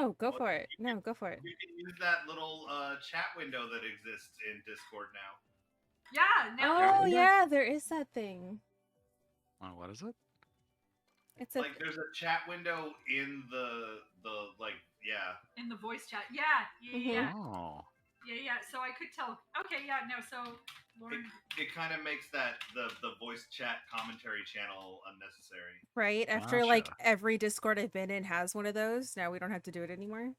No, go for it. No, go for it. You can use that little chat window that exists in Discord now. Yeah. Oh yeah, there is that thing. Oh, what is it? It's like there's a chat window in the like in the voice chat. Yeah. Oh. Yeah. So I could tell. Okay, yeah, no. So Lauren, it kind of makes that the voice chat commentary channel unnecessary. Right after like every Discord I've been in has one of those. Now we don't have to do it anymore.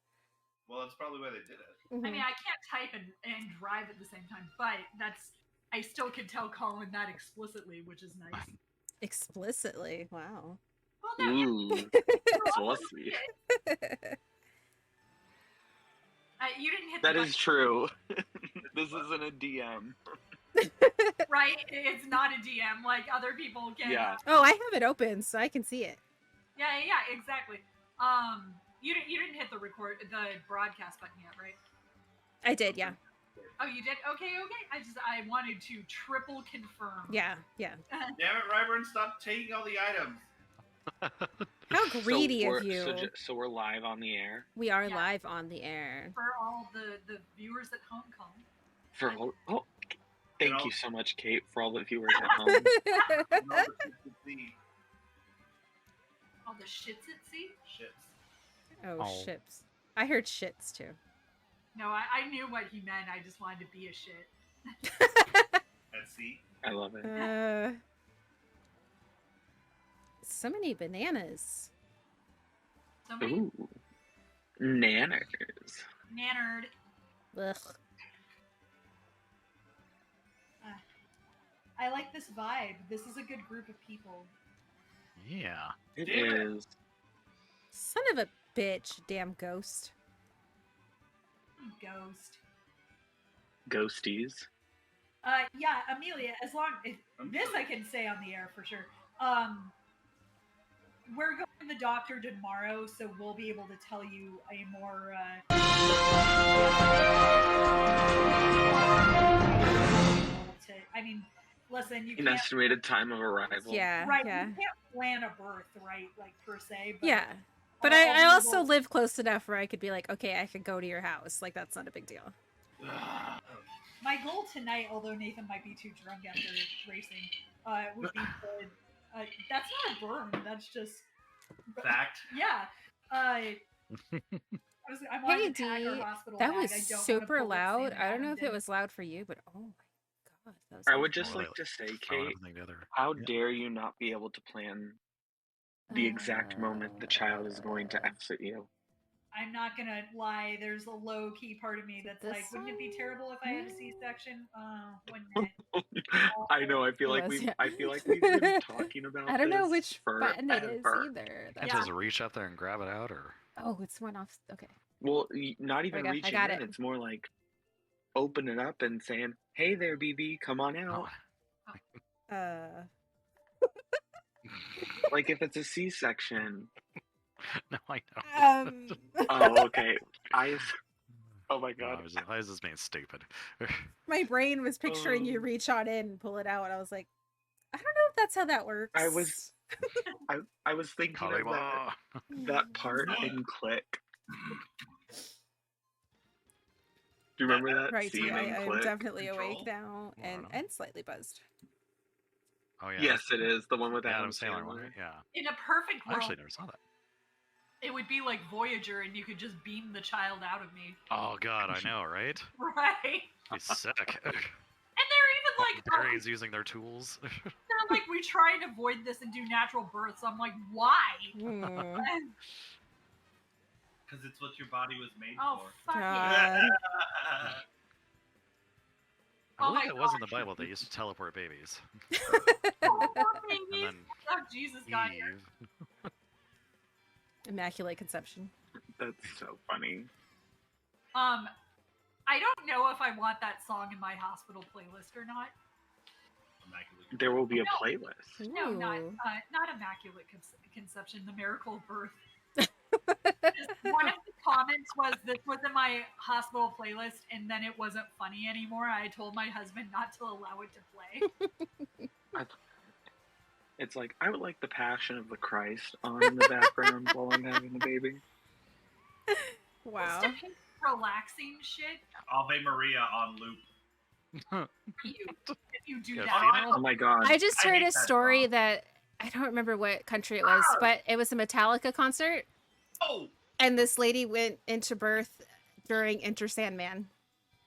Well, that's probably why they did it. I mean, I can't type and drive at the same time, but I still could tell Colin that explicitly, which is nice. Explicitly, wow. Well, no, Ooh, saucy. You didn't hit that the is true. This isn't a DM. Right? It's not a DM like other people can. Yeah. Oh, I have it open so I can see it. Yeah, exactly. You didn't hit the broadcast button yet, right? I did, yeah. Oh, you did? Okay. I wanted to triple confirm. Yeah. Damn it, Ryburn, stop taking all the items. How greedy of you. So we're live on the air? We are live on the air. For all the viewers at home, Colin. Thank you so much, Kate, for all the viewers at home. All the shits at sea? Shits. Oh, ships. I heard shits too. No, I knew what he meant. I just wanted to be a shit. At sea? I love it. So many bananas. So many. Ooh. Nanners. Nannerd. Ugh. I like this vibe. This is a good group of people. Yeah. It is. Son of a bitch, damn ghost. Ghost. Ghosties. Yeah, Amelia, this I can say on the air for sure. We're going to the doctor tomorrow, so we'll be able to tell you a more listen, you An can't estimated time of arrival. Yeah. right. Yeah. You can't plan a birth, right? Like per se. But yeah. But I also live close enough where I could be like, okay, I could go to your house. Like, that's not a big deal. My goal tonight, although Nathan might be too drunk after racing, would be to, that's not a burn. That's just fact. Yeah. I Hey, D, that was super loud. I don't know if it was loud for you, but oh my god, that was. I would just like to say, Kate, how dare you not be able to plan the exact moment the child is going to exit you? I'm not gonna lie. There's a low key part of me that's like, wouldn't it be terrible if I had a C-section? I know. I feel like we've been talking about. I don't know this which button it is either. It says reach up there and grab it out, or. Oh, it's one off. Okay. Well, not even reaching in. It's more like open it up and saying, "Hey there, BB, come on out." Like if it's a C-section. No, I know. Oh, okay. Oh my god. No, I was just being stupid. My brain was picturing you reach on in and pull it out, and I was like, I don't know if that's how that works. I was thinking of that part in Click. Do you remember that right, scene in I'm Click? definitely awake now and slightly buzzed. Oh yeah. Yes, it is the one with Adam Sandler. Right? Yeah. In a perfect world, I actually never saw that. It would be like Voyager, and you could just beam the child out of me. Oh god, I know, right? Right. He's sick. And they're even like Barry's using their tools. They're like, we try and avoid this and do natural births. I'm like, why? Because it's what your body was made for. Fuck yeah. I believe it was in the Bible they used to teleport babies. Babies. Jesus got here. Immaculate conception. That's so funny. I don't know if I want that song in my hospital playlist or not. There will be a playlist. No, not Immaculate Conception, The Miracle of Birth. One of the comments was this was in my hospital playlist, and then it wasn't funny anymore. I told my husband not to allow it to play. It's like, I would like the Passion of the Christ on in the background while I'm having the baby. Wow. Relaxing shit. Ave Maria on loop. If you do Yeah, that. Oh my god. I just heard a story song. that I don't remember what country it was, but it was a Metallica concert. Oh! And this lady went into birth during Enter Sandman.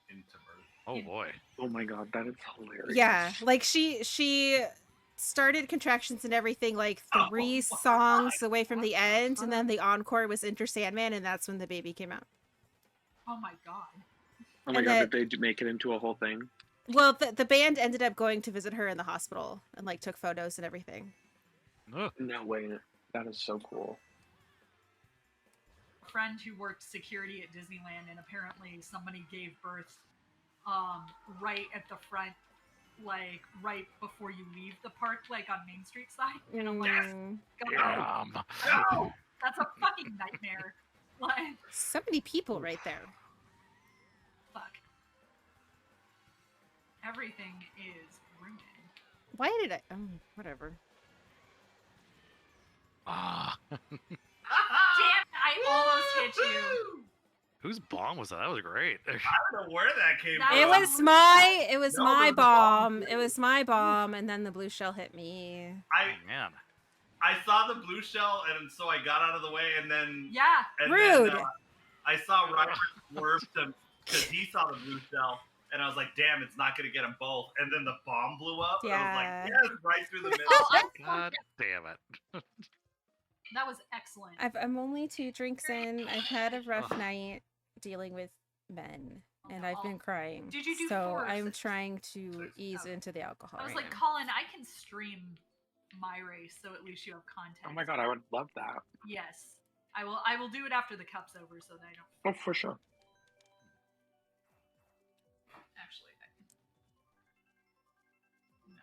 Into birth. Oh boy. Oh my god, that is hilarious. Yeah, like she started contractions and everything like 3 songs away from the end, and then the encore was Enter Sandman, and that's when the baby came out. Oh my god. Oh my god, did they make it into a whole thing? Well, the band ended up going to visit her in the hospital and like took photos and everything. No way. That is so cool. A friend who worked security at Disneyland, and apparently somebody gave birth right at the front, like right before you leave the park, like on Main Street side. And I'm like, no, that's a fucking nightmare. Like, so many people right there. Fuck. Everything is ruined. Why did I? Oh, whatever. Damn it, I almost hit you. Whose bomb was that? That was great. I don't know where that came from. It was my bomb. It was my bomb, and then the blue shell hit me. Man. I saw the blue shell, and so I got out of the way, and then Rude. Then, I saw Robert swerve because he saw the blue shell, and I was like, "Damn, it's not gonna get them both." And then the bomb blew up. And I was like, "Yes, right through the middle." God damn it. That was excellent. I'm only 2 drinks in. I've had a rough night dealing with men, and I've been crying. Did you do so 4? I'm trying to ease into the alcohol. I was right like, now. Colin, I can stream my race, so at least you have context. Oh my god, I would love that. Yes, I will do it after the cup's over, so that I don't. Oh, for sure. Actually, no,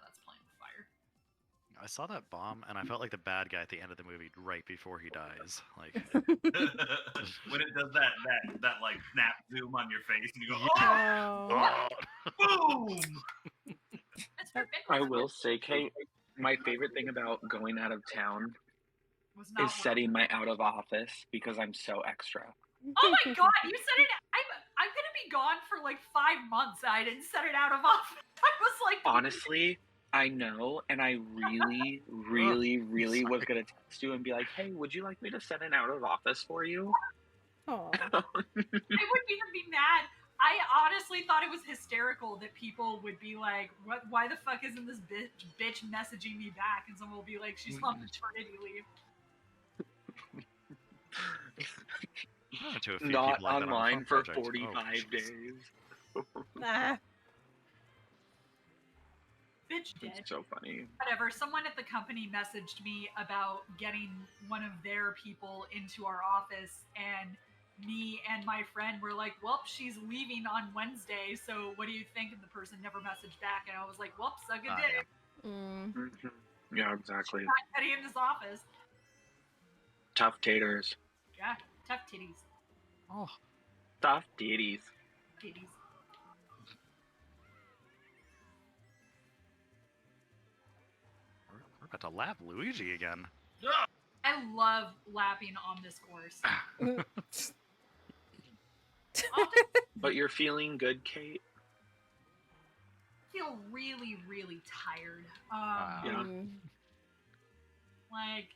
that's playing with fire. I saw that bomb, and I felt like the bad guy at the end of the movie right before he dies. Like when it does that like snap zoom on your face, and you go, oh. Boom! I will say, Kate, my favorite thing about going out of town is setting my out of office because I'm so extra. Oh my god, you said it. I'm gonna be gone for like 5 months. I didn't set it out of office. I was like, honestly, I know, and I really, really was gonna text you and be like, "Hey, would you like me to set an out of office for you?" Oh. I wouldn't even be mad. I honestly thought it was hysterical that people would be like, "What? Why the fuck isn't this bitch messaging me back?" And someone will be like, "She's on maternity leave." Not online for 45 days. Bitch dead. It's so funny. Whatever. Someone at the company messaged me about getting one of their people into our office, and me and my friend were like, "Well, she's leaving on Wednesday, so what do you think?" And the person never messaged back, and I was like, "Well, suck a dick." Yeah, exactly. She's not getting in this office. Tough taters. Yeah, tough titties. Oh. Tough titties. Titties. We're about to lap Luigi again. I love lapping on this course. But you're feeling good, Kate? I feel really, really tired. Yeah. Like,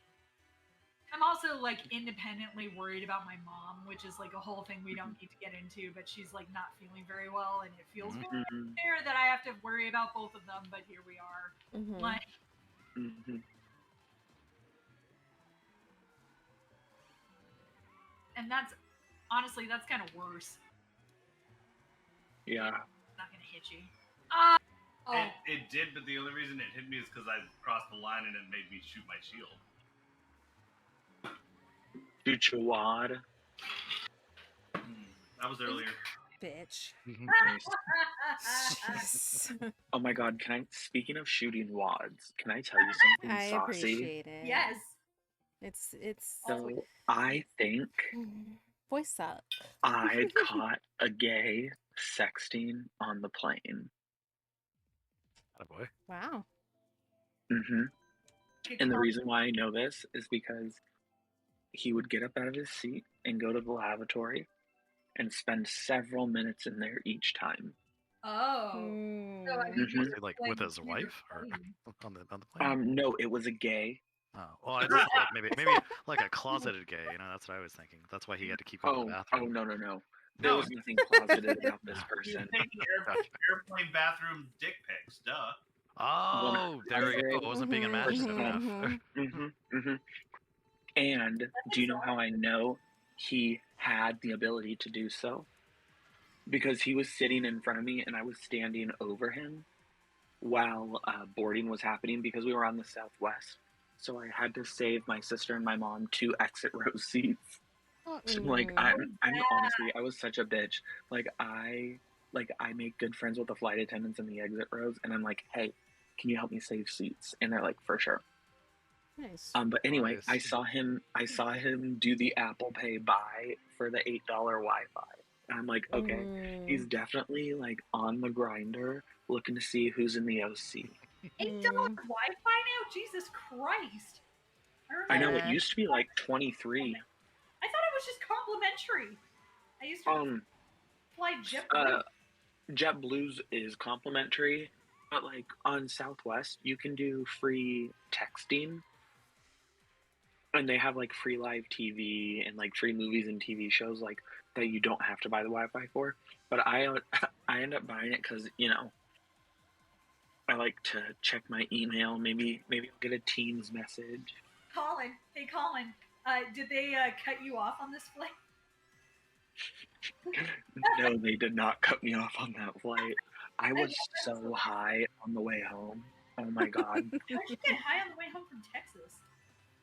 I'm also like independently worried about my mom, which is like a whole thing we don't need to get into, but she's like not feeling very well, and it feels very unfair that I have to worry about both of them, but here we are. Like, and that's honestly, that's kind of worse. Yeah. It's not gonna hit you. It did, but the only reason it hit me is because I crossed the line and it made me shoot my shield. Shoot your wad. That was earlier. Bitch. Oh my god, speaking of shooting wads, can I tell you something I saucy? appreciate it. Yes. It's So I think voice up. I caught a gay sexting on the plane. Oh boy. Wow. And the reason why I know this is because he would get up out of his seat and go to the lavatory and spend several minutes in there each time. Oh. So, I mean, Was he like with his wife or on the plane? No, it was a gay. Oh, well, I thought like maybe like a closeted gay. You know, that's what I was thinking. That's why he had to keep going to the bathroom. No. There was nothing closeted about this person. Taking airplane bathroom dick pics, duh. Oh, there we go. It wasn't being imaginative enough. And do you know how I know he had the ability to do so? Because he was sitting in front of me and I was standing over him while boarding was happening because we were on the Southwest. So I had to save my sister and my mom 2 exit row seats. So, like, I'm honestly, I was such a bitch. Like I make good friends with the flight attendants in the exit rows, and I'm like, hey, can you help me save seats? And they're like, for sure. Nice. But anyway, I saw him do the Apple Pay buy for the $8 Wi-Fi. And I'm like, okay, he's definitely like on the grinder looking to see who's in the OC. $8 Wi-Fi now? Jesus Christ. I know, it used to be like 23. I thought it was just complimentary. I used to fly JetBlue. JetBlue's is complimentary, but like on Southwest, you can do free texting. And they have like free live TV and like free movies and TV shows like that you don't have to buy the Wi-Fi for. But I end up buying it because, you know, I like to check my email. Maybe I'll get a Teams message. Colin, hey Colin, did they cut you off on this flight? No, they did not cut me off on that flight. I was so high on the way home. Oh my god. How did you get high on the way home from Texas?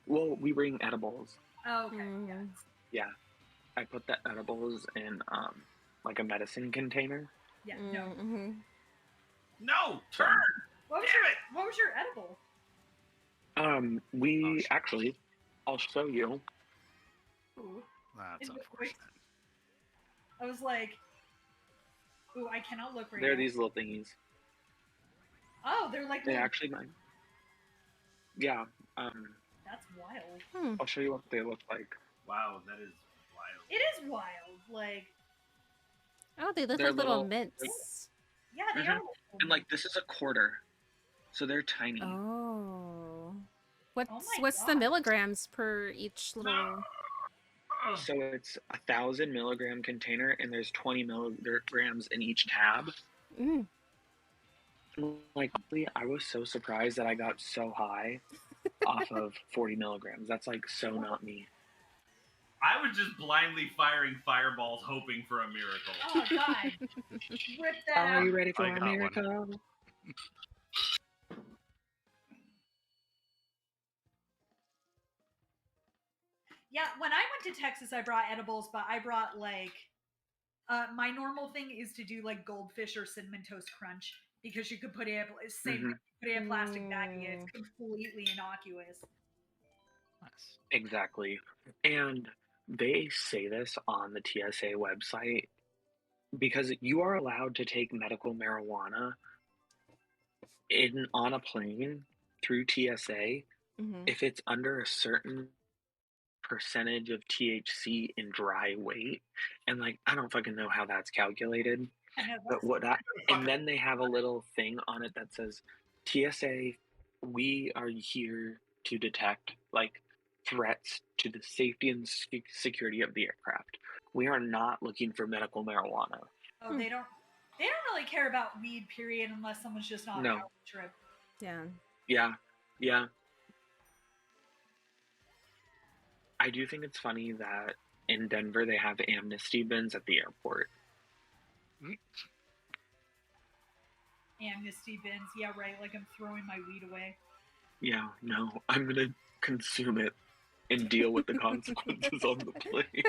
Well, we bring edibles. Oh, okay. Yeah. I put the edibles in like a medicine container. Yeah, no. No, turn. What was your edible? We actually, I'll show you. Ooh. That's unfortunate. I was like, ooh, I cannot look right now. They're these little thingies. Oh, they're like they actually mine. Yeah. That's wild. I'll show you what they look like. Wow, that is wild. It is wild. Like, oh, they look they're like little mints. Yeah, they are. And like this is a quarter, so they're tiny. Oh, what's the milligrams per each little? So it's 1,000 milligram container, and there's 20 milligrams in each tab. Like, I was so surprised that I got so high off of 40 milligrams. That's like so not me. I was just blindly firing fireballs, hoping for a miracle. Oh God! Rip that out. Are you ready for a miracle? Yeah, when I went to Texas, I brought edibles, but I brought like, my normal thing is to do like goldfish or cinnamon toast crunch because you could put it in a plastic baggie. It's completely innocuous. Nice. Exactly, and they say this on the TSA website because you are allowed to take medical marijuana on a plane through TSA if it's under a certain percentage of THC in dry weight, and like I don't fucking know how that's calculated, but and then they have a little thing on it that says TSA, we are here to detect like threats to the safety and security of the aircraft. We are not looking for medical marijuana. Oh, they don't really care about weed, period, unless someone's just on a trip. Yeah. I do think it's funny that in Denver they have amnesty bins at the airport. Amnesty bins, yeah, right. Like I'm throwing my weed away. Yeah, no, I'm gonna consume it and deal with the consequences on the plane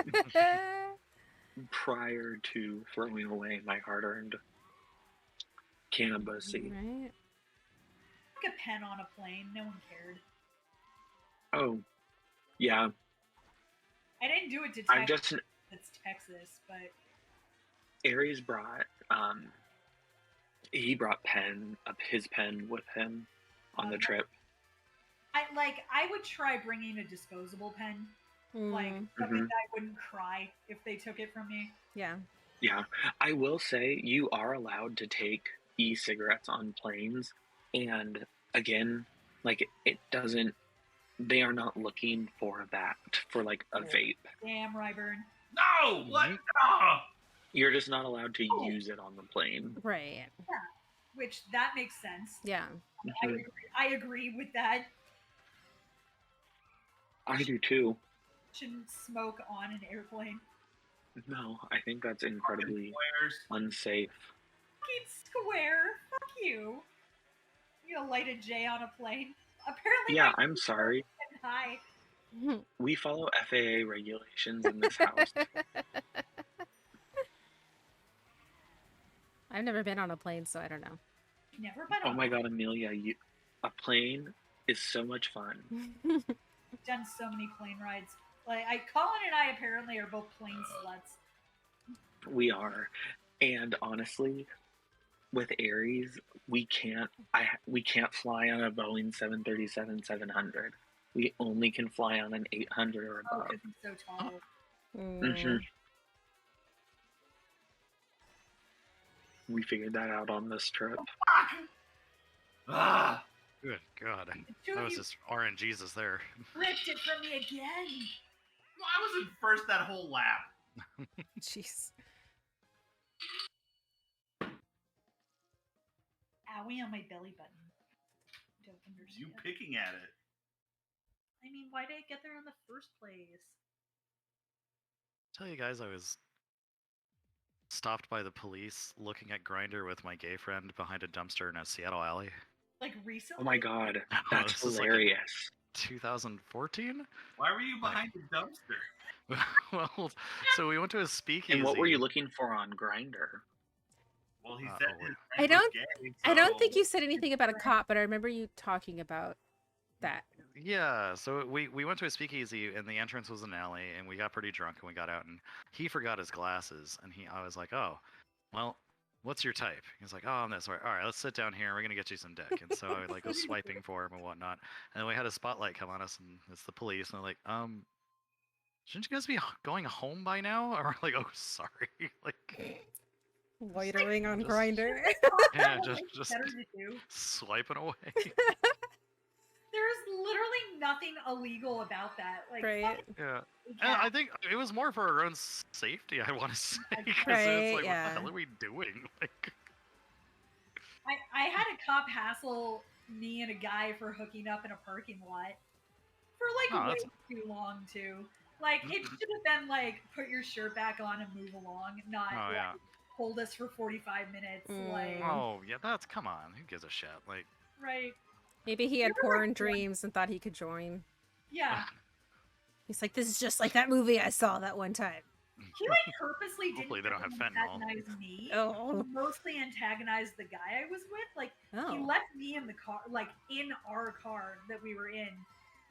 prior to throwing away my hard-earned cannabis seed. Right. Like a pen on a plane, no one cared. Oh, yeah. I didn't do it to Texas. It's Texas, but Aries brought he brought his pen with him on the trip. I would try bringing a disposable pen Like Mm, something Mhm. that I wouldn't cry if they took it from me. yeah. Yeah, I will say you are allowed to take e-cigarettes on planes, and again, like it doesn't. They are not looking for that for like a vape. Damn, Ryburn. No! What? Yeet. No! You're just not allowed to Oh. use it on the plane. Right. Which that makes sense. Yeah. Mhm. I agree with that. I do too. Shouldn't smoke on an airplane. No, I think that's incredibly Squares. unsafe. Fucking square. Fuck you. You know, light a J on a plane. Apparently, Yeah, my I'm sorry. high. We follow FAA regulations in this house. I've never been on a plane, so I don't know. Never been Oh on. my god, Amelia, a plane is so much fun. Done so many plane rides. Like Colin and I apparently are both plane sluts. We are. And honestly, with Aries, we can't fly on a Boeing 737-700. We only can fly on an 800 or Oh, above. because he's so tall. Mhm. We figured that out on this trip. Ah! Good God. Two That of was you just RNGesus there. ripped it from me again. Well, I was in first that whole lap. Jeez. Owie on my belly button. Don't You understand. picking at it. I mean, why did I get there in the first place? Tell you guys, I was stopped by the police looking at Grinder with my gay friend behind a dumpster in a Seattle alley. Like recently? Oh my god, that's This is like a- hilarious. 2014? Why were you behind the dumpster? Well, so we went to a speakeasy. And what were you looking for on Grinder? Well, he Uh, said oh, his I friend was don't- gay, I don't think so- you said anything about a cop, but I remember you talking about that. Yeah, so we went to a speakeasy and the entrance was an alley and we got pretty drunk and we got out and he forgot his glasses and I was like, oh, well, what's your type? He's like, oh, I'm this. All right, let's sit down here. We're gonna get you some dick. And so I like was swiping for him and whatnot. And then we had a spotlight come on us and it's the police and they're like, shouldn't you guys be going home by now? Or we're like, oh, sorry, like Loitering on Just- Grinder. yeah, Like, just better to do. swiping away. There's literally nothing illegal about that. Like, Right. fucking Yeah. And cat. I think it was more for our own safety, I want to say, because Right, it's like, yeah. what the hell are we doing? Like, I had a cop hassle me and a guy for hooking up in a parking lot for like Oh, way that's- too long too. Like it should have been like put your shirt back on and move along, not oh like, yeah. hold us for 45 minutes. Like Oh yeah, that's come on. Who gives a shit? Like, right, Maybe he had Remember porn when- dreams and thought he could join. yeah. He's like, this is just like that movie I saw that one time. He like purposely didn't Hopefully they don't have fucking fentanyl. antagonize me. Oh. He mostly antagonized the guy I was with. Like he Oh. left me in the car, like in our car that we were in.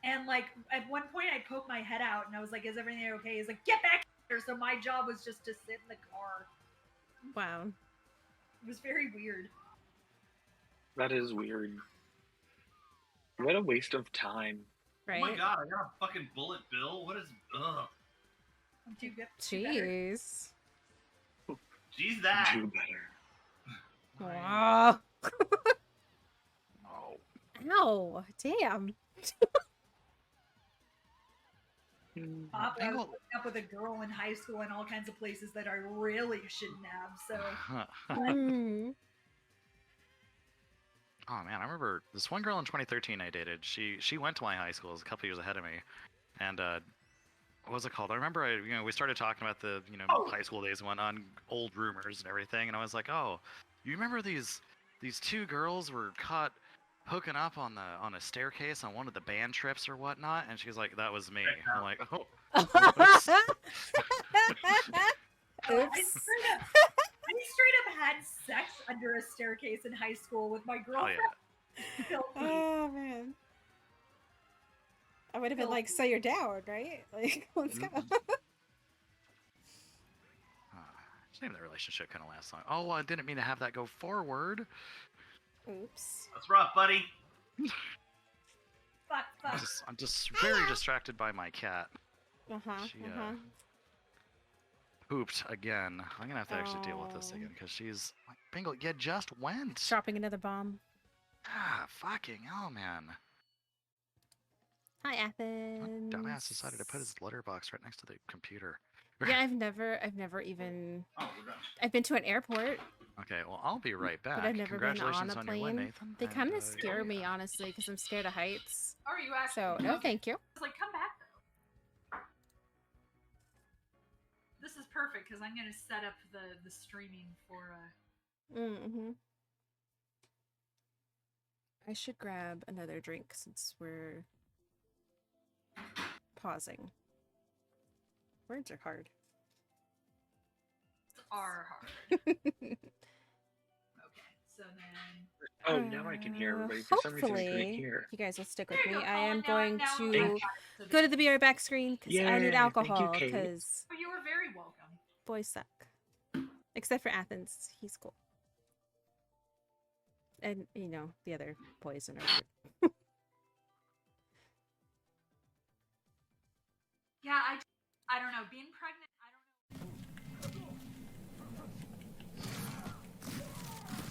And like at one point I poked my head out and I was like, is everything okay? He's like, get back here. So my job was just to sit in the car. Wow. It was very weird. That is weird. What a waste of time. Oh my Right? god, I got a fucking bullet bill? What is. Ugh. I'm too good. too better. Jeez. Jeez, that. Do better. Wow. Oh. Ow. Damn. Pop, I was Angle- hooking up with a girl in high school and all kinds of places that I really shouldn't have. So Mm. Oh man, I remember this one girl in 2013 I dated. She went to my high school, it was a couple years ahead of me, and what was it called? I remember we started talking about the high school days and whatnot, old rumors and everything, and I was like, oh, you remember these two girls were caught hooking up on a staircase on one of the band trips or whatnot? And she was like, that was me. I'm like, oh, Oops. I straight up had sex under a staircase in high school with my oh girlfriend. yeah. Filthy. Oh man. I would have been like, so you're down, right? Like, let's go. Just maybe the relationship kind of lasts long. Oh, I didn't mean to have that go forward. Oops. That's rough, buddy. Fuck. I'm just very distracted by my cat. She pooped again. I'm gonna have to actually deal with this again because she's like, Bingle, you just went. Dropping another bomb. Ah, fucking hell, man. Hi, Athens. Dumbass decided to put his letterbox right next to the computer. Yeah, I've never even. Oh, we're done. I've been to an airport, Okay, well, I'll be right back. but I've never been on Congratulations a on your win, plane. Nathan. They and, kind of yeah. scare me, honestly, because I'm scared of heights. Are you actually? So no, thank you. I was like, come back though. This is perfect because I'm gonna set up the streaming for. I should grab another drink since we're pausing. Words are hard. Are hard. Okay, so then. Oh, now I can hear everybody. For some reason, I couldn't Hopefully, hear. you guys will stick with There you me. go, I am Colin. going Now to I got it. go to the Be Right Back screen because I need Yay, alcohol thank you, Kate. because Oh, you were very welcome. boys suck. Except for Athens, he's cool. And, you know, the other boys in our group. Yeah, I don't know. Being pregnant, I don't know.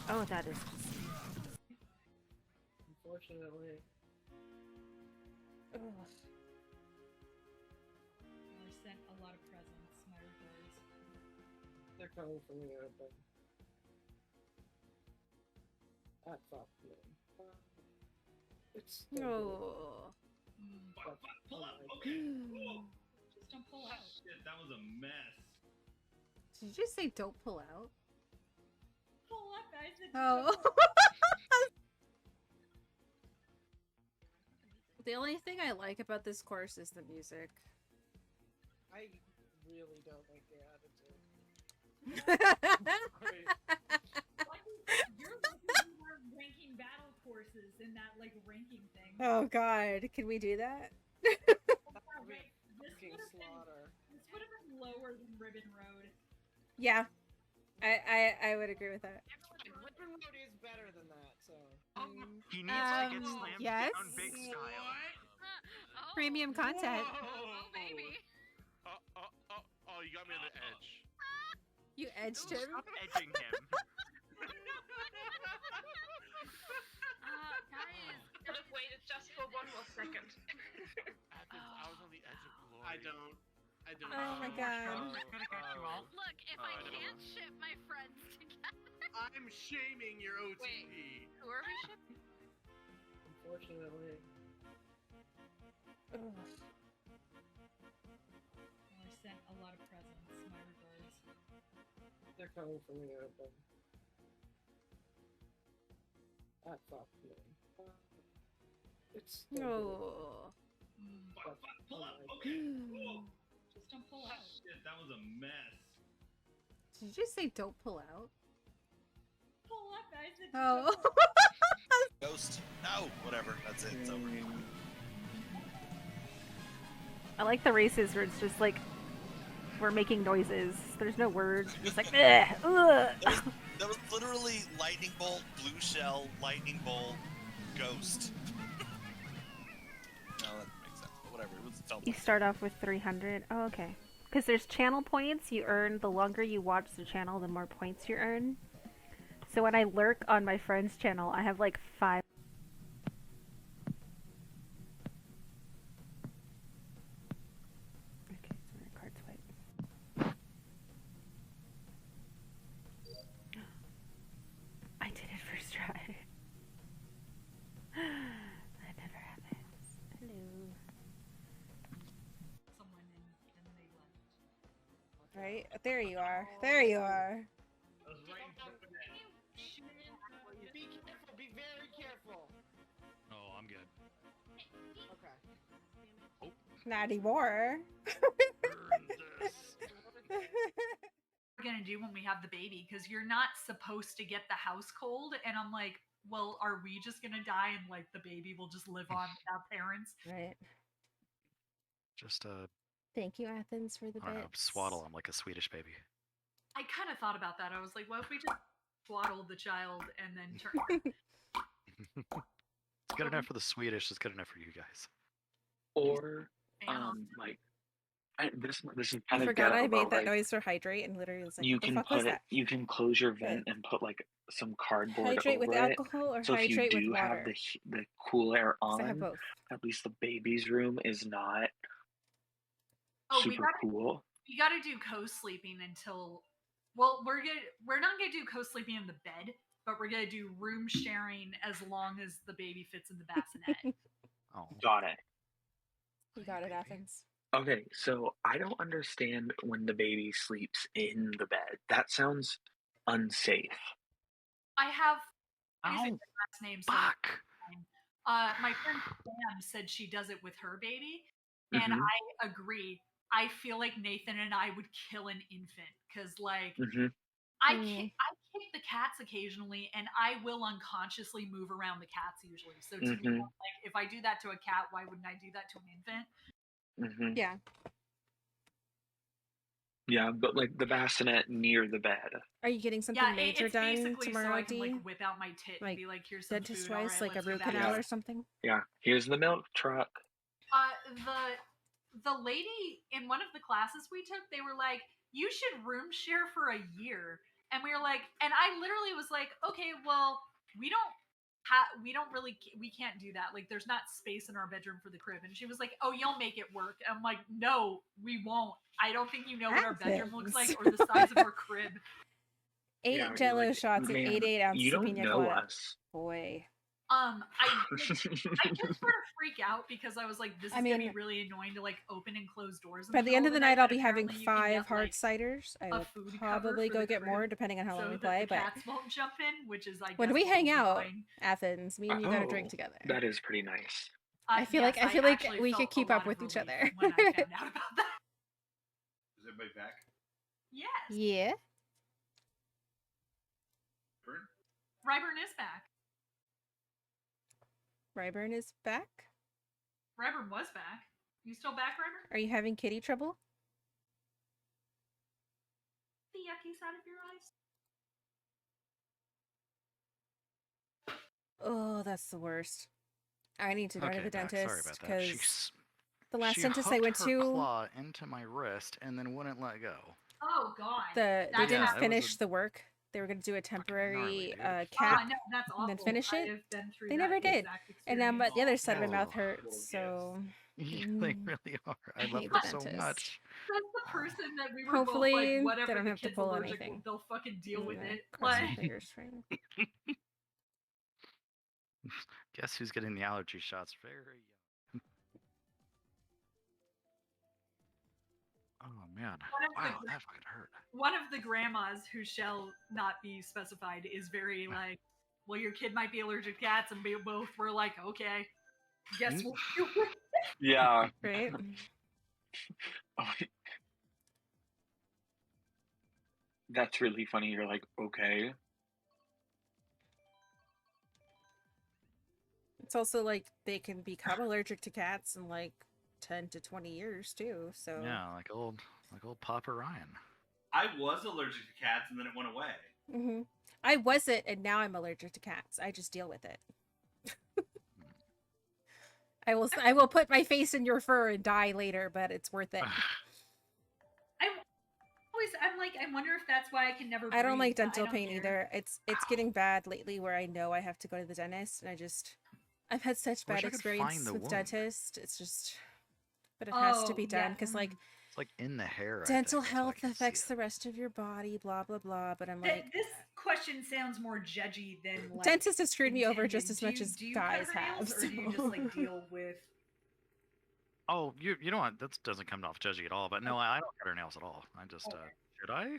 Oh, that is... Unfortunately. Ugh. I sent a lot of presents. My regards. They're coming from the open. That fucked me. It's still Oh. Fuck, fuck, pull out. Oh Okay. Just don't pull out. Shit, that was a mess. Did you just say don't pull out? Pull up, guys. It's Oh. The only thing I like about this course is the music. I really don't like the attitude. You're ranking battle courses in that like ranking thing. Oh god, can we do that? This Fucking slaughter. would have been lower than Ribbon Road. Yeah. I would agree with that. Ribbon Road is better than that, so. He needs to get slammed yes. down big style. Premium content. Oh, baby. Oh, you got me on the edge. You edged him. Stop edging him. Guys. Wait, it's just for one more second. I was on the edge of glory. I don't. Oh my god. Look, if I can't ship my friends together. I'm shaming your OTP. Wait. Who are we shipping? Unfortunately. Ugh. I sent a lot of presents. My regards. They're coming from the open. That fucked me. It's still Oh. Fuck, fuck, pull out. Oh Okay. Just don't pull out. Shit, that was a mess. Did you just say don't pull out? Pull up, guys. It's Oh. Ghost. No, whatever. That's it. It's over. I like the races where it's just like we're making noises. There's no words. It's like ugh, ugh. That was literally lightning bolt, blue shell, lightning bolt, ghost. No, that makes sense. But whatever. It was felt You like start off with 300. Oh, okay. Because there's channel points you earn. The longer you watch the channel, the more points you earn. So when I lurk on my friend's channel, I have like 5. Okay, so my card's white. I did it first try. That never happens. Hello. someone and they left. Right? There you are. There you are. That was right in front of that. Be careful. Be very careful. Oh, I'm good. Okay. Not anymore. Burn this. We're gonna do when we have the baby because you're not supposed to get the house cold, and I'm like, well, are we just gonna die and like the baby will just live on without parents? Right. Just Thank you, Athens, for the I don't know, bits. swaddle him like a Swedish baby. I kind of thought about that. I was like, what if we just swaddled the child and then turn? It's good enough for the Swedish. It's good enough for you guys. Or, And like, This is I kind of forgot I ghetto, made but that like noise for hydrate and literally was like, you what the can fuck was put it, that? you can close your But vent and put like some cardboard hydrate with over it. alcohol or So if you hydrate with do have water? the cool air 'Cause I have on, both. at least the baby's room is not Oh, super cool. we gotta do co-sleeping until. Well, we're not gonna do co-sleeping in the bed, but we're gonna do room sharing as long as the baby fits in the bassinet. Oh, Got it. You got it, Athens. Okay, so I don't understand when the baby sleeps in the bed. That sounds unsafe. I have. I Ow, say my last name. So fuck. my friend Sam said she does it with her baby, and Mhm. I agree. I feel like Nathan and I would kill an infant because, like, Mhm. I kick the cats occasionally, and I will unconsciously move around the cats usually. So to me, Mhm. like, if I do that to a cat, why wouldn't I do that to an infant? Mhm. Yeah. Yeah, but like the bassinet near the bed. Are you getting something Yeah, major it's done basically so tomorrow, I can D? like whip out my tit and Like be like, "Here's some dentist food. All wise, right, like a let's go root back to canal Yeah. or something? Yeah, here's the milk truck. The lady in one of the classes we took, they were like, "You should room share for a year," and we were like, and I literally was like, "Okay, well, we don't really, we can't do that. Like, there's not space in our bedroom for the crib." And she was like, "Oh, you'll make it work." And I'm like, "No, we won't. I don't think you know what our bedroom looks like or the size of our crib." 8 Yeah, you're Jello like, shots and man, 8 ounces you of don't pina know colada. us. Boy. I did sort of freak out because I was like, "This is I gonna be mean, really annoying to like open and close doors." In by the end of middle the night, but I'll be having apparently you can 5 get, hard like, ciders. I a will food cover probably for go the get more crib depending on how long so we that play. the But cats won't jump in, which is, I when guess, we what hang we'll be out, buying. Athens, me and you gotta drink Oh, together. that is pretty nice. I feel Yes, like we actually could felt keep a up lot with of each relief other. when I found out about that. Is everybody back? Yes, Yeah. Burn? Ryburn is back. Ryburn is back. Ryburn was back. You still back, Ryburn? Are you having kitty trouble? The yucky side of your eyes. Oh, that's the worst. I need to go to Okay, the Doc, sorry dentist about that. because the last She dentist I hooked went her to, claw into my wrist and then wouldn't let go. Oh God. they That's didn't that was finish a the work. They were going to do a temporary gnarly, dude. cap Oh no, that's awful. and then finish it. I have been through They that never did. exact And now experience. the other side of my Oh. mouth hurts, so They mm, really are. I I love hate her the so dentist. much. That's the person that we were Hopefully, both like, they whatever don't the have to kid's pull allergic, anything. they'll fucking deal with Yeah, it. cross my Like, fingers for you. Guess who's getting the allergy shots? Very young. Oh man! Wow, that fucking hurt. one of the grandmas who shall not be specified is very like, well, your kid might be allergic to cats, and we both were like, okay, guess we'll do it. Yeah. Right? That's really funny. You're like, okay. It's also like they can become allergic to cats in like 10 to 20 years too. So Yeah, like old Papa Ryan. I was allergic to cats and then it went away. hmm I wasn't, and now I'm allergic to cats. I just deal with it. I will put my face in your fur and die later, but it's worth it. I'm like, I wonder if that's why I can never. I don't breathe, like but I dental don't pain care. either. It's getting bad lately where I know I have to go to the dentist, and I've had such I wish bad I could experience find the with wound. dentists. It's just, but it has to be done because like It's like in the hair. dental I think, so I health can see affects it. the rest of your body, blah blah blah. But I'm like, This question sounds more judgy than like. dentists have screwed me over intended. just as much as do you guys cut her have. nails, or do you just like deal with? Oh, you know what? That doesn't come off judgy at all. But no, I don't cut her nails at all. I just should I?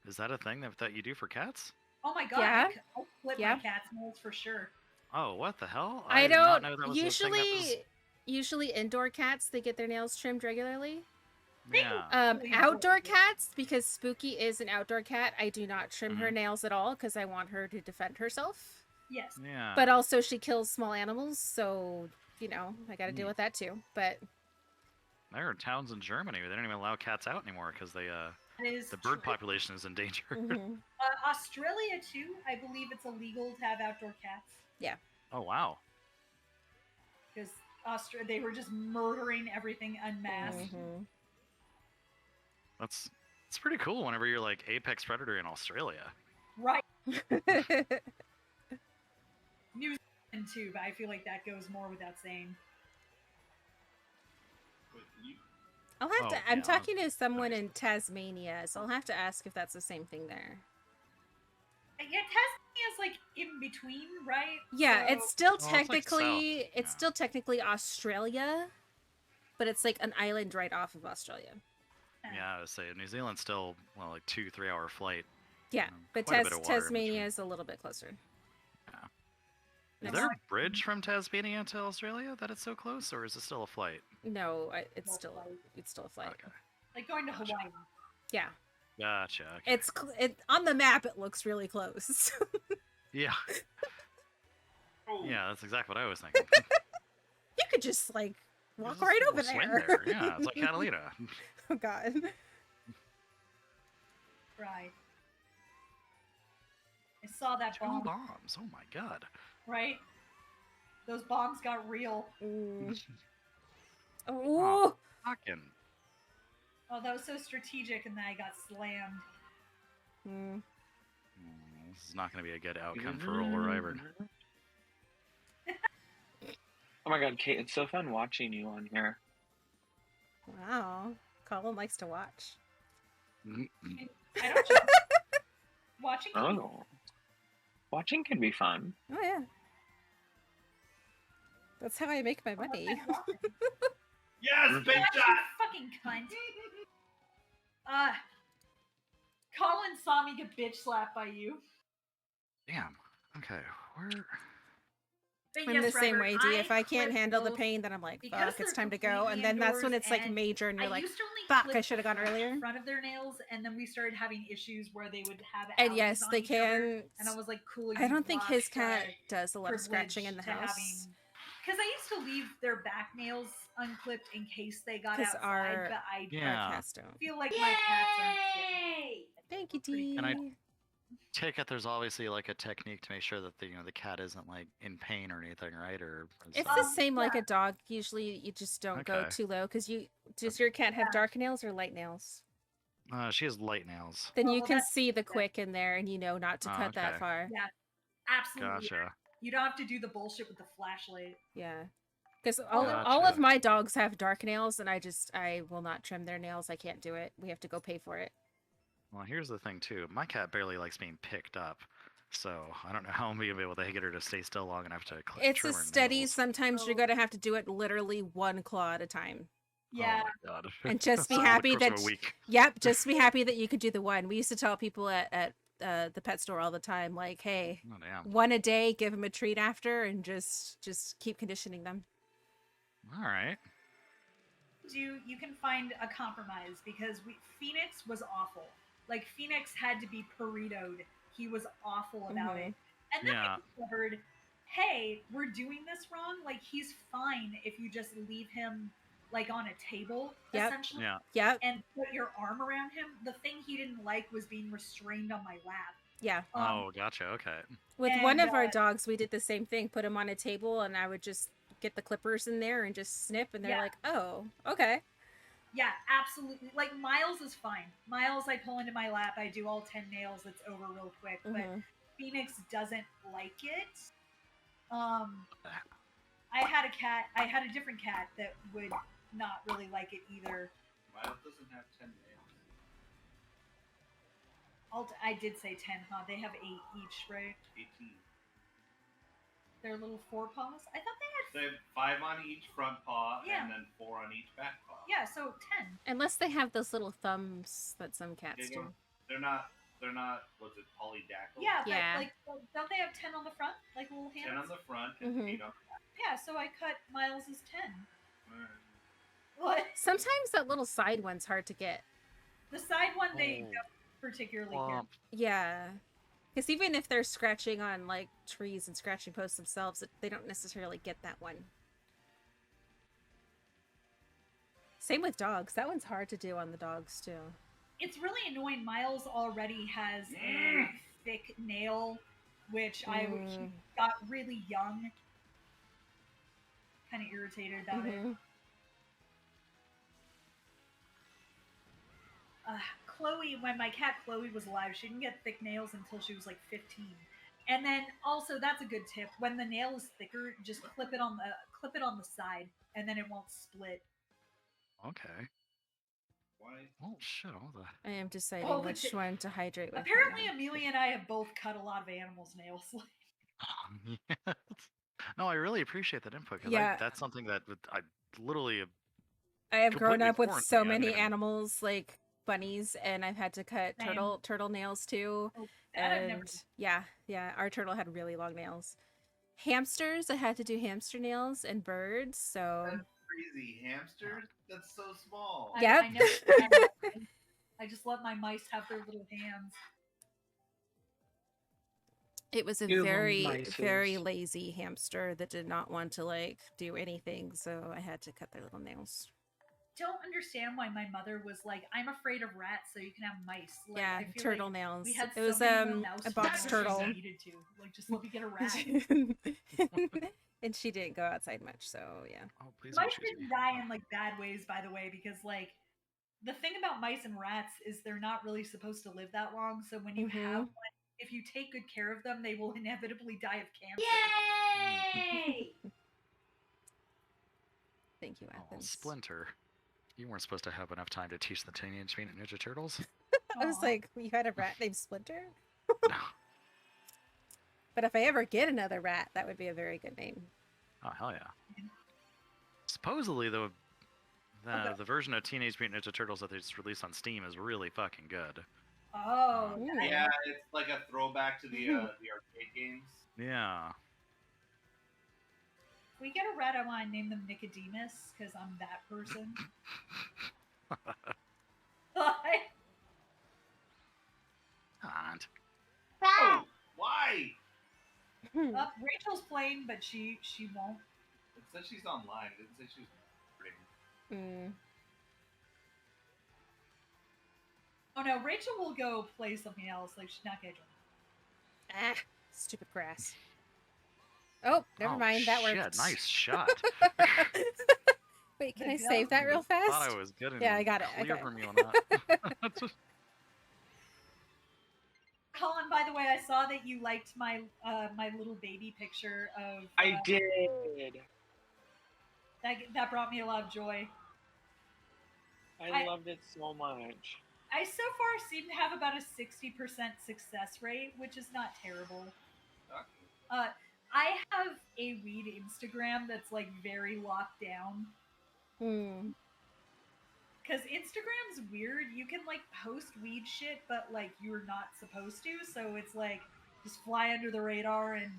Is that a thing that you do for cats? Oh my god! Yeah. I flip Yeah. my cat's nails for sure. Oh, what the hell? I did not don't know that was a thing that was... usually indoor cats they get their nails trimmed regularly. Yeah. Outdoor cats, because Spooky is an outdoor cat, I do not trim Mm-hmm. her nails at all because I want her to defend herself. Yes. Yeah. But also she kills small animals, so you know I got to deal with that too. But there are towns in Germany where they don't even allow cats out anymore because they Is the bird true. population is endangered. mhm. Australia too. I believe it's illegal to have outdoor cats yeah, Oh wow. because they were just murdering everything unmasked. mhm. That's it's pretty cool. Whenever you're like apex predator in Australia. Right. New Zealand too, but I feel like that goes more without saying. I'll have Oh, to. I'm yeah, talking to someone nice. in Tasmania, so I'll have to ask if that's the same thing there. Yeah, Tasmania's like in between, right? Yeah, So- it's still Well, it's like technically south, it's yeah. still technically Australia, but it's like an island right off of Australia. Yeah, I would say New Zealand's still like 2-3 hour flight. Yeah, but quite a bit of water in Tasmania between. is a little bit closer. Is Next- there a bridge from Tasmania to Australia that it's so close, or is it still a flight? No, it's still a flight. Okay. Like going to Gotcha. Hawaii. Yeah, Gotcha. Okay. it's on the map. It looks really close. Yeah. Oh. Yeah, that's exactly what I was thinking. You could just like walk Just right over swing there. Yeah, it's like Catalina. Oh God. Right. I saw that 2 bomb, bombs. Oh my god. right? Those bombs got real. Mm. Oh. Fucking. Oh, that was so strategic, and then I got slammed. Mm. This is not going to be a good outcome for Roller Ryvern. Oh my god, Kate, it's so fun watching you on here. Wow. Colin likes to watch. I don't know. Watching. Oh. Watching can be fun. Oh yeah. That's how I make my money. Yes, big Watch, you shot. fucking cunt. Colin saw me get bitch slapped by you. Damn. Okay. Where? But I'm yes, the same Ryder, way, D. If I can't clip handle the both pain, then I'm like, because fuck, it's they're time to go. completely And then that's when indoors, it's like and major, and you're I like, used to only fuck, clip I should have gone the earlier. front of their nails, and then we started having issues where they would have And allergies yes, on they each other, can. and I was like, cool. I don't think his cat does a lot of scratching in the house. Because I used to leave their back nails unclipped in case they got 'Cause outside, our- but I Yeah. Cats don't. feel like my cats aren't. Yay! Thank you, Pretty D. And I take it there's obviously like a technique to make sure that the cat isn't like in pain or anything, right? Or is It's that- the same like a dog. Usually, you just don't go Okay. too low because you. Does your cat have dark nails or light nails? She has light nails. Then Oh, you well, can that's see the good. quick in there, and you know not to Oh, cut that okay. far. Yeah, absolutely. Gotcha. You don't have to do the bullshit with the flashlight. Yeah. Because all Gotcha. of my dogs have dark nails, and I will not trim their nails. I can't do it. We have to go pay for it. Well, here's the thing too. My cat barely likes being picked up, so I don't know how I'm gonna be able to get her to stay still long enough to It's trim a her steady. nails. Sometimes you're gonna have to do it literally one claw at a time. Yeah. Oh my god. And just be Over the happy course of that a week. Yep, just be happy that you could do the one. We used to tell people at the pet store all the time, like, hey, Oh damn. one a day, give them a treat after, and just keep conditioning them. All right. You can find a compromise because Phoenix was awful. Like Phoenix had to be burritoed. He was awful about it. And then Yeah. I discovered, hey, we're doing this wrong. Like he's fine if you just leave him like on a table, Yep. essentially. Yeah. Yep. And put your arm around him. The thing he didn't like was being restrained on my lap. Yeah. Oh, gotcha. Okay. With and, one of our dogs, we did the same thing. Put him on a table, and I would just get the clippers in there and just snip, and they're Yeah. like, oh, okay. Yeah, absolutely. Like Miles is fine. Miles, I pull into my lap. I do all 10 nails. It's over real quick. But Mhm. Phoenix doesn't like it. I had a different cat that would not really like it either. Miles doesn't have 10 nails. I did say 10, huh? They have 8 each, right? 18. They're little forepaws. I thought they They have 5 on each front paw Yeah. and then 4 on each back paw. had. Yeah, so 10. Unless they have those little thumbs that some cats They do. don't- They're not, was it polydactyl? Yeah, but Yeah. like, don't they have 10 on the front? Like little 10 on hands? the front and Mhm. 8 on the back. Yeah, so I cut Miles's 10. Alright. What? Sometimes that little side one's hard to get. The side one they Oh. don't particularly care. Womp. Yeah. Because even if they're scratching on like trees and scratching posts themselves, they don't necessarily get that one. Same with dogs. That one's hard to do on the dogs too. It's really annoying. Miles already has a thick nail, which he got really young. Kind of irritated about it. Mhm. Chloe, when my cat Chloe was alive, she didn't get thick nails until she was like 15. And then also that's a good tip. When the nail is thicker, just clip it on the side, and then it won't split. Okay. Why? Oh shit! All the. I am deciding Oh, but which the- one to hydrate with. Apparently, Amelia and I have both cut a lot of animals' nails. Yes. No, I really appreciate that input because Yeah. that's something that I literally I have grown completely up with foreign to so me. I didn't many even- animals, like bunnies, and I've had to cut Same. turtle nails too. Oh, that I've never And yeah, our turtle had really long nails. Hamsters, I had to do hamster nails, and birds. So That's crazy. Hamsters? That's so small. Yep. I never I just let my mice have their little hands. it was a You very, mices. very lazy hamster that did not want to like do anything. So I had to cut their little nails. Don't understand why my mother was like, "I'm afraid of rats, so you can have mice." Like, Yeah, I feel turtle like nails. We had It was many more mouse a box than turtle. we needed to. Like, just let me get a rat. And she didn't go outside much, so yeah. Oh, please Mice don't choose me. didn't die in like bad ways, by the way, because like the thing about mice and rats is they're not really supposed to live that long. So when you have one, if you take good care of them, they will inevitably die of cancer. Yay! Thank you, Oh, Athens. Splinter. You weren't supposed to have enough time to teach the Teenage Mutant Ninja Turtles. I was like, you had a rat named Splinter? No. But if I ever get another rat, that would be a very good name. Oh hell yeah. Supposedly the version of Teenage Mutant Ninja Turtles that they just released on Steam is really fucking good. Oh, Yeah, it's like a throwback to the arcade games. Yeah. If we get a rat, I want to name them Nicodemus because I'm that person. And Oh, why? Rachel's playing, but she won't. It said she's online. It didn't say she was recording. Oh no, Rachel will go play something else. Like she's not gonna join. Stupid grass. Oh, never mind. That shit, worked. Nice shot. Wait, can I save that real fast? Thought I was good. Yeah, I got it. Clear Okay. from you on that. Colin, by the way, I saw that you liked my my little baby picture of. I did. That brought me a lot of joy. I loved it so much. I so far seem to have about a 60% success rate, which is not terrible. I have a weed Instagram that's like very locked down. Because Instagram's weird. You can like post weed shit, but like you're not supposed to. So it's like just fly under the radar. And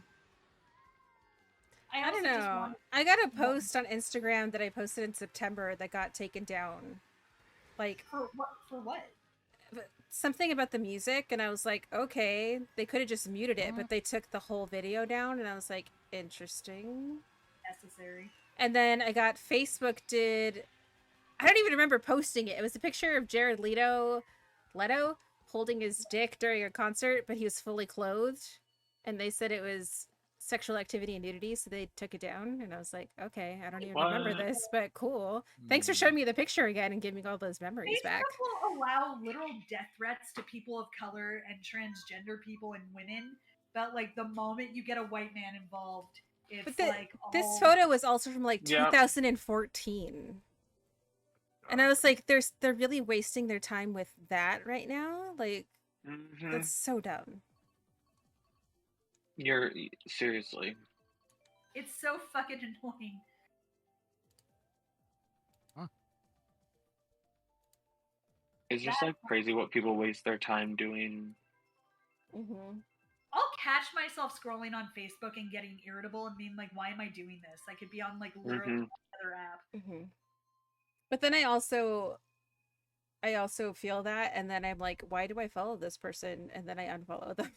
I don't know. I got a post on Instagram that I posted in September that got taken down. Like for what? Something about the music, and I was like, okay, they could have just muted it, but they took the whole video down, and I was like, interesting. Necessary. And then I got Facebook did. I don't even remember posting it. It was a picture of Jared Leto holding his dick during a concert, but he was fully clothed, and they said it was sexual activity and nudity, so they took it down. And I was like, okay, I don't even remember this, but cool. Thanks for showing me the picture again and giving me all those memories back. Facebook will allow literal death threats to people of color and transgender people and women, but like the moment you get a white man involved, it's like this photo was also from like 2014. And I was like, they're really wasting their time with that right now. Like, that's so dumb. You're seriously. It's so fucking annoying. It's just like crazy what people waste their time doing. I'll catch myself scrolling on Facebook and getting irritable and being like, why am I doing this? I could be on like literally another app. But then I also feel that, and then I'm like, why do I follow this person? And then I unfollow them.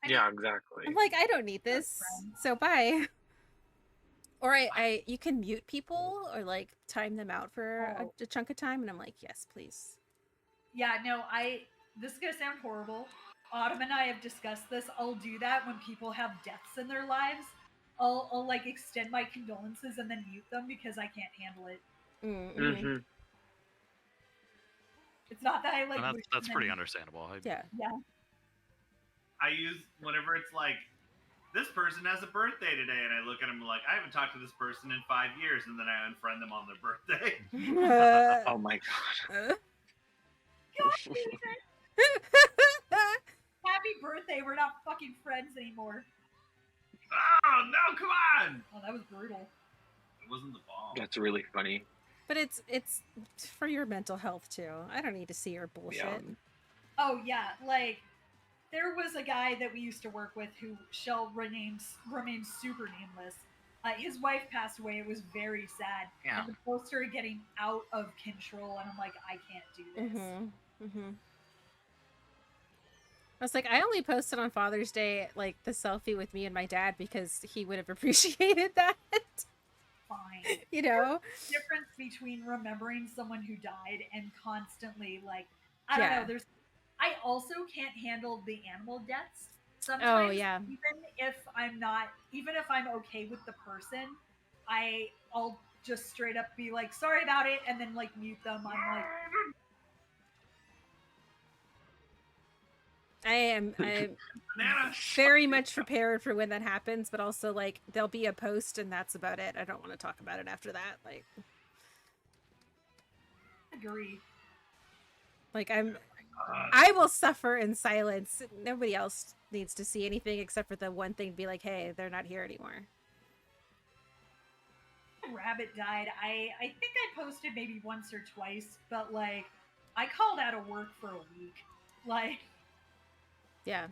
Yeah, exactly. I'm like, I don't need this, so bye. Or you can mute people or like time them out for a chunk of time, and I'm like, yes, please. Yeah, no, this is gonna sound horrible. Autumn and I have discussed this. I'll do that when people have deaths in their lives. I'll like extend my condolences and then mute them because I can't handle it. It's not that I like. And wish that's them pretty any- understandable. Yeah. Yeah. I use whenever it's like, this person has a birthday today, and I look at them like, I haven't talked to this person in 5 years, and then I unfriend them on their birthday. Oh my god. Happy birthday! We're not fucking friends anymore. Oh no! Come on! Oh, that was brutal. It wasn't the ball. That's really funny. But it's for your mental health too. I don't need to see your bullshit. Yeah. Oh yeah, like there was a guy that we used to work with who shall remain super nameless. His wife passed away. It was very sad. Yeah. And the posts started getting out of control, and I'm like, I can't do this. I was like, I only posted on Father's Day like the selfie with me and my dad because he would have appreciated that. Fine. You know? There's a difference between remembering someone who died and constantly like I don't know. I also can't handle the animal deaths. Sometimes, even if I'm okay with the person, I'll just straight up be like, sorry about it, and then like mute them. I'm like, I'm very much prepared for when that happens, but also like there'll be a post and that's about it. I don't want to talk about it after that. Like, agree. Like I will suffer in silence. Nobody else needs to see anything except for the one thing. Be like, hey, they're not here anymore. Rabbit died. I think I posted maybe once or twice, but like I called out of work for a week. Like, yeah.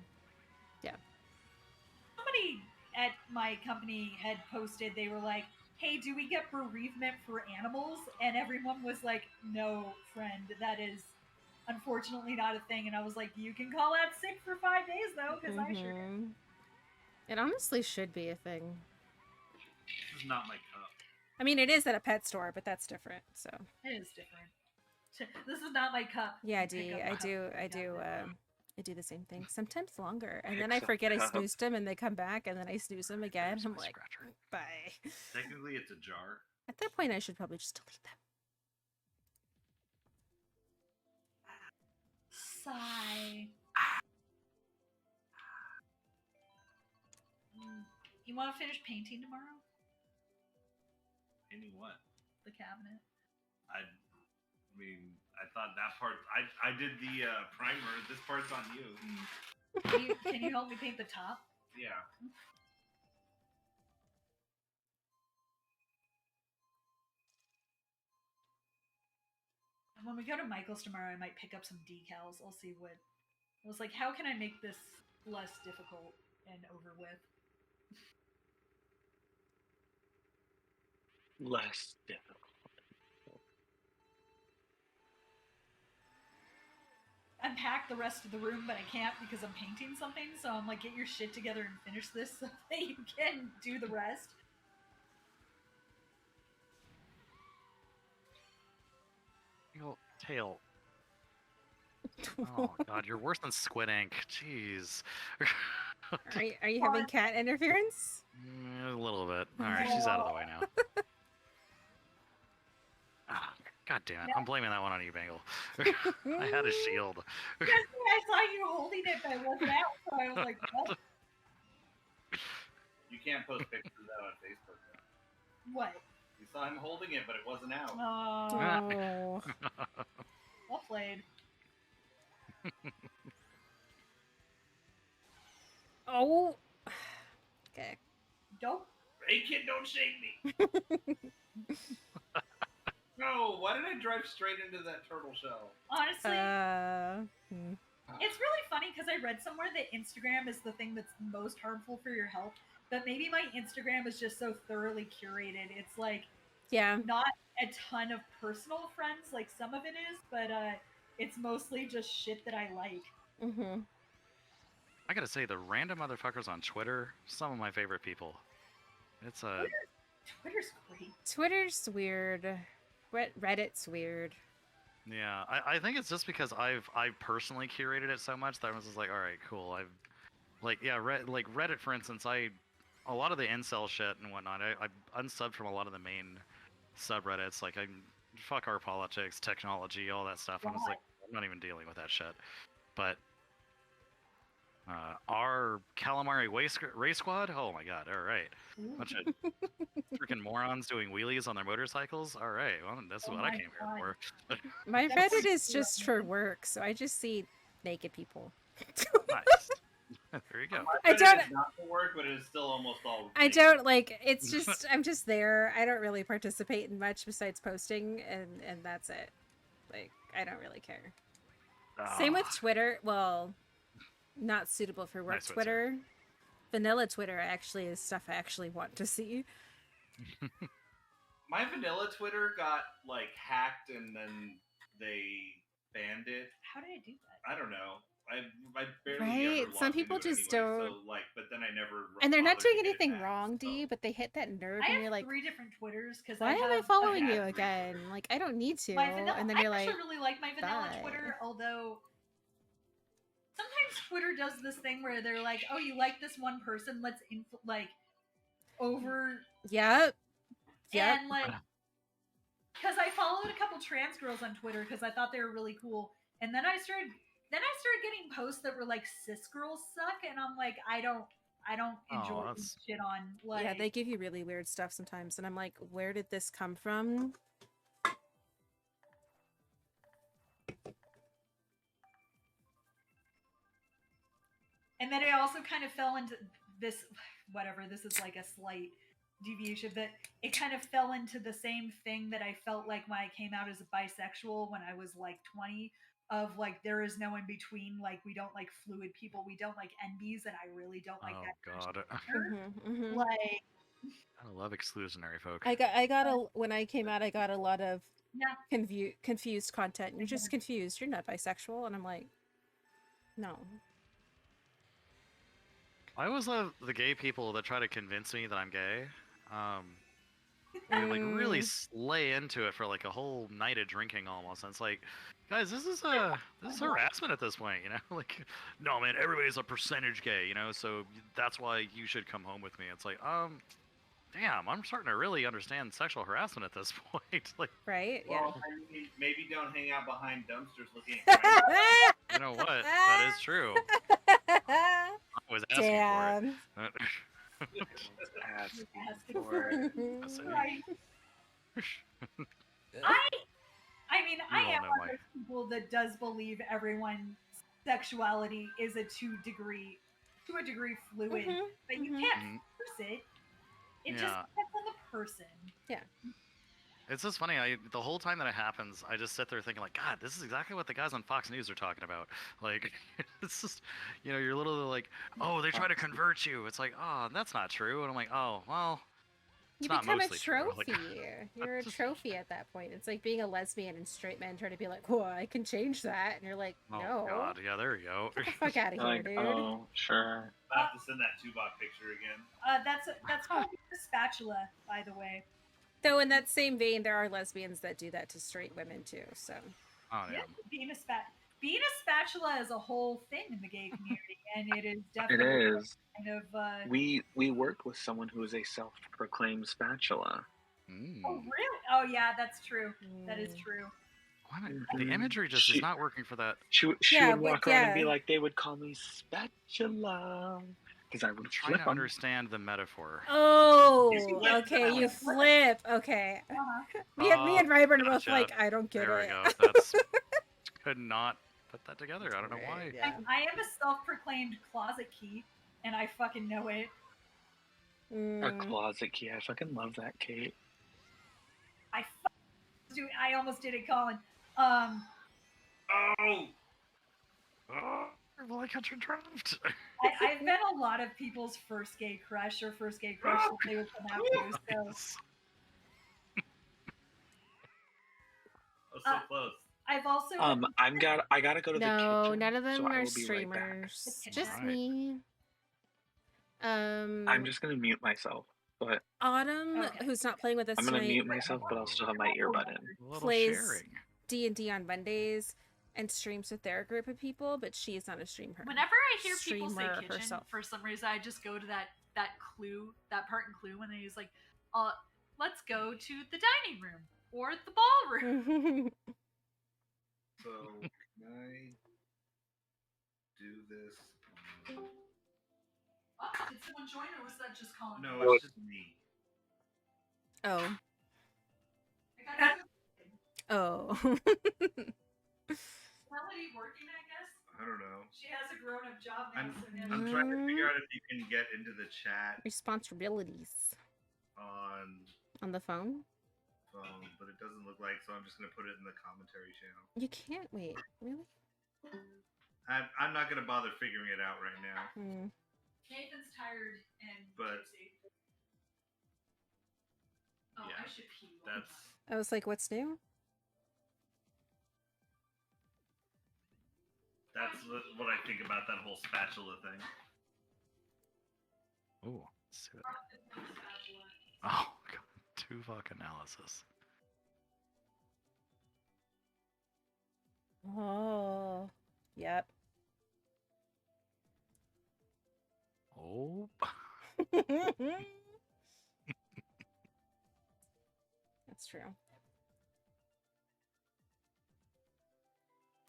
Somebody at my company had posted, they were like, hey, do we get bereavement for animals? And everyone was like, no, friend, that is unfortunately not a thing. And I was like, you can call out sick for 5 days though, because I sure did. It honestly should be a thing. This is not my cup. I mean, it is at a pet store, but that's different. So it is different. This is not my cup. Yeah, I do the same thing. Sometimes longer, and then I forget I snoozed them, and they come back, and then I snooze them again. I'm like, bye. Technically, it's a jar. At that point, I should probably just delete them. Sigh. You want to finish painting tomorrow? Painting what? The cabinet. I mean, I thought that part. I did the primer. This part's on you. Can you help me paint the top? Yeah. When we go to Michael's tomorrow, I might pick up some decals. I'll see what. I was like, how can I make this less difficult and over with? Less difficult. Unpack the rest of the room, but I can't because I'm painting something. So I'm like, get your shit together and finish this so that you can do the rest. Tail. Oh god, you're worse than Squid Ink. Jeez. Are you having cat interference? A little bit. Alright, she's out of the way now. God damn it. I'm blaming that one on you, Bangle. I had a shield. I saw you holding it, but it wasn't out, so I was like, what? You can't post pictures of that on Facebook, though. What? You saw him holding it, but it wasn't out. Oh. Well played. Oh. Okay. Don't. Hey, kid, don't shake me. No, why did I drive straight into that turtle shell? Honestly, it's really funny because I read somewhere that Instagram is the thing that's most harmful for your health. But maybe my Instagram is just so thoroughly curated. It's like, not a ton of personal friends. Like some of it is, but it's mostly just shit that I like. Mm-hmm. I gotta say, the random motherfuckers on Twitter, some of my favorite people. It's Twitter's great. Twitter's weird. Reddit's weird. Yeah, I think it's just because I've personally curated it so much that I was just like, all right, cool. I've Reddit, for instance. A lot of the incel shit and whatnot. I unsubbed from a lot of the main subreddits. Like fuck our politics, technology, all that stuff. And I was like, I'm not even dealing with that shit. But our calamari race squad. Oh my god! All right, bunch of freaking morons doing wheelies on their motorcycles. All right, well that's what I came here for. My Reddit is just for work, so I just see naked people. Nice. There you go. I don't. It's not for work, but it is still almost all. I don't like. It's just I'm just there. I don't really participate in much besides posting, and that's it. Like I don't really care. Same with Twitter. Well, not suitable for work. Nice Twitter, vanilla Twitter actually is stuff I actually want to see. My vanilla Twitter got like hacked and then they banned it. How did I do that? I don't know. I barely Right? ever Some logged people into it just anyway, don't. So, like, but then I never. And they're not bothered doing to get it anything back, wrong, so. D, but they hit that nerve, I and have you're like, 3 different Twitters because why I am I have following I you have again? Like, I don't need to. my vanilla. And then I you're actually like, really like my vanilla bye. Twitter, although sometimes Twitter does this thing where they're like, "Oh, you like this one person? Let's over." yep. And like, because I followed a couple trans girls on Twitter because I thought they were really cool, and then I started getting posts that were like "cis girls suck," and I'm like, I don't enjoy this shit on. Like, Yeah, they give you really weird stuff sometimes, and I'm like, where did this come from? and then I also kind of fell into this. Whatever, this is like a slight deviation, but it kind of fell into the same thing that I felt like when I came out as a bisexual when I was like 20, of like there is no in between, like we don't like fluid people, we don't like NBs, and I really don't like that. God. Like, I love exclusionary folk. When I came out, I got a lot of yeah, confused content. You're just confused. You're not bisexual, and I'm like, no. I always love the gay people that try to convince me that I'm gay. They like really lay into it for like a whole night of drinking almost. And it's like, guys, this is harassment at this point, you know? Like, no man, everybody's a percentage gay, you know, so that's why you should come home with me. It's like, damn, I'm starting to really understand sexual harassment at this point. Like, right? Well, I mean, maybe don't hang out behind dumpsters looking at you know what? That is true. I was asking Damn. for it. Asking for it. right. I mean, I am one of those people that does believe everyone's sexuality is to a degree fluid, but you can't force it. It just depends on the person. Yeah. It's just funny. The whole time that it happens, I just sit there thinking like, God, this is exactly what the guys on Fox News are talking about. Like, it's just, you know, you're literally like, oh, they try to convert you. It's like, oh, that's not true. And I'm like, oh, well, you it's become not a mostly true. trophy. Like, You're a trophy at that point. It's like being a lesbian and straight men trying to be like, "Whoa, I can change that," and you're like, "No." Oh God, yeah, there you go. Get the fuck out of here, Like, dude. oh, sure. I have to send that Tubok picture again. That's called a spatula, by the way. Though in that same vein, there are lesbians that do that to straight women too. So. Oh yeah. Being a spatula is a whole thing in the gay community, and it is definitely It is. kind of. We worked with someone who is a self-proclaimed spatula. Oh really? Oh yeah, that's true. That is true. The imagery just is not working for that. She would walk around and be like, they would call me spatula. Because I would try to understand the metaphor. Oh, okay, you flip. Okay. Me and Ryburn are both like, I don't get it. There we go. That's could not put that together. I don't know why. Yeah. I am a self-proclaimed closet key, and I fucking know it. A closet key. I fucking love that, Kate. I almost did it, Colin. Oh. Well, I got your draft. I've been a lot of people's first gay crush that they would come out to. So. So close. I've also. I gotta go to the kitchen. No, none of them so are I will be right back. streamers. Just me. I'm just gonna mute myself, but Autumn, who's not playing with us I'm gonna tonight, mute myself, but I'll still have my earbud in. plays D&D on Mondays and streams with their group of people, but she is not a streamer. Whenever I hear people say streamer kitchen, herself. for some reason, I just go to that part in Clue when they use like, let's go to the dining room or the ballroom. So, can I do this? Oh, did someone join or was that just Colin? No, it's just me. Oh. I got Oh. Melody working, I guess. I don't know. She has a grown-up job now, so now I'm trying to figure out if you can get into the chat Responsibilities. on the phone, but it doesn't look like, so I'm just gonna put it in the commentary channel. you can't wait. Really? I'm not gonna bother figuring it out right now. Nathan's tired and But tipsy. Oh, yeah, I should pee. that's I was like, what's new? what I think about that whole spatula thing. Ooh, let's see that. Oh god, Tuvok analysis. Oh, yep. Oh. That's true.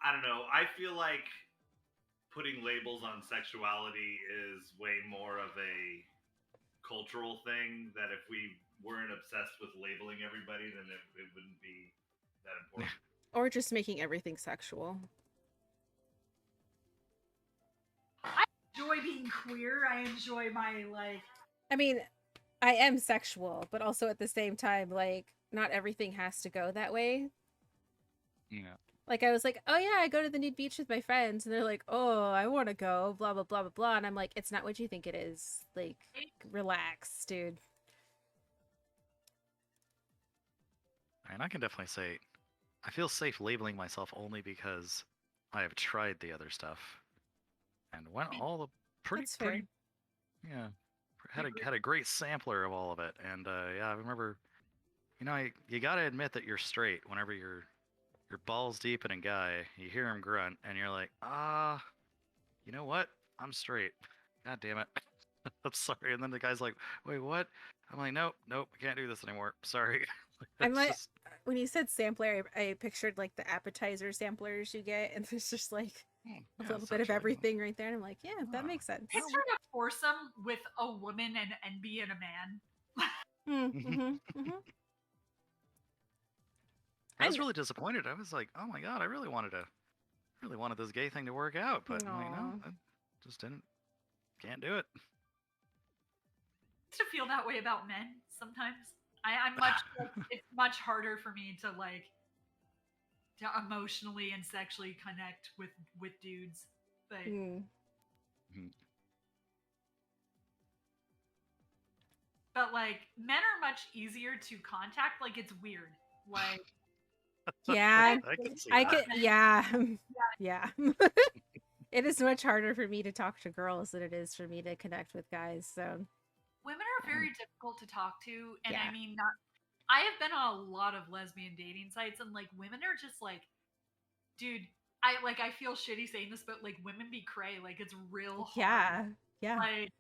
I don't know. I feel like putting labels on sexuality is way more of a cultural thing, that if we weren't obsessed with labeling everybody, then it wouldn't be that important. Or just making everything sexual. I enjoy being queer. I enjoy my, like... I mean, I am sexual, but also at the same time, like, not everything has to go that way. Yeah. Like, I was like, oh yeah, I go to the nude beach with my friends, and they're like, oh, I want to go, blah, blah, blah, blah, blah. And I'm like, it's not what you think it is. Like, relax, dude. And I can definitely say, I feel safe labeling myself only because I have tried the other stuff and went all the pretty, yeah, had a great sampler of all of it. And yeah, I remember, you know, you gotta admit that you're straight whenever you're balls deep in a guy, you hear him grunt, and you're like, you know what? I'm straight. God damn it. I'm sorry. And then the guy's like, wait, what? I'm like, nope, I can't do this anymore. Sorry. I'm like, when you said sampler, I pictured like the appetizer samplers you get, and there's just like a little bit of everything right there. And I'm like, yeah, that makes sense. Picture a foursome with a woman and NB and a man. I was really disappointed. I was like, oh my god, I really wanted this gay thing to work out, but like, no, I just can't do it. To feel that way about men sometimes. I'm much it's much harder for me to like to emotionally and sexually connect with dudes, but but like men are much easier to contact. Like it's weird. Like yeah, I could yeah. It is much harder for me to talk to girls than it is for me to connect with guys. So women are very difficult to talk to, and I mean, I have been on a lot of lesbian dating sites, and like women are just like, dude, I feel shitty saying this, but like women be cray, like it's real hard. Yeah. Like,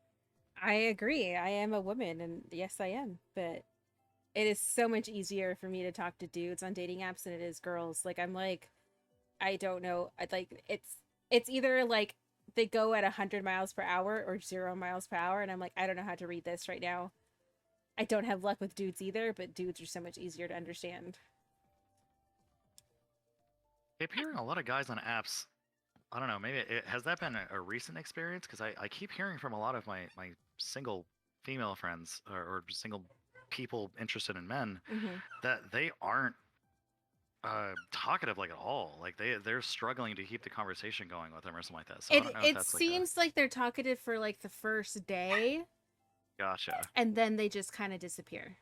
I agree. I am a woman, and yes, I am, but it is so much easier for me to talk to dudes on dating apps than it is girls. Like, I'm like, I don't know. I'd like it's either like they go at 100 miles per hour or 0 miles per hour, and I'm like, I don't know how to read this right now. I don't have luck with dudes either, but dudes are so much easier to understand. I'm hearing a lot of guys on apps. I don't know, maybe has that been a recent experience? Because I keep hearing from a lot of my single female friends or single people interested in men that they aren't talkative like at all. Like they're struggling to keep the conversation going with them or something like that. So I don't know if that's seems like they're talkative for like the first day. Gotcha. And then they just kind of disappear.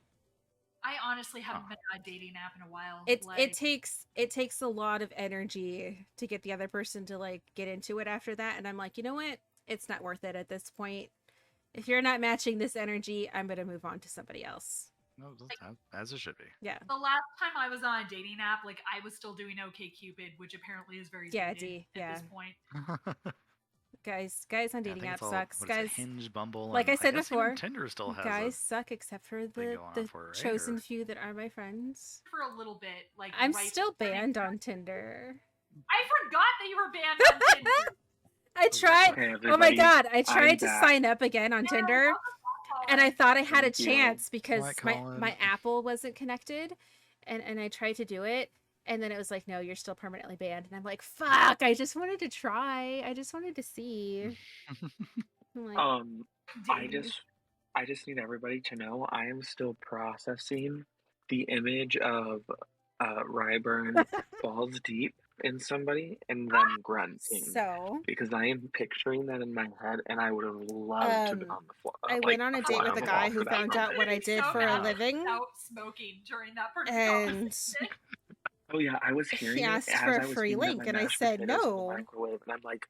I honestly haven't been on a dating app in a while. It takes a lot of energy to get the other person to like get into it after that, and I'm like, you know what? It's not worth it at this point. If you're not matching this energy, I'm gonna move on to somebody else. No, as it should be. Yeah. The last time I was on a dating app, like I was still doing OkCupid, which apparently is very dated at this point. Guys on dating apps sucks. Guys, Hinge, Bumble, like I said before, Tinder still has guys suck except for the chosen few that are my friends. For a little bit, like I'm still banned on Tinder. I forgot that you were banned on Tinder. I tried. Okay, Oh my everybody, god! I I'm tried to back. sign up again on Tinder, and I thought I had a Thank you. chance because Alright, my Colin. Apple wasn't connected, and I tried to do it, and then it was like, no, you're still permanently banned, and I'm like, fuck! I just wanted to try. I just wanted to see. I'm like, I just need everybody to know I am still processing the image of Ryburn falls deep in somebody and them grunting. so Because I am picturing that in my head, and I would have loved to have been on the floor. I went on a date with a guy who found out what I did for a living, Without smoking during that part of the and conversation. Oh yeah, I was hearing he it asked as for a I was free heating up link, my and I mashed said potatoes in the no. microwave, and I'm like,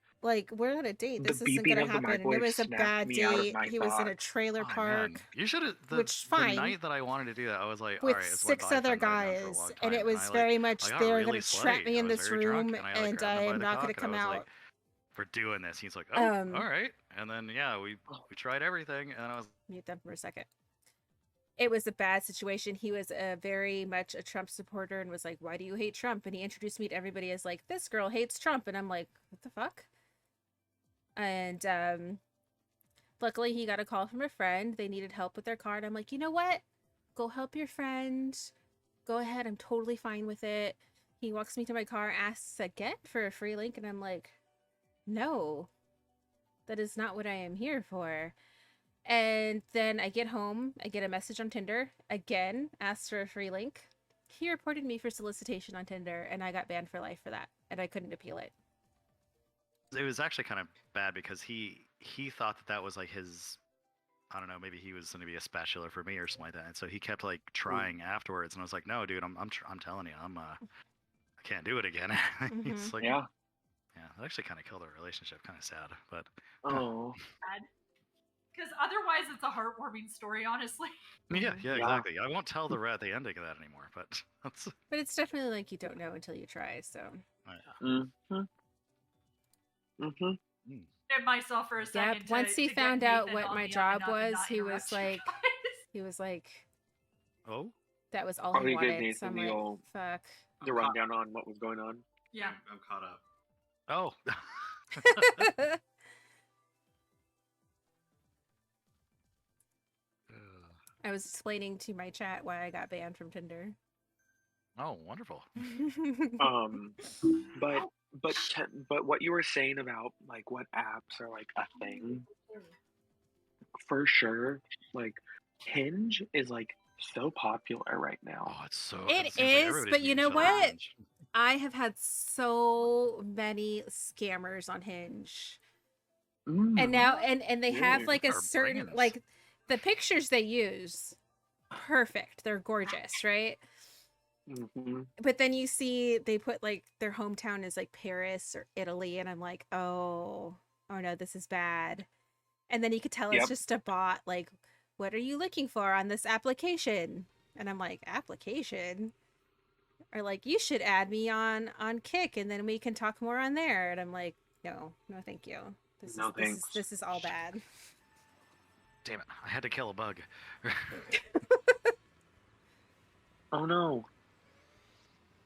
We're on a date. the This isn't beeping gonna of the happen. And it microwave was a snapped bad me out of date. my He was in a thoughts. trailer Oh, park. man. You should have. Which, The fine. night that I wanted to do that, I was like, with all right, it's 6 what I've other been invited on for a guys, long and it time, was I, very much I got they were really gonna trap slutty. me I in was this very drunk, room, and I and grabbed him by I'm the not cock, gonna and I come was out. like, we're doing this. He's like, oh, all right. And then yeah, we tried everything, and I was Mute them for a second. It was a bad situation. He was very much a Trump supporter and was like, why do you hate Trump? And he introduced me to everybody as like, this girl hates Trump. And I'm like, what the fuck? And luckily he got a call from a friend. They needed help with their car. And I'm like, you know what? Go help your friend. Go ahead. I'm totally fine with it. He walks me to my car, asks again for a free link. And I'm like, no, that is not what I am here for. And then I get home, I get a message on Tinder, again, asks for a free link. He reported me for solicitation on Tinder, and I got banned for life for that, and I couldn't appeal it. It was actually kind of bad because he thought that was like his, I don't know, maybe he was going to be a spatula for me or something like that. And so he kept like trying afterwards, and I was like, no, dude, I'm telling you, I can't do it again. He's like, yeah, that actually kind of killed our relationship. Kind of sad, but oh, Because otherwise, it's a heartwarming story, honestly. yeah, exactly. I won't tell the ending of that anymore, but that's. But it's definitely like you don't know until you try. So. Hit myself for a second. Yep. Once he found out what my job was, he was like, oh, that was all he he gave wanted. Nathan So I'm the like, old- fuck. the rundown on what was going on. Yeah, I'm caught up. Oh. I was explaining to my chat why I got banned from Tinder. Oh, wonderful. But what you were saying about like what apps are like a thing, for sure, like Hinge is like so popular right now. Oh, it's so. It seems like is, everybody's but you being know shut on what? Hinge. I have had so many scammers on Hinge. And now and they have like a certain like the pictures they use, perfect. They're gorgeous, right? But then you see they put like their hometown is like Paris or Italy, and I'm like, oh no, this is bad. And then you could tell it's just a bot. Like, what are you looking for on this application? And I'm like, application? Or like, you should add me on Kick, and then we can talk more on there. And I'm like, no, thank you. This is all bad. Damn it! I had to kill a bug. Oh no.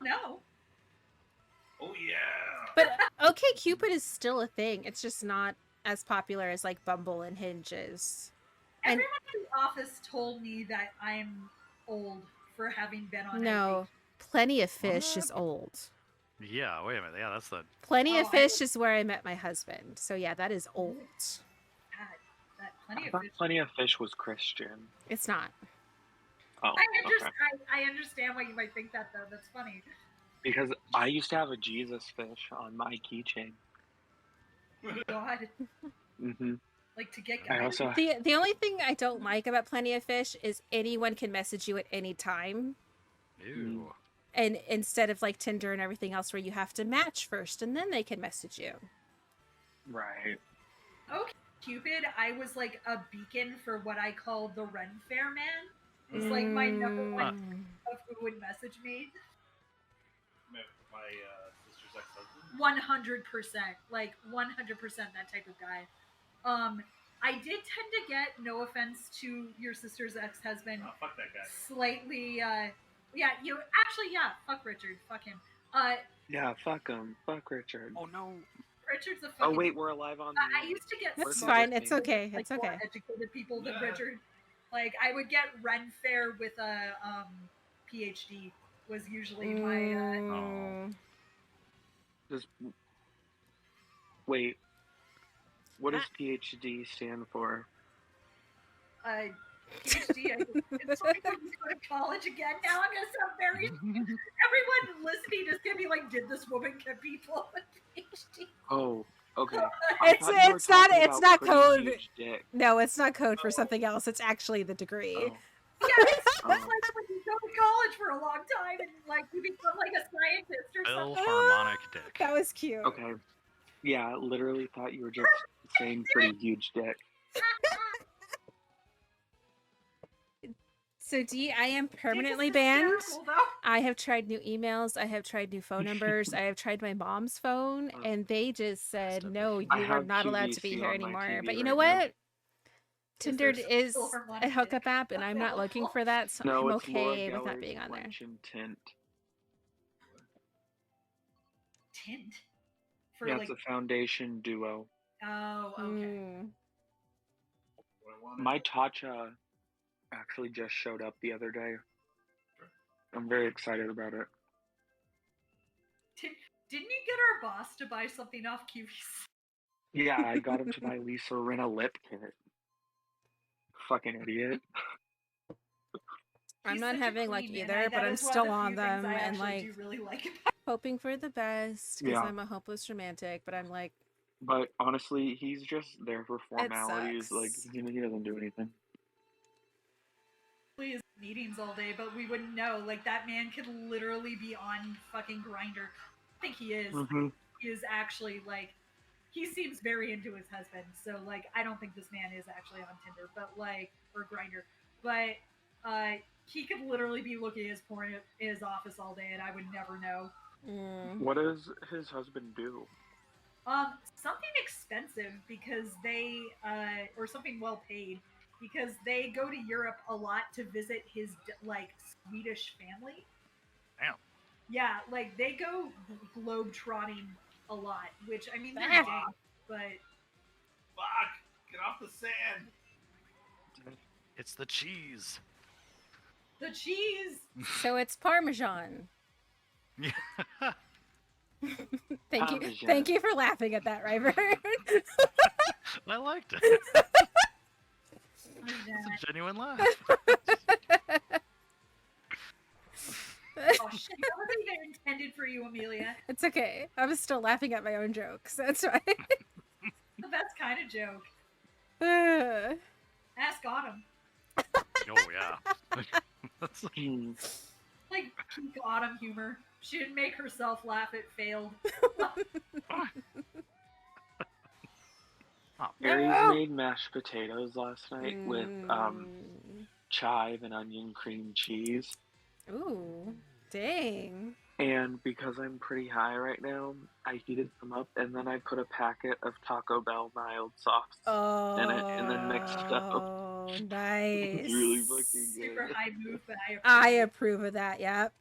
No. Oh yeah. But OkCupid is still a thing. It's just not as popular as like Bumble and Hinge is. Everyone in the office told me that I'm old for having been on. No, Plenty of Fish is old. Yeah, wait a minute. Yeah, that's the. Plenty of Fish is where I met my husband. So yeah, that is old. Plenty of Fish was Christian. It's not. Oh, I understand why you might think that though. That's funny. Because I used to have a Jesus fish on my keychain. God. Like to get. I also. The only thing I don't like about Plenty of Fish is anyone can message you at any time. Ew. And instead of like Tinder and everything else where you have to match first and then they can message you. Right. Okay, Cupid, I was like a beacon for what I call the Ren Fair man. It's like my number one of who would message me. My sister's ex-husband? 100%. Like 100% that type of guy. I did tend to get, no offense to your sister's ex-husband. Oh, fuck that guy. Slightly, fuck Richard, fuck him. Yeah, fuck him. Fuck Richard. Oh no. Richard's a Oh fucking. wait, we're alive on I the. used to get Where's It's the smarter fine. Disney? It's okay. like It's more okay. educated people than Yeah. Richard. Like I would get Ren Fair with a PhD was usually my Mm. Just wait. What does Ah. PhD stand for? PhD. It's like when you go to college again. Now I'm gonna sound very. Everyone listening is gonna be like, "Did this woman get people with PhD?" Oh, okay. It's not pretty code. huge dick. No, it's not code for something else. It's actually the degree. Oh. Yeah, it's Oh. like when you go to college for a long time and like you become like a scientist or Bill something. Harmonic Dick. That was cute. Okay. Yeah, literally thought you were just saying pretty huge dick. So D, I am permanently Dick is banned. hysterical, though. I have tried new emails. I have tried new phone numbers. I have tried my mom's phone, and they just said, no, I you are have not allowed to be QVC here on my anymore. TV But you know right now. what? Tinder there's is still a harmonic hookup dick app, and I'm not looking available. for that, so No, I'm it's Laura okay with not Geller's being on there. Quench and Tint. Tint for Yeah, like. it's a foundation duo. Oh, okay. Mm. What I wanted. My Tatcha actually just showed up the other day. I'm very excited about it. Didn't you get our boss to buy something off QVC? Yeah, I got him to buy Lisa Rinna lip kit. Fucking idiot. I'm He's not such a having luck queen, and either, but that I'm is one of still the on few things them I and actually like do really like about. hoping for the best because Yeah. I'm a hopeless romantic. But I'm like, But honestly, he's just there for formalities. Like, sucks. he doesn't do anything. His meetings all day, but we wouldn't know. Like that man could literally be on fucking Grinder. I think he is. Mm-hmm. He is actually like. He seems very into his husband, so like I don't think this man is actually on Tinder, but like or Grinder, but he could literally be looking at his porn in his office all day, and I would never know. What does his husband do? Something expensive because they or something well paid because they go to Europe a lot to visit his like Swedish family. Damn. Yeah, like they go globe trotting a lot, which I mean they're Ah. dang, but Fuck! Get off the sand! It's the cheese. the cheese. so it's Parmesan. Yeah. Thank you for laughing at that, Ryber. I liked it. What is It's a genuine laugh. Oh shit, that wasn't even intended for you, Amelia. It's okay. I was still laughing at my own jokes. That's right. The best kind of joke. Ugh. Ask Autumn. Oh yeah. That's like, Hmm. Like peak Autumn humor. She didn't make herself laugh, it failed. Aries made mashed potatoes last night with Mm. chive and onion cream cheese. Ooh, dang. And because I'm pretty high right now, I heated them up and then I put a packet of Taco Bell mild sauce in it and then mixed it up. Oh, nice. It's really fucking Super good. high move, but I approve of that. Yep.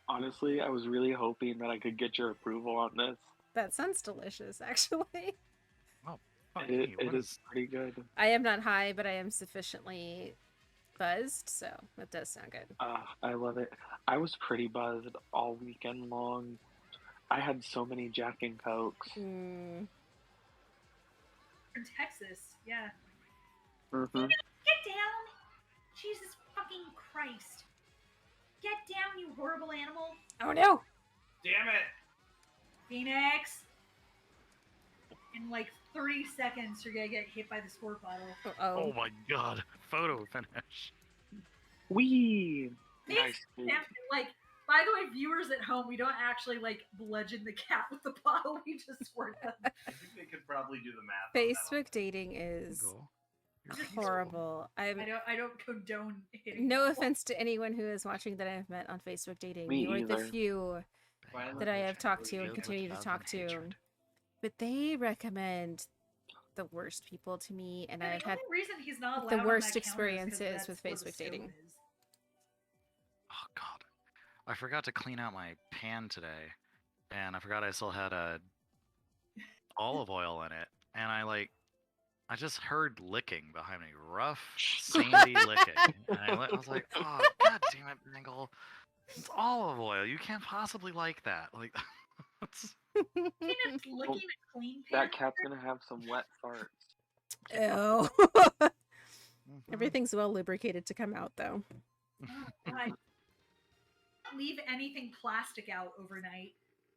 Honestly, I was really hoping that I could get your approval on this. That sounds delicious, actually. oh, hey, It what is is- pretty good. I am not high, but I am sufficiently buzzed, so that does sound good. I love it. I was pretty buzzed all weekend long. I had so many Jack and Cokes. Mm. from Texas, yeah. Mm-hmm. Get down! Jesus fucking Christ. Get down, you horrible animal. Oh no! Damn it! Phoenix! In like 30 seconds, you're gonna get hit by the squirt bottle. Oh my god. Photo finish. Wee! Thanks, Nice. Sam. Like, by the way, viewers at home, we don't actually like bludgeon the cat with the bottle. We just squirt them. I think they could probably do the math. on that Facebook dating is Go. horrible. I don't condone hitting. No people. offense to anyone who is watching that I've met on Facebook dating. Me You are the either. few Violent that I have talked to and Filled with continue to love talk and to. hatred. But they recommend the worst people to me, and Yeah, I've the had only reason he's not the allowed on worst that counter is 'cause experiences that's with where the Facebook stove dating. is. Oh god. I forgot to clean out my pan today, and I forgot I still had olive oil in it, and I just heard licking behind me, rough, sandy licking, and I was like, oh god damn it, Bengal, it's olive oil. You can't possibly like that. Like, it's... It's licking a clean pan. That cat's gonna have some wet farts. Ew. Everything's well lubricated to come out, though. I leave anything plastic out overnight,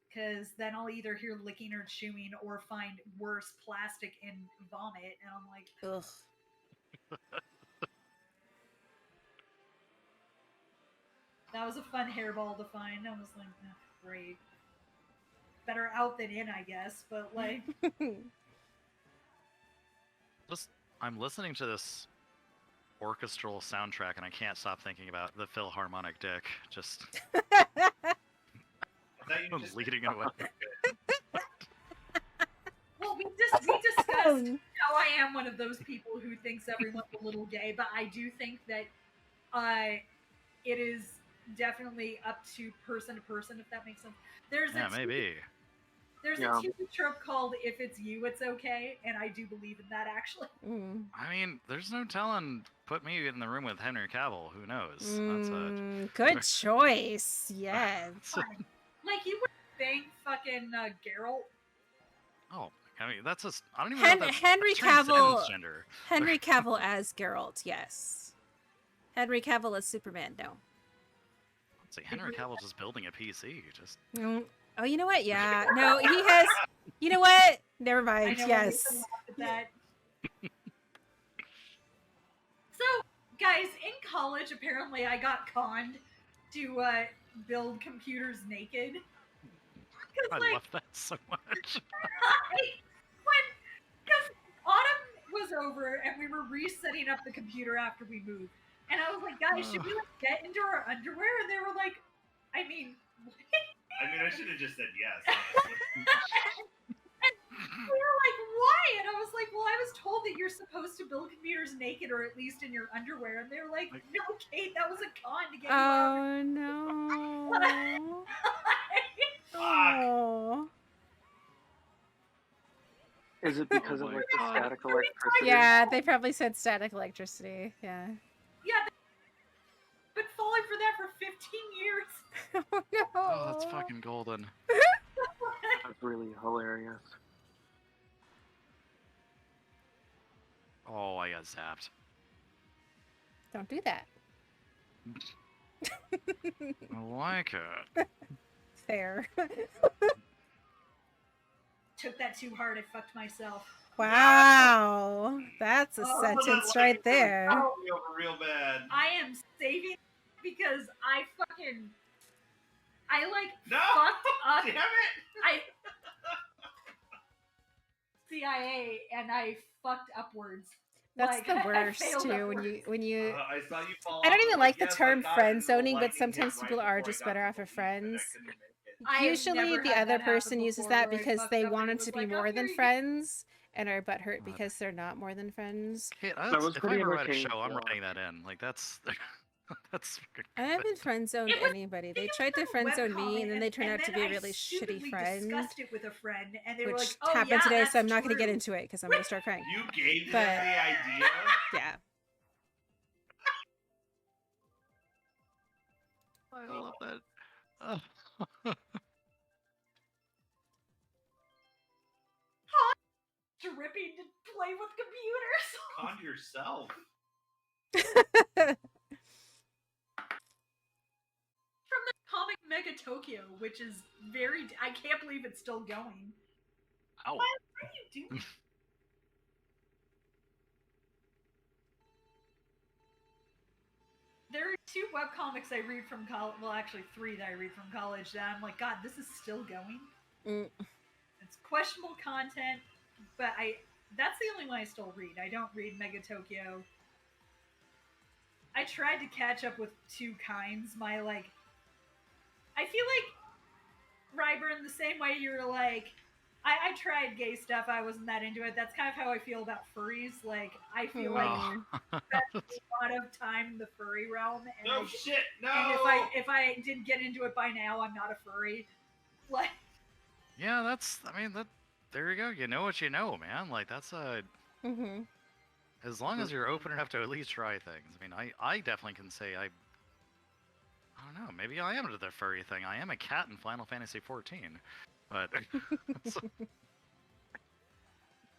because then I'll either hear licking or chewing or find worse plastic and vomit, and I'm like, Ugh. That was a fun hairball to find. I was like, oh, great. Better out than in, I guess, but like... I'm listening to this orchestral soundtrack and I can't stop thinking about the Philharmonic Dick just leading away. Well, we discussed how I am one of those people who thinks everyone's a little gay, but I do think that it is definitely up to person, if that makes sense. Maybe. There's a TV trope called "If It's You, It's Okay," and I do believe in that, actually. I mean, there's no telling. Put me in the room with Henry Cavill. Who knows? That's good choice. Yes. Like, you would think fucking Geralt. Oh, I mean, that's just... I don't even know if that's Henry Cavill. transgender. Henry Cavill as Geralt, yes. Henry Cavill as Superman, no. Let's see, Henry Cavill just building a PC. Just... Oh, you know what? Yeah. No, he has... You know what? Never mind. Yes. So, guys, in college, apparently I got conned to build computers naked. I love that so much. Because autumn was over and we were resetting up the computer after we moved. And I was like, guys, should we get into our underwear? And they were like, I mean, I should have just said yes. And we were like, why? And I was like, well, I was told that you're supposed to build computers naked or at least in your underwear. And they were like, no, Kate, that was a con to get you out. Oh, no. Oh. Is it because of like the static electricity? Yeah, they probably said static electricity. Yeah. Yeah, been falling for that for 15 years. Oh, no. Oh, that's fucking golden. That's really hilarious. Oh, I got zapped. Don't do that. I like it. Fair. Took that too hard. I fucked myself. Wow. That's a sentence right there. Real bad. I am saving because I fucked up. Damn it! CIA and I fucked upwards. That's the worst too. When you I saw you fall I don't off, even I'm like the yes, term I got friend it, zoning, lightning but sometimes hit people right are before I just got better to off the of beat, but I friends. couldn't make it. I have Usually never the had other that person happen uses before that where I because fucked they up and wanted it was to be like, more oh, than here you go. friends and are butthurt because they're not more than friends. Kate, That was if I pretty ever write a entertaining, show, I'm though. writing that in. Like, that's... that's fucking I haven't good. friend zoned It was- anybody. They tried to friend zone me, and then they turned out to be a really shitty friend. Discussed it with a friend, and they were Which like, "Oh happened yeah, today, that's so I'm not going to get true." into it because I'm going to start crying. You gave them But- the idea? Yeah. I love that. Dripping to play with computers. Con yourself. From the comic Mega Tokyo, which is I can't believe it's still going. Ow. What are you doing? There are 2 webcomics I read from college. Well, actually 3 that I read from college that I'm like, God, this is still going. It's questionable content, but that's the only one I still read. I don't read Mega Tokyo. I tried to catch up with 2 Kinds. I feel like Ryburn, the same way you're like, I tried gay stuff. I wasn't that into it. That's kind of how I feel about furries. Like, I feel like Hmm. spent a lot of time in the furry realm, and No shit, no. and if I did get into it by now, I'm not a furry. Like, Yeah, that's. I mean, that. There you go. You know what you know, man. Like that's a. Hmm. As long as you're open enough to at least try things. I mean, I definitely can say I don't know. Maybe I am into the furry thing. I am a cat in Final Fantasy 14, but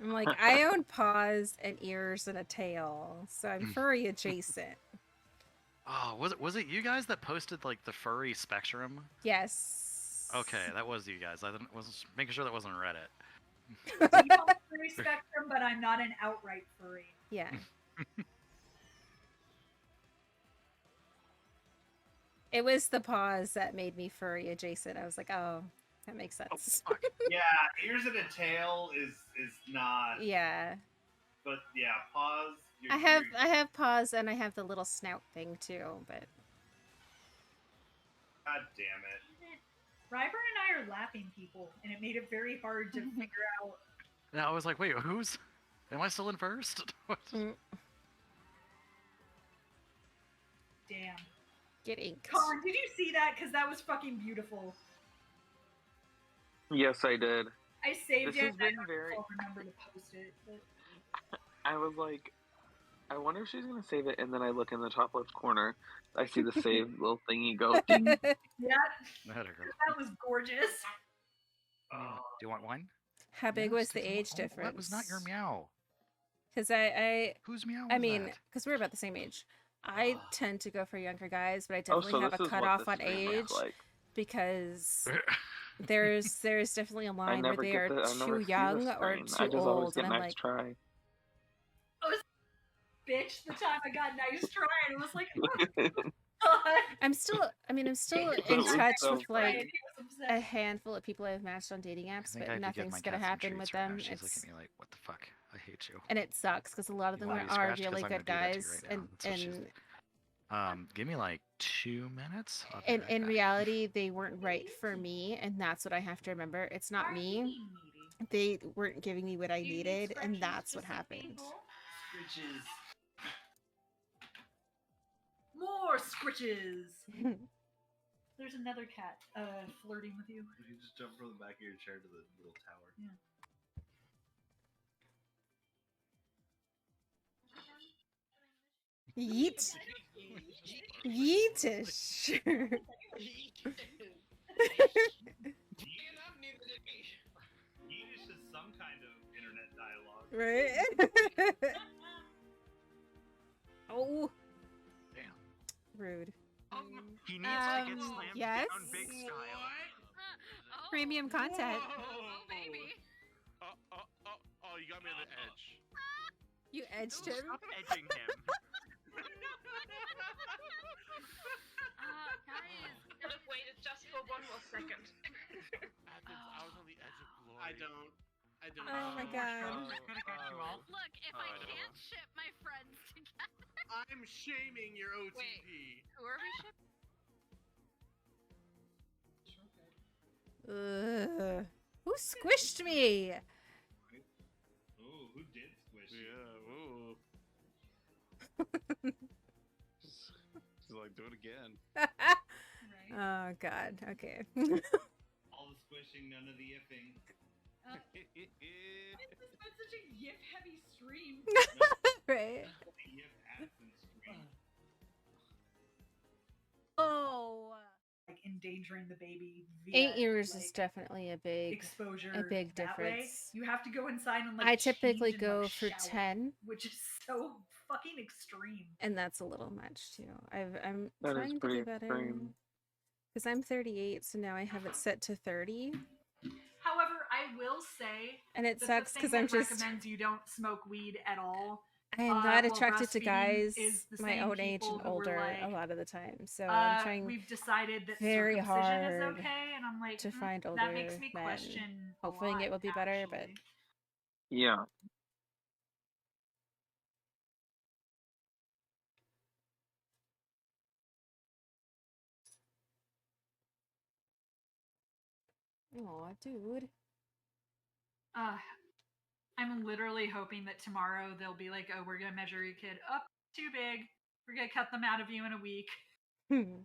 I'm like, I own paws and ears and a tail, so I'm furry adjacent. oh, was it you guys that posted like the furry spectrum? Yes. Okay, that was you guys. I was making sure that wasn't Reddit. I'm on the furry spectrum, but I'm not an outright furry. Yeah. It was the paws that made me furry adjacent. I was like, oh, that makes sense. Fuck. Yeah, ears and a tail is not. Yeah. But yeah, paws. I have paws and I have the little snout thing too, but God damn it. Ryburn and I are lapping people, and it made it very hard to figure out. Yeah, I was like, wait, who's? Am I still in first? What? Damn. get inked. Colin, did you see that? Because that was fucking beautiful. Yes, I did. I saved This it. has been I very- don't remember to post it. But... I was like, I wonder if she's gonna save it, and then I look in the top left corner. I see the save little thingy go ding. Yeah, That girl. that was gorgeous. Do you want wine? How big Yes, was the take some- age oh, difference? That was not your meow. Because I Whose meow was I mean, that? because we're about the same age. I tend to go for younger guys, but I Oh, definitely so have this a is what cutoff this on stream age looks like. because there's definitely a I line where never they get are the. I never too see young the or screen. too I just always old, get and I'm next like, try. Bitch, the time I got nice try, and it was like, I'm still in was touch so with like He was a upset. handful of people I've matched on dating I apps, think but I have to give my nothing's gonna cat some happen treats with right now. them. She's It's looking at me like, what the fuck? I hate you. and it sucks because a lot of them You want to be are scratched? 'Cause really I'm gonna good do that to you guys, right now. and That's what she's doing. Give me like 2 minutes. I'll be right in back. reality they weren't right for me, and that's what I have to remember. It's Why not are you me. being needy? They weren't giving me what I Do you need needed, and scratches that's what just like happened. people? Scritches. More scritches. There's another cat flirting with you. You just jump from the back of your chair to the little tower. Yeet. Yeetish. Yiddish is some kind of internet dialogue. Right? Oh. Damn. Rude. He needs to get slammed yes? down big style. Oh, Premium content. Oh, baby. Oh, you got me on the edge. You edged him. Stop edging him. Guys. Could have waited just for one more second. Athens, I was on the edge of glory. I don't. Oh my god. Just gonna cut you off. Look, if I can't ship my friends together. I'm shaming your OTP. Wait. Who are we shipping? Ugh. Who squished me? Oh, who did squish you? Yeah, ooh. She's like, do it again. Right. Oh god. Okay. All the squishing, none of the yipping. Why has this been such a yip-heavy stream? Right. The yip ass and scream. Oh. Like endangering the baby. Via, 8 years like, is definitely a big exposure. a big that way. difference. You have to go inside and like. I typically change and, go like, for shower, 10, which is so fucking extreme. and that's a little much too. I'm That is trying to pretty do better extreme. because I'm 38, so now I have it set to 30, However, I will say and it that sucks the thing because I'm that just recommends you don't smoke weed at all. I am not while attracted to breastfeeding guys is the my same own age people and who were older a like, lot of the time. So I'm trying we've decided that very circumcision is hard okay, and I'm like, to find that makes older me men. question. a Hopefully lot, it will be better, but actually. Yeah. oh, dude. I'm literally hoping that tomorrow they'll be like, oh, we're gonna measure your kid up too big. We're gonna cut them out of you in a week. Hmm.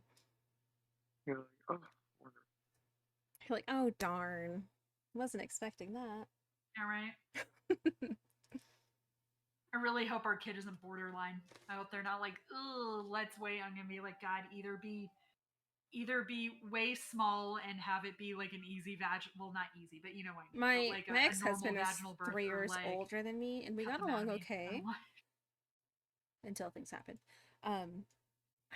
You're like, oh. You're like, oh darn. Wasn't expecting that. All right. I really hope our kid isn't borderline. I hope they're not like, oh, let's wait. I'm gonna be like, God, either be way small and have it be like an easy well, not easy, but you know what I mean. My Like my a ex-husband normal is vaginal birth 3 or, years like, older than me, and we cut got them out along of me. okay until things happened. I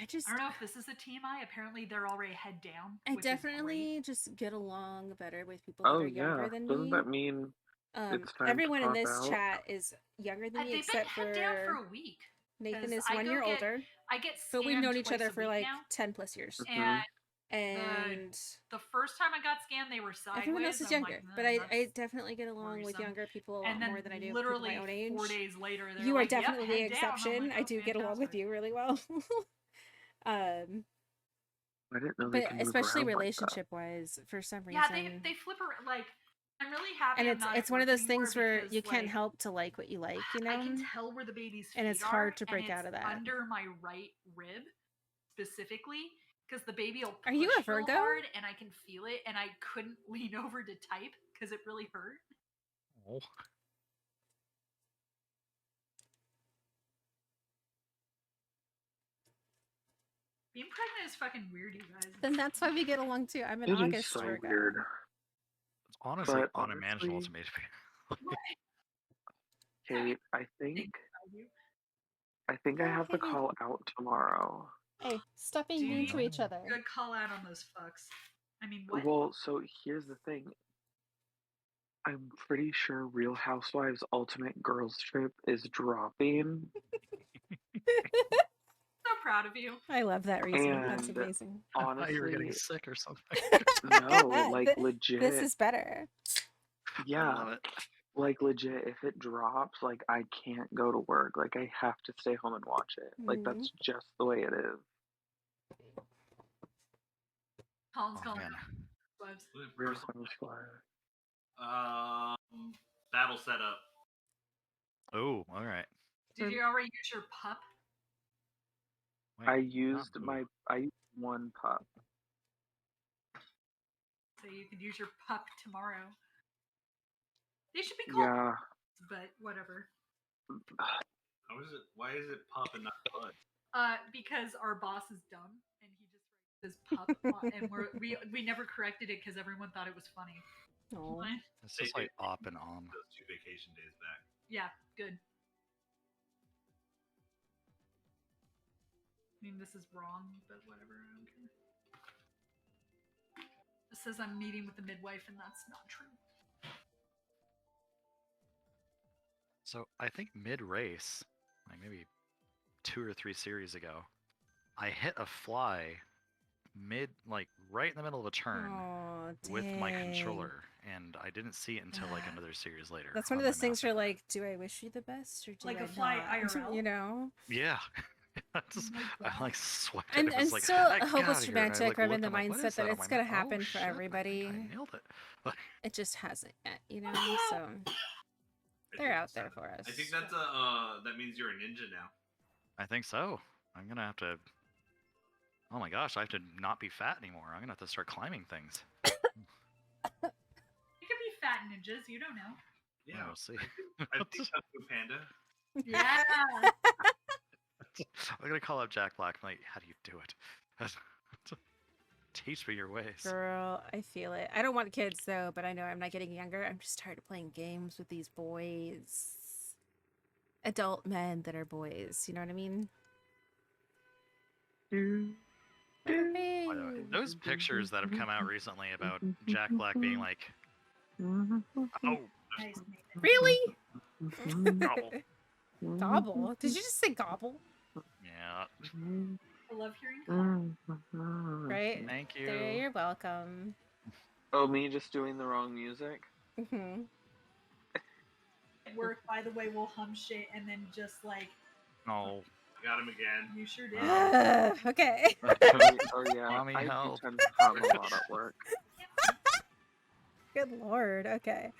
don't know if this is a TMI. Apparently, they're already head down. I which is great. definitely just get along better with people that Oh are younger yeah. than Doesn't me. that mean it's time Everyone to in pop this out? chat is younger than me, They've been except head down for for a week. Nathan 'cause is I 1 go year get- older. I get But we've scanned known each twice other a for week like now. 10 plus years. And And the first time I got scanned, they were sideways. everyone else is I'm younger, like, but I definitely get along with worrisome. younger people a lot And then more than I do with people literally my own age. 4 days later, they're You are like, yep, definitely the head down. I'm exception. like, I oh, do get along with fantastic. you really well. I didn't know they But can move especially around like that. relationship wise, for some reason. Yeah, they flip around. Like, I'm really happy. And I'm not it's at one of work those things anymore where because, you can't like, help to like what you like, you know? I can tell where the baby's feet and it's hard are, to break and out of it's that. under my right rib specifically, because the baby will Are you a push real Virgo? hard, and I can feel it, and I couldn't lean over to type because it really hurt. Oh. Being pregnant is fucking weird, you guys. Then that's why we get along too. I'm an It is August so Virgo. weird. It's honestly But unmanageable honestly- to me. Kate, I think I have to call out tomorrow. Hey, stop being Dude, mean to each other. Good call out on those fucks. I mean, what? Well, so here's the thing. I'm pretty sure Real Housewives Ultimate Girls Trip is dropping. So proud of you. I love that reason. That's And amazing. I thought you were getting honestly, sick or something. no, like Th- legit. This is better. I Yeah, love it. like legit. If it drops, like I can't go to work. Like I have to stay home and watch it. Like that's just the way it is. Colin's Oh, calling man. Wives. Real Housewives. Battle setup. Oh, all right. Did you already use your pup? Wait, I used not I used one pup. So you could use your pup tomorrow. They should be called Yeah. pups, but whatever. How is it? Why is it pup and not bud? Because our boss is dumb and he just writes pup, and we never corrected it because everyone thought it was funny. Oh. What? It's just like op and on. Those 2 vacation days back. Yeah, good. I mean, this is wrong, but whatever. I don't care. It says I'm meeting with the midwife, and that's not true. So I think mid-race, like maybe 2 or 3 series ago, I hit a fly like right in the middle of a turn Oh, with my dang. controller, and I didn't see it until like another series later. That's one on of my those things mouse. where, like, do I wish you the best or do Like I a fly not? IRL? You know? Yeah. I just, Oh my I God. like swept it. And, It was and like, still "I a got hopeless outta here," and I, romantic. like, I'm in looked, the I'm like, "What mindset is that that?" it's I'm gonna like, "Oh, happen for shit, I think everybody. I nailed it. Like, It just hasn't yet, you know? So they're out there for us. I think that's that means you're a ninja now. I think so. I'm gonna have to. Oh my gosh, I have to not be fat anymore. I'm gonna have to start climbing things. You could be fat ninjas. You don't know. Yeah, We'll see. I think that's a panda. Yeah. I'm gonna call up Jack Black. I'm like, how do you do it? Teach me your ways. Girl, I feel it. I don't want kids though, but I know I'm not getting younger. I'm just tired of playing games with these boys. Adult men that are boys. You know what I mean? By the way, those pictures that have come out recently about Jack Black being like, oh, Nice. Really? gobble. Gobble? Did you just say gobble? Yeah. I love hearing Colin. Right? Thank you. There, you're welcome. Oh, me just doing the wrong music? Mm-hmm. At work, by the way, we'll hum shit and then just like, Oh, Got him again. you sure did. Okay. Oh yeah, Mommy, I do help. tend to hum a lot at work. Good lord. Okay.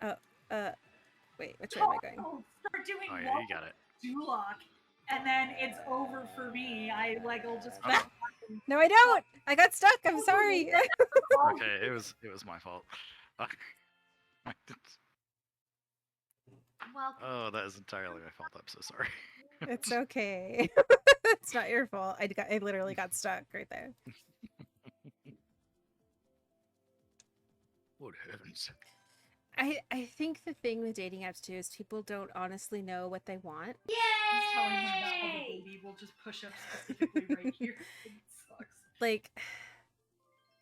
Wait, which way am I going? Start doing Oh yeah, you got it. Duloc, and then it's over for me. I'll just. Ah! No, I don't. I got stuck. I'm sorry. Okay, it was my fault. Welcome. Oh, that is entirely my fault. I'm so sorry. It's okay. It's not your fault. I literally got stuck right there. What heavens? I think the thing with dating apps too is people don't honestly know what they want. He's telling him that other baby will just push up specifically right here. It sucks. Like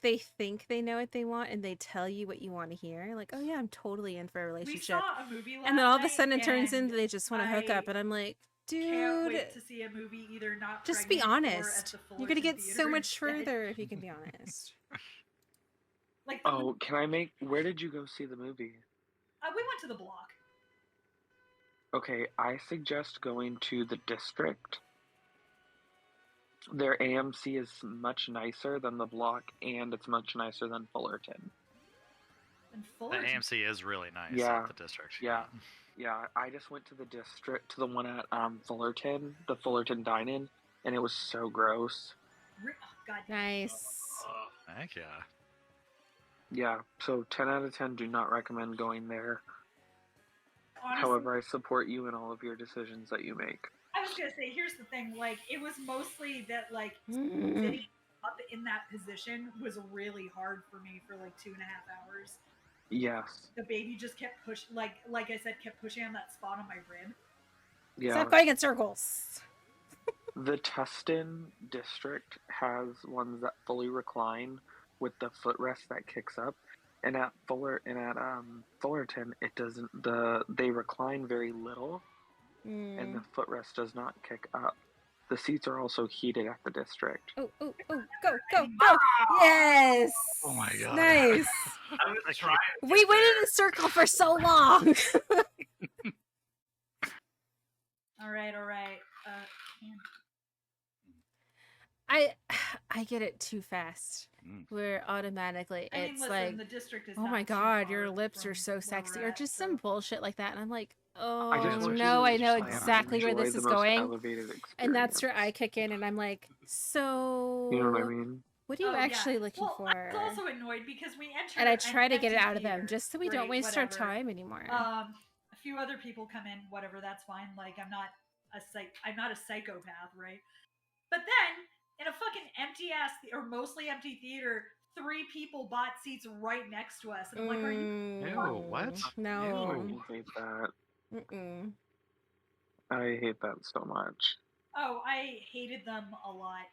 they think they know what they want and they tell you what you want to hear. Like, oh yeah, I'm totally in for a We relationship. saw a movie last And then all of a night, sudden it turns and into they just want to hook up, and I'm like, can't dude, wait to see a movie either not just be pregnant or at honest. the You're gonna Fullerton get so Theater much instead. further if you can be honest. Like Oh, can I make? Where did you go see the movie? we went to the block. Okay, I suggest going to the district. Their AMC is much nicer than the block, and it's much nicer than Fullerton. And The Fullerton. AMC is really nice Yeah, at the district. yeah. Yeah, I just went to the district, to the one at Fullerton, the Fullerton Dine-In, and it was so gross. Oh, God. Nice. Heck yeah. Yeah, so 10 out of 10 do not recommend going there. Honestly, However, I support you in all of your decisions that you make. I was gonna say, here's the thing. Like, it was mostly that, like, Mm. sitting up in that position was really hard for me for like 2.5 hours. Yes. The baby just kept pushing, like I said, kept pushing on that spot on my rib. Yeah. Stop going in circles. The Tustin district has ones that fully recline with the footrest that kicks up, and at Fullerton it doesn't. They recline very little, and the footrest does not kick up. The seats are also heated at the district. Oh, go. Yes. Oh my god. Nice. I was trying. We went in a circle for so long. All right. I get it too fast. Where automatically I mean, it's listen, like, the district is oh not my too god, far your lips are from so where sexy, we're or at, just so- some bullshit like that, and I'm like, oh I just want you no, to I know just, like, exactly where enjoy this the is most going, elevated and that's where experience. I kick in, and I'm like, so You know what I mean? what are you Oh, actually yeah. looking well, for? I was also annoyed because we entered. And I an try to get it empty out of them theater. just so we don't Great, waste our whatever. time anymore. A few other people come in, whatever, that's fine. Like, I'm not a psychopath, right? But then in a fucking empty ass or mostly empty theater, 3 people bought seats right next to us, and I'm like, are you? Ew, what? No. I hate that. Mm-mm. I hate that so much. Oh, I hated them a lot.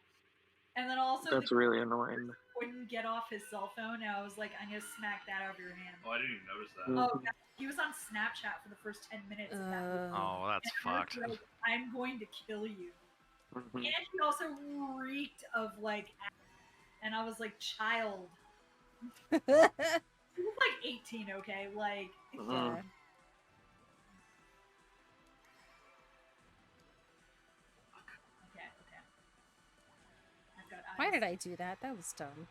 And then also That's the really annoying. wouldn't get off his cell phone, and I was like, I'm gonna smack that out of your hand. Oh, I didn't even notice that. Oh, yeah. He was on Snapchat for the first 10 minutes of that movie. Oh, that's And I was fucked. like, I'm going to kill you. Mhm. And he also reeked of like, and I was like, child. He was like 18, okay? Like, Yeah. okay. I've got eyes. Why did I do that? That was dumb.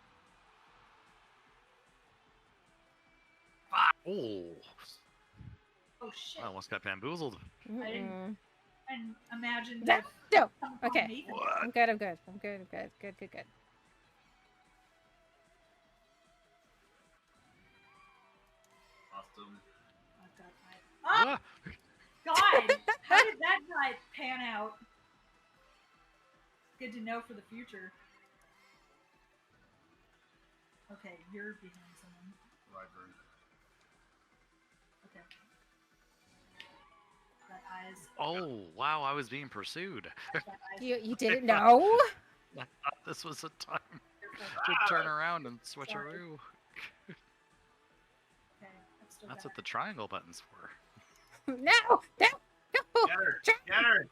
Oh, Oh shit! I almost got bamboozled. Mm-mm. And imagine No, if no. someone called Okay. Nathan. I'm good. Good. Awesome. I've got eyes. Oh God! How did that not pan out? Good to know for the future. Okay, you're behind someone. Library. Okay. Got eyes. Oh, wow, I was being pursued. Got eyes. You didn't know? I thought this was a time Careful. to turn around and switcheroo. Okay, I've still That's got what the triangle button's for. No. Get her! Get her!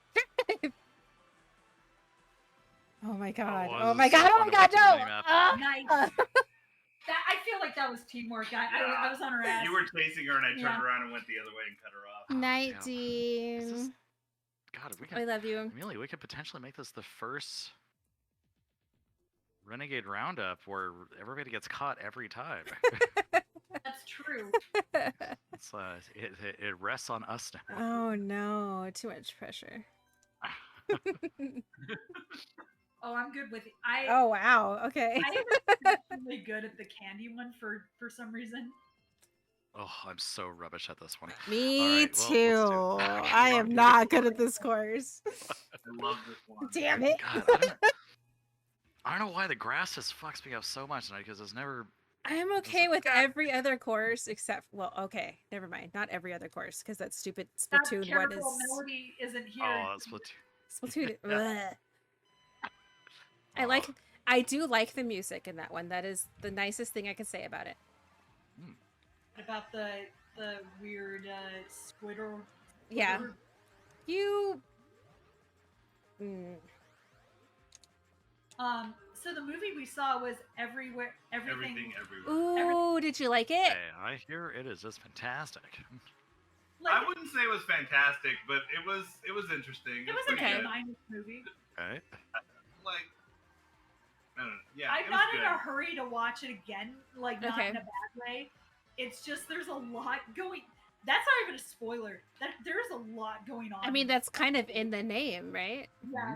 Oh my god. Oh, Oh this my is so god. Oh fun my to god. watch the No. minimap. Nice. I feel like that was teamwork. I was on her ass. You were chasing her, and I turned Yeah. around and went the other way and cut her off. Night, Damn. Dean. This is- God, we I could, love you. Amelia, we could potentially make this the first Renegade Roundup where everybody gets caught every time. That's true. It's it rests on us now. Oh no, too much pressure. Oh, I'm good with it. Oh wow, okay. I'm really good at the candy one for some reason. Oh, I'm so rubbish at this one. Me All right, well, too. let's do I am not good at this course. I love this one. Damn it. God, I don't know why the grass just fucks me up so much tonight because it's never. I'm okay with every other course except, well, okay, never mind. Not every other course because that stupid That Splatoon one careful is melody isn't here. Oh, that's Splatoon. Splatoon. Yeah. ugh. I do like the music in that one. That is the nicest thing I can say about it. About the weird squidder. Yeah. Squidder. You. So the movie we saw was everywhere. Everything everywhere. Ooh, did you like it? Hey, I hear it is just fantastic. I wouldn't say it was fantastic, but it was interesting. It was pretty a good. mindless movie. Right? Like, I don't know. Yeah, I'm it was not good. in a hurry to watch it again. Like, not Okay. in a bad way. It's just there's a lot going. That's not even a spoiler. That there's a lot going on. I mean, that's kind of in the name, right? Yeah.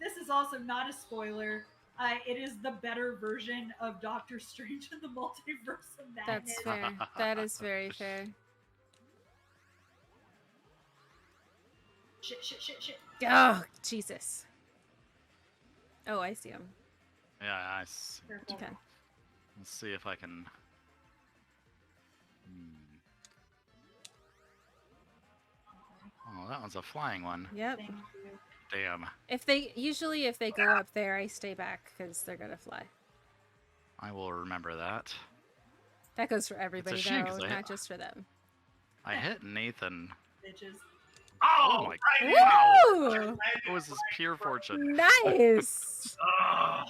This is also not a spoiler. It is the better version of Doctor Strange in the Multiverse of Madness. That's fair. That is very fair. Shit. Oh, Jesus. Oh, I see him. Yeah, nice. Okay. Let's see if I can. Oh, that one's a flying one. Yep. Damn. If they go up there, I stay back because they're gonna fly. I will remember that. That goes for everybody, shame, though, 'cause not just for them. I hit Nathan. Bitches. Oh my right god! Woo! It was his pure fortune. Nice. Oh.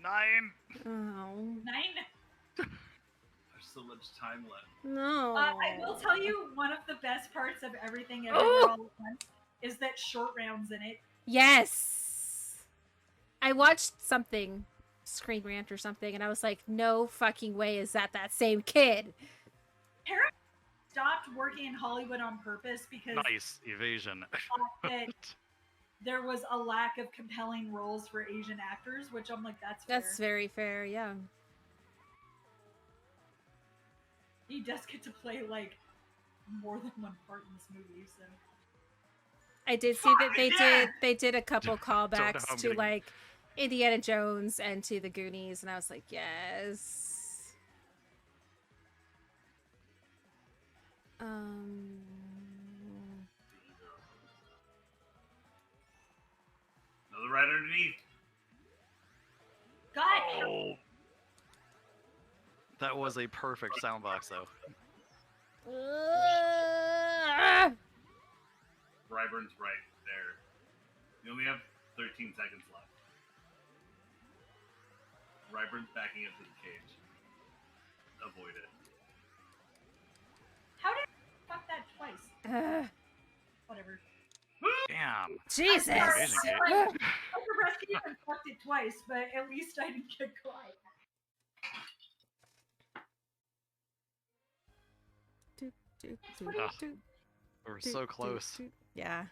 9. Oh 9. There's so much time left. no. I will tell you one of the best parts of Everything Everywhere Oh! All at Once is that short round's in it. Yes. I watched something, Screen Rant or something, and I was like, no fucking way is that same kid. Parents stopped working in Hollywood on purpose because Nice evasion. that there was a lack of compelling roles for Asian actors, which I'm like, that's fair. That's very fair, yeah. He does get to play like more than one part in this movie, so I did see that they did a couple callbacks I'm to getting- like Indiana Jones and to the Goonies, and I was like, yes. Another right underneath. God. Oh. That was a perfect soundbox, though. Bryburn's right there. You only have 13 seconds left. Bryburn's backing up to the cage. Avoid it. How did I fuck that twice? Whatever. Damn. Jesus. Amazing, Kate. I rescued and fucked it twice, but at least I didn't get caught. We're so close. Yeah.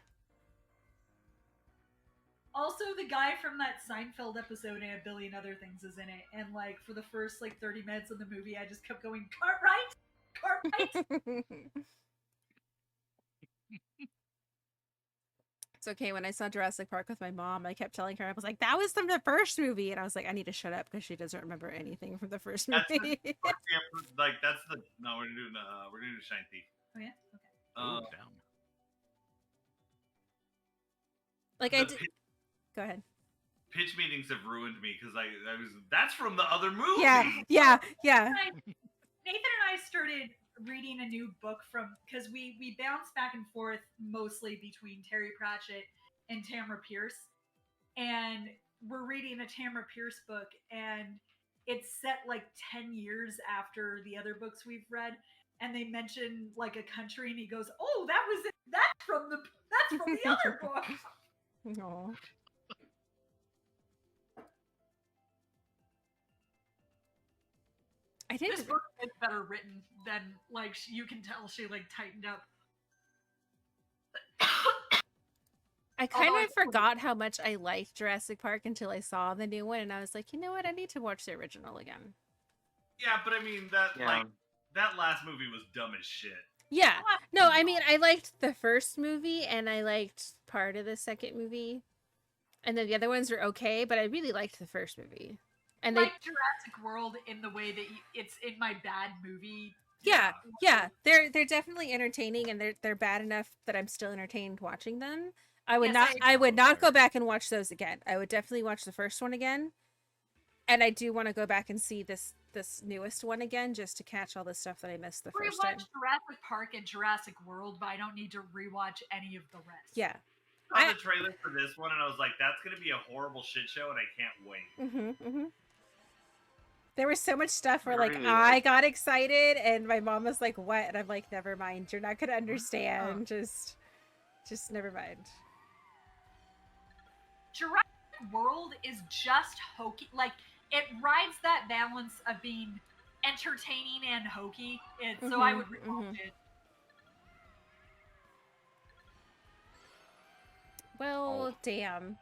Also, the guy from that Seinfeld episode and a billion other things is in it, and like for the first like 30 minutes of the movie, I just kept going, Cartwright. It's okay. When I saw Jurassic Park with my mom, I kept telling her, I was like, that was from the first movie. And I was like, I need to shut up because she doesn't remember anything from the first That's movie. like that's the no. We're gonna do Shine Thief. Oh yeah. Ooh, Uh, damn. Like I did. Go ahead. Pitch meetings have ruined me because I was that's from the other movie. Yeah. Nathan and I started reading a new book from because we bounce back and forth mostly between Terry Pratchett and Tamara Pierce, and we're reading a Tamara Pierce book, and it's set like 10 years after the other books we've read, and they mention like a country, and he goes, "Oh, that's from the other book." Aww. I This didn't. book is better written than like you can tell she like tightened up. I kind Although I of think forgot how much I liked Jurassic Park until I saw the new one, and I was like, you know what? I need to watch the original again. Yeah, but I mean that Yeah. like that last movie was dumb as shit. Yeah. No, I mean, I liked the first movie, and I liked part of the second movie, and then the other ones were okay, but I really liked the first movie. And they, like Jurassic World in the way that it's in my bad movie. yeah, they're definitely entertaining, and they're bad enough that I'm still entertained watching them. I would Yes, I would not go back and watch those again. I would definitely watch the first one again, and I do want to go back and see this newest one again just to catch all the stuff that I missed the first time. Rewatch Jurassic Park and Jurassic World, but I don't need to rewatch any of the rest. Yeah. I saw the trailer for this one, and I was like, "That's gonna be a horrible shit show," and I can't wait. There was so much stuff where, like, Really? I got excited, and my mom was like, "What?" And I'm like, "Never mind. You're not gonna understand. Just never mind." Jurassic World is just hokey. Like, it rides that balance of being entertaining and hokey. So I would rewatch it. Well, damn.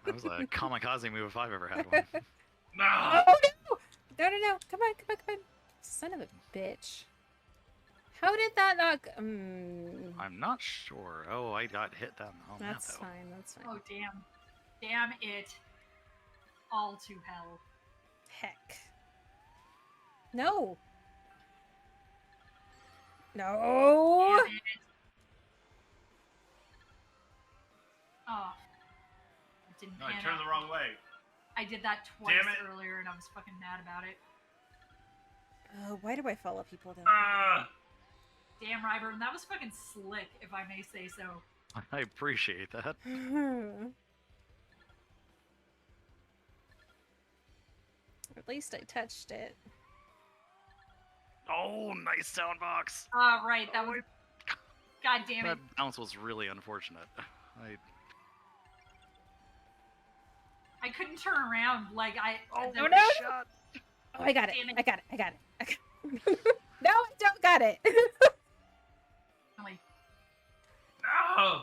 That was a kamikaze move if I've ever had one. No! Oh no! No! Come on! Son of a bitch! How did that not? I'm not sure. Oh, I got hit down the map, That's though. fine. That's fine. Oh damn it! All to hell. Heck. No. No. Damn it. Oh. It didn't No, I pan turned out. the wrong way. I did that twice Damn it. earlier, and I was fucking mad about it. Oh, why do I follow people down? Damn, Ryburn, that was fucking slick, if I may say so. I appreciate that. At least I touched it. Oh, nice sound box. Right, that was. God damn it. That bounce was really unfortunate. I couldn't turn around. Like, Oh, no! shot. Oh, I got it. Damn it. I got it. No, I don't got it. Like, No!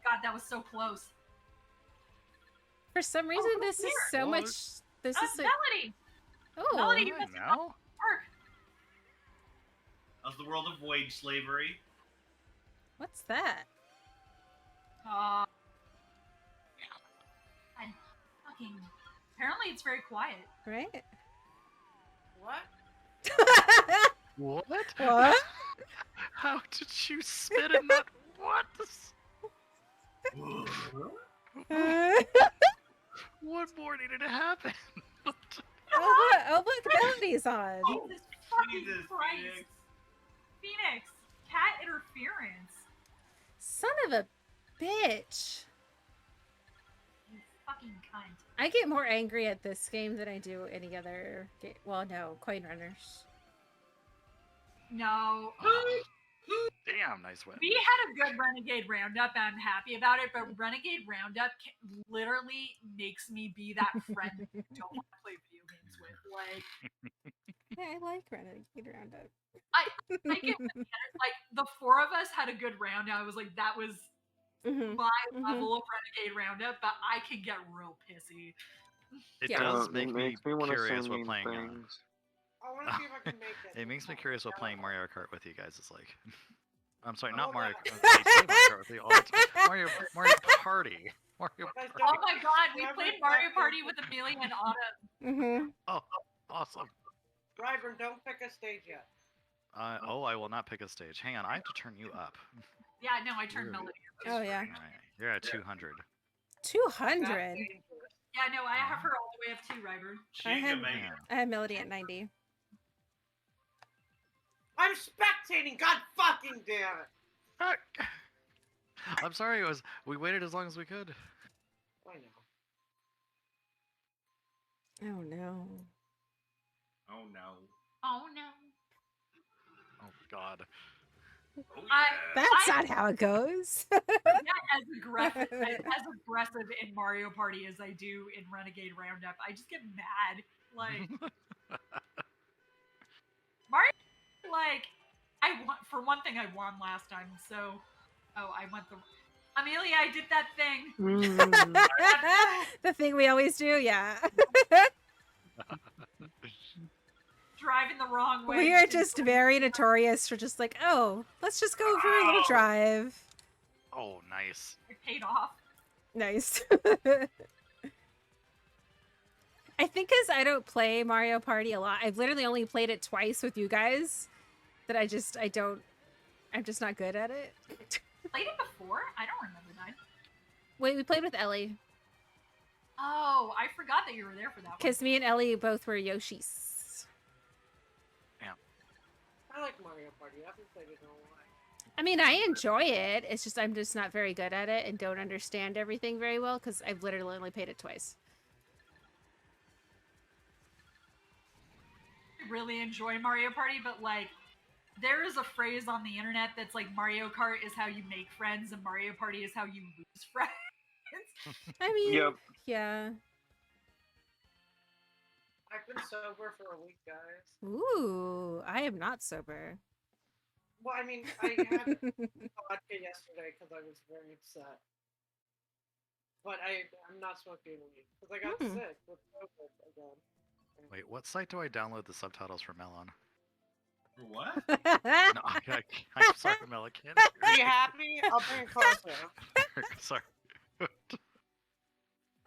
God, that was so close. For some reason, this is so Oh, much. This is like, Melody! oh, Melody, you missed Now? Park. How's the world of wage slavery? what's that? I fucking. Apparently, it's very quiet. Right? What? What? What? How did you spit in that? What? What more needed to happen? Oh look, Melody's on. Jesus fucking Jesus, Christ. Phoenix. Phoenix, cat interference. Son of a bitch. You fucking cunt. I get more angry at this game than I do any other game. Well, no, Coin Runners. No. Damn, nice win. We had a good Renegade Roundup, and I'm happy about it, but Renegade Roundup literally makes me be that friend that you don't want to play video games with. Like, Yeah, I like Renegade Roundup. I get like the four of us had a good round. I was like, that was my level of Renegade Roundup, but I can get real pissy. It Yeah. does It make me makes me wanna curious say what mean playing. things. I want to see if I can make it. It makes me curious what playing Mario Kart with you guys is like. I'm sorry, Oh, not Mario no. Kart. I say Mario Kart with you all the time. Mario Party. Mario Guys, Oh don't- my god, we Never played back Mario in. Party with Amelia and Autumn. Oh, awesome. Ryburn, don't pick a stage yet. Oh, I will not pick a stage. Hang on, I have to turn you up. Yeah, no, I turned Weird. Melody. Oh yeah, All right, you're at 200. 200. Yeah, no, I have her all the way up to Ryburn. I had- Yeah. I had Melody at 90. I'm spectating. God fucking damn it! I'm sorry. We waited as long as we could. I know. Oh no. Oh no. Oh no. Oh God. Oh, I- yeah. That's not how it goes. Yeah, as aggressive in Mario Party as I do in Renegade Roundup. I just get mad. Like Mario, like I won for one thing. I won last time, so I went the. Amelia, I did that thing. The thing we always do, yeah. Driving the wrong way. We are just very notorious for just like, oh, let's just go for a little drive. Oh, nice. It paid off. Nice. I think because I don't play Mario Party a lot, I've literally only played it twice with you guys. That I'm just not good at it. Played it before? I don't remember that. Wait, we played with Ellie. Oh, I forgot that you were there for that one. Because me and Ellie both were Yoshis. Yeah. I like Mario Party. I haven't played it in a while. I mean, I enjoy it. It's just I'm just not very good at it and don't understand everything very well because I've literally only played it twice. I really enjoy Mario Party, but like, there is a phrase on the internet that's like Mario Kart is how you make friends and Mario Party is how you lose friends. I mean, Yep. yeah. I've been sober for a week, guys. Ooh, I am not sober. Well, I mean, I had vodka yesterday because I was very upset. But I'm not smoking weed because I got sick with COVID again. Wait, what site do I download the subtitles for Melon? What? No, I'm sorry, Melon. Are you happy? I'll bring it closer. Sorry.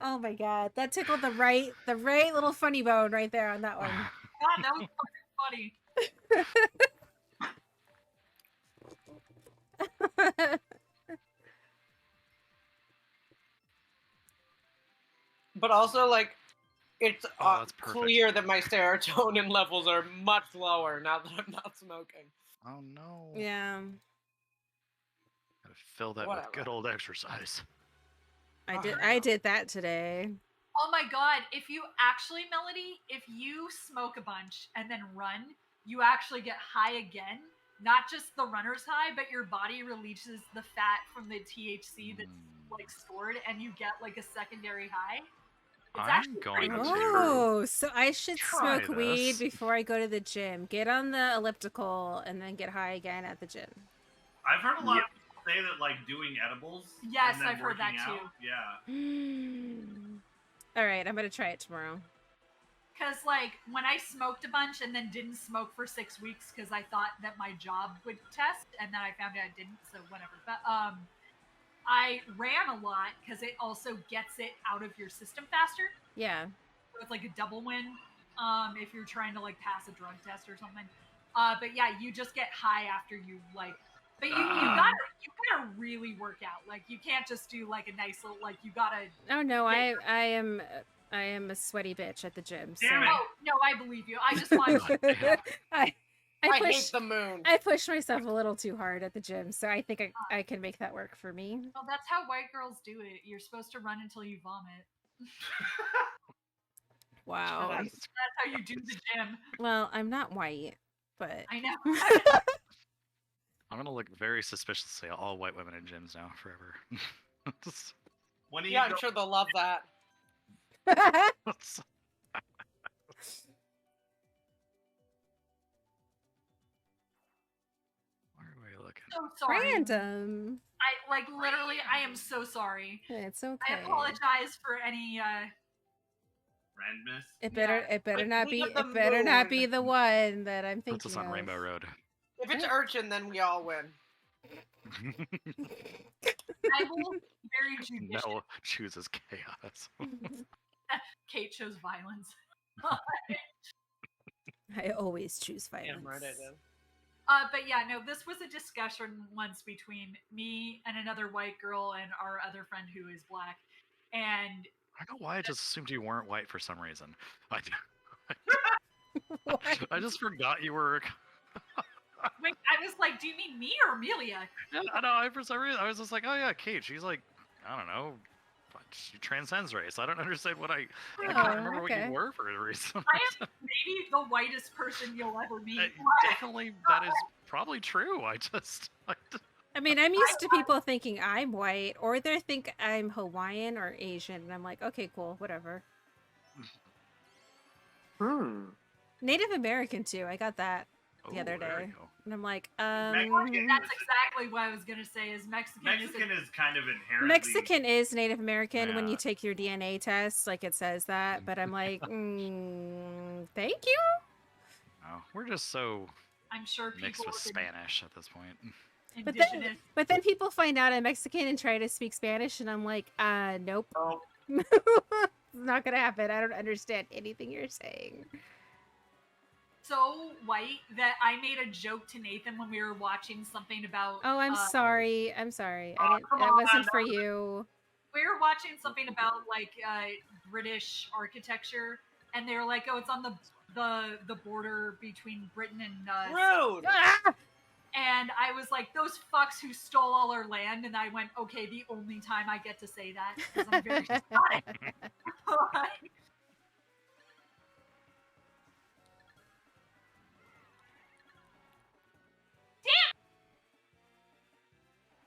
Oh my god, that tickled the right little funny bone right there on that one. God, that was fucking funny. But also, like, it's that's perfect. clear that my serotonin levels are much lower now that I'm not smoking. Oh no. Yeah. Gotta fill that Whatever. with good old exercise. I did that today. Oh my god, if you actually, Melody, if you smoke a bunch and then run, you actually get high again. Not just the runner's high, but your body releases the fat from the THC that's like stored and you get like a secondary high. It's I'm actually going pretty to Oh, so I should try smoke weed this. before I go to the gym. Get on the elliptical and then get high again at the gym. I've heard a lot of people say that, like, doing edibles. Yes, and then I've heard that working too. out, Yeah. All right, I'm gonna try it tomorrow. Because, like, when I smoked a bunch and then didn't smoke for 6 weeks because I thought that my job would test, and then I found out I didn't, so whatever. But, I ran a lot because it also gets it out of your system faster. Yeah. So it's like a double win if you're trying to, like, pass a drug test or something. But yeah, you just get high after you, like, but you gotta really work out. Like, you can't just do, like, a nice little, like, you gotta... Oh no, I am a sweaty bitch at the gym. So. Damn it. Oh, no, I believe you. I just want I I push hate the moon. I push myself a little too hard at the gym, so I think I can make that work for me. Well, that's how white girls do it. You're supposed to run until you vomit. Wow. That's how you do the gym. Well, I'm not white, but I know. I'm gonna look very suspiciously at all white women in gyms now forever. When do you Yeah, go- I'm sure they'll love that. Where are we looking? So sorry. random. Literally, I am so sorry. It's okay. I apologize for any Randomness? It better Like, not we be got the it better not moon. be the one that I'm Puts thinking us on of. Rainbow Road. If it's urchin, then we all win. I will be very judicious. Mel chooses chaos. Kate chose violence. I always choose violence. Damn right I did. But yeah, no, this was a discussion once between me and another white girl and our other friend who is black. And I don't know why I just assumed you weren't white for some reason. I just forgot you were. wait, I was like, do you mean me or Amelia? I know. For some reason, I was just like, oh yeah, Kate. She's like, I don't know. But she transcends race. I don't understand what I can't remember what you were for a reason. I am maybe the whitest person you'll ever meet. Definitely, that is probably true. I just. I mean, I'm used to people thinking I'm white, or they think I'm Hawaiian or Asian, and I'm like, okay, cool, whatever. Native American too. I got that the other day, and I'm like, That's exactly what I was gonna say. Is Mexican is kind of inherently Mexican is Native American when you take your DNA test, like it says that. But I'm like, thank you. Oh, we're just so I'm sure people mixed with Spanish at this point. But then people find out I'm Mexican and try to speak Spanish, and I'm like, nope. It's not gonna happen. I don't understand anything you're saying. so white that I made a joke to Nathan when we were watching something about. Oh, I'm sorry. I'm sorry. I didn't. come That on. wasn't for you. We were watching something about like British architecture, and they were like, "Oh, it's on the border between Britain and." Rude. Ah! And I was like, "Those fucks who stole all our land," and I went, "Okay, the only time I get to say that because I'm very sorry." Damn!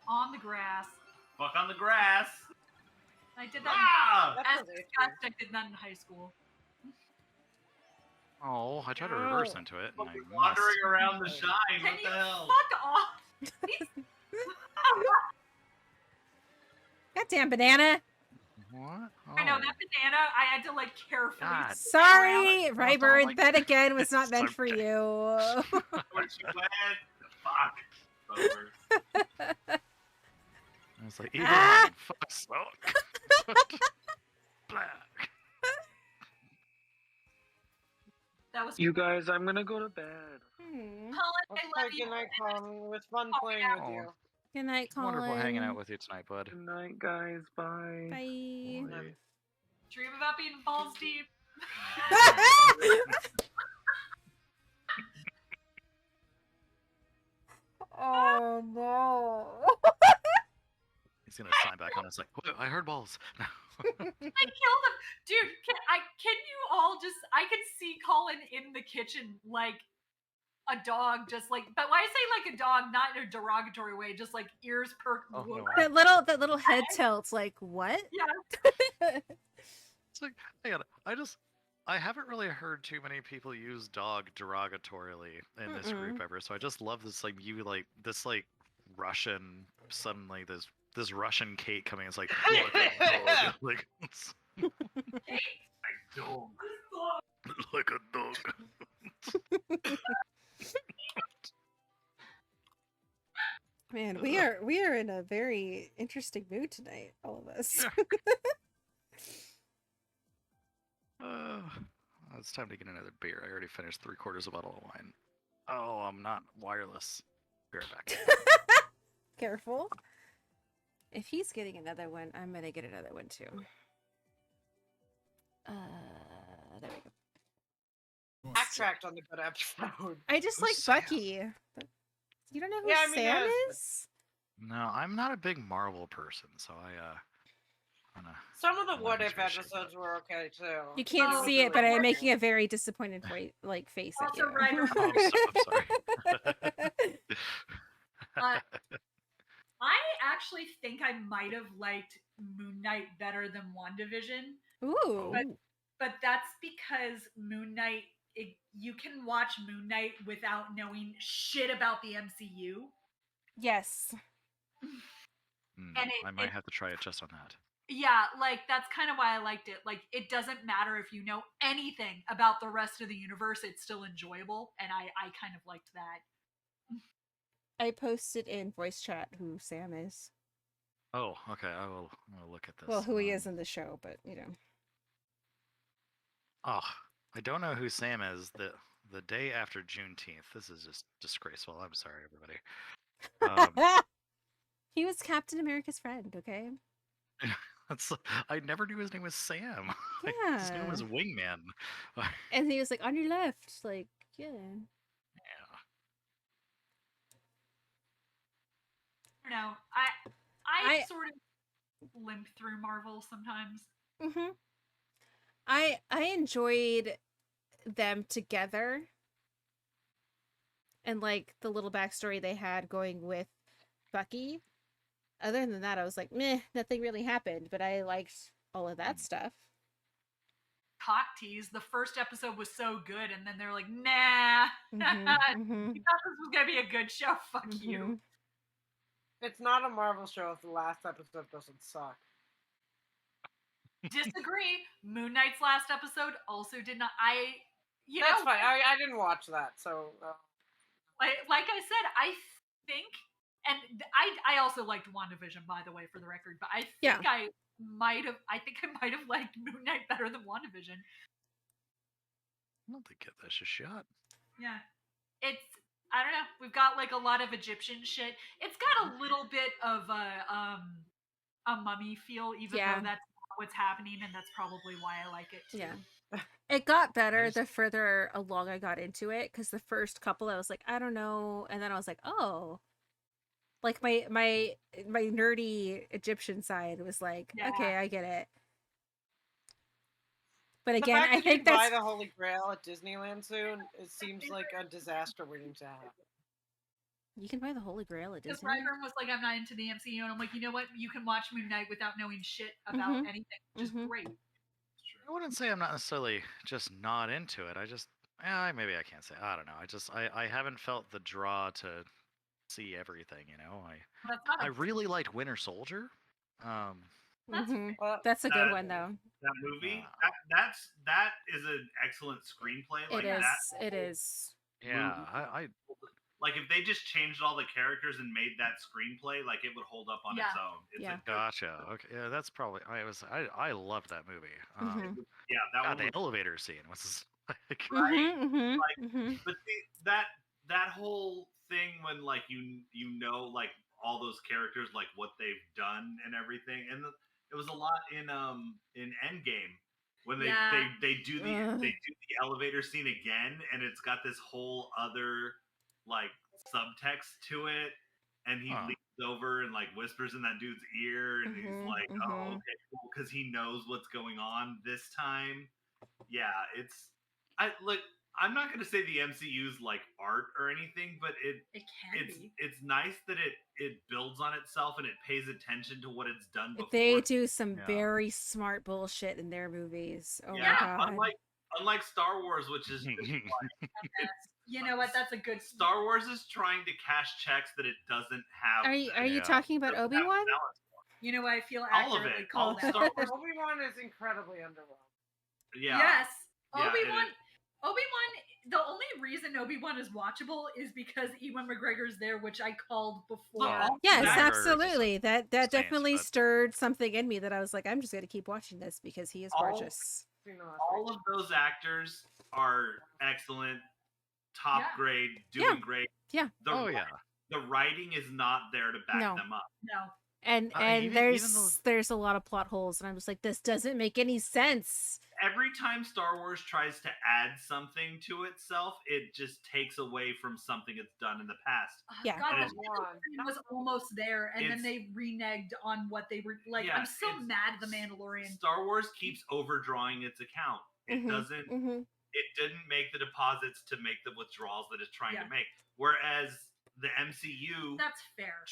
On the grass. Fuck on the grass. I did that. Ah! As discussed, I did that in high school. Oh, I tried to reverse into it, and I missed. Wandering around the shine. Can What you the hell? fuck off? Goddamn banana. What? I know that banana. I had to like carefully. God. Sorry, Well, Rybird. like- That again was not It's meant for okay. you. Where she went? Fuck. Over. I was like, evil man, fuck smoke. Black. That was. You guys, I'm gonna go to bed. Colin, I love you. Good night, Colin. It was fun playing with you. Good night, Colin. Wonderful hanging out with you tonight, bud. Good night, guys. Bye. Bye. Dream about being balls deep. Oh no. He's gonna sign back on us like, "Whoa, I heard balls." I killed him, dude. Can you all just? I can see Colin in the kitchen like a dog, just like. But why I say like a dog, not in a derogatory way, just like ears perked. Oh, no. That little head tilt, like what? Yeah. It's like, I haven't really heard too many people use dog derogatorily in this group ever. So I just love this, like, this Russian, suddenly this Russian Kate coming. It's like, look at dog. Like, Dog. like a dog. Man, we are in a very interesting mood tonight, all of us. It's time to get another beer. I already finished 3/4 of a bottle of wine. Oh, I'm not wireless. Be right back. Careful. If he's getting another one, I'm gonna get another one too. There we go. Backtracked on the good episode. I just like Bucky. You don't know who Sam is? No, I'm not a big Marvel person, so Some of the What If episodes were okay too. You can't see it, but I'm making a very disappointed face at you. I actually think I might have liked Moon Knight better than WandaVision. Ooh. But that's because Moon Knight, you can watch Moon Knight without knowing shit about the MCU. Yes. I might have to try it just on that. Yeah, like that's kind of why I liked it. Like it doesn't matter if you know anything about the rest of the universe, it's still enjoyable, and I kind of liked that. I posted in voice chat who Sam is. Oh, okay. I will look at this. Well, who he is in the show, but you know. Oh, I don't know who Sam is. The day after Juneteenth. This is just disgraceful. I'm sorry, everybody. He was Captain America's friend. Okay. I never knew his name was Sam. Yeah. His name was Wingman. And he was like on your left, like yeah. I don't know. I sort of limp through Marvel sometimes. I enjoyed them together, and like the little backstory they had going with Bucky. Other than that, I was like, meh, nothing really happened, but I liked all of that stuff. Cock tease. The first episode was so good, and then they're like, nah. Mhm, You thought this was going to be a good show. Fuck you. It's not a Marvel show if the last episode doesn't suck. Disagree. Moon Knight's last episode also did not. That's fine. I didn't watch that, so. Like I said, I think, and I also liked WandaVision, by the way, for the record. But I think I might have liked Moon Knight better than WandaVision. Well, they give this a shot. Yeah, I don't know. We've got like a lot of Egyptian shit. It's got a little bit of a mummy feel, even though that's not what's happening, and that's probably why I like it too. Yeah. It got better the further along I got into it, because the first couple I was like, I don't know, and then I was like, oh, like my nerdy Egyptian side was like, okay, I get it. But again, I think that's buy the Holy Grail at Disneyland soon. It seems like a disaster waiting to happen. You can buy the Holy Grail at Because Disney. Ryburn was like, I'm not into the MCU, and I'm like, you know what? You can watch Moon Knight without knowing shit about anything, which is great. I wouldn't say I'm not necessarily just not into it. I just, maybe I can't say. I don't know. I haven't felt the draw to see everything. You know, I really liked Winter Soldier. That's a good one though. That movie, that is an excellent screenplay. Like it is. Yeah, I like if they just changed all the characters and made that screenplay, like it would hold up on its own. Gotcha. Okay, yeah, that's probably. I loved that movie. Yeah, that the elevator scene was like, but see, that whole thing when like you know like all those characters, like what they've done and everything, and it was a lot in Endgame when they do the elevator scene again, and it's got this whole other like subtext to it, and he leans over and like whispers in that dude's ear, and he's like, oh, okay, cool, because he knows what's going on this time. Yeah, I'm not gonna say the MCU's like art or anything, but it's nice that it builds on itself and it pays attention to what it's done before. They do some very smart bullshit in their movies. Oh my god! Unlike Star Wars, which is just like, you know what? That's a good. Star Wars is trying to cash checks that it doesn't have. Are you talking about Obi-Wan? You know, I feel all of accurately it. called Star Wars. Obi-Wan is incredibly underwhelmed. Yeah. Yes. Obi-Wan. The only reason Obi-Wan is watchable is because Ewan McGregor's there, which I called before. Yes, absolutely. That definitely stirred something in me that I was like, I'm just going to keep watching this because he is gorgeous. All of those actors are excellent, top grade, doing great. Yeah. The writing is not there to back them up. No. And there's a lot of plot holes, and I'm just like, this doesn't make any sense. Every time Star Wars tries to add something to itself, it just takes away from something it's done in the past. Yeah, God, it was almost there, and then they reneged on what they were like. I'm so mad at the Mandalorian. Star Wars keeps overdrawing its account. It doesn't. It didn't make the deposits to make the withdrawals that it's trying to make. Whereas the MCU, that's fair.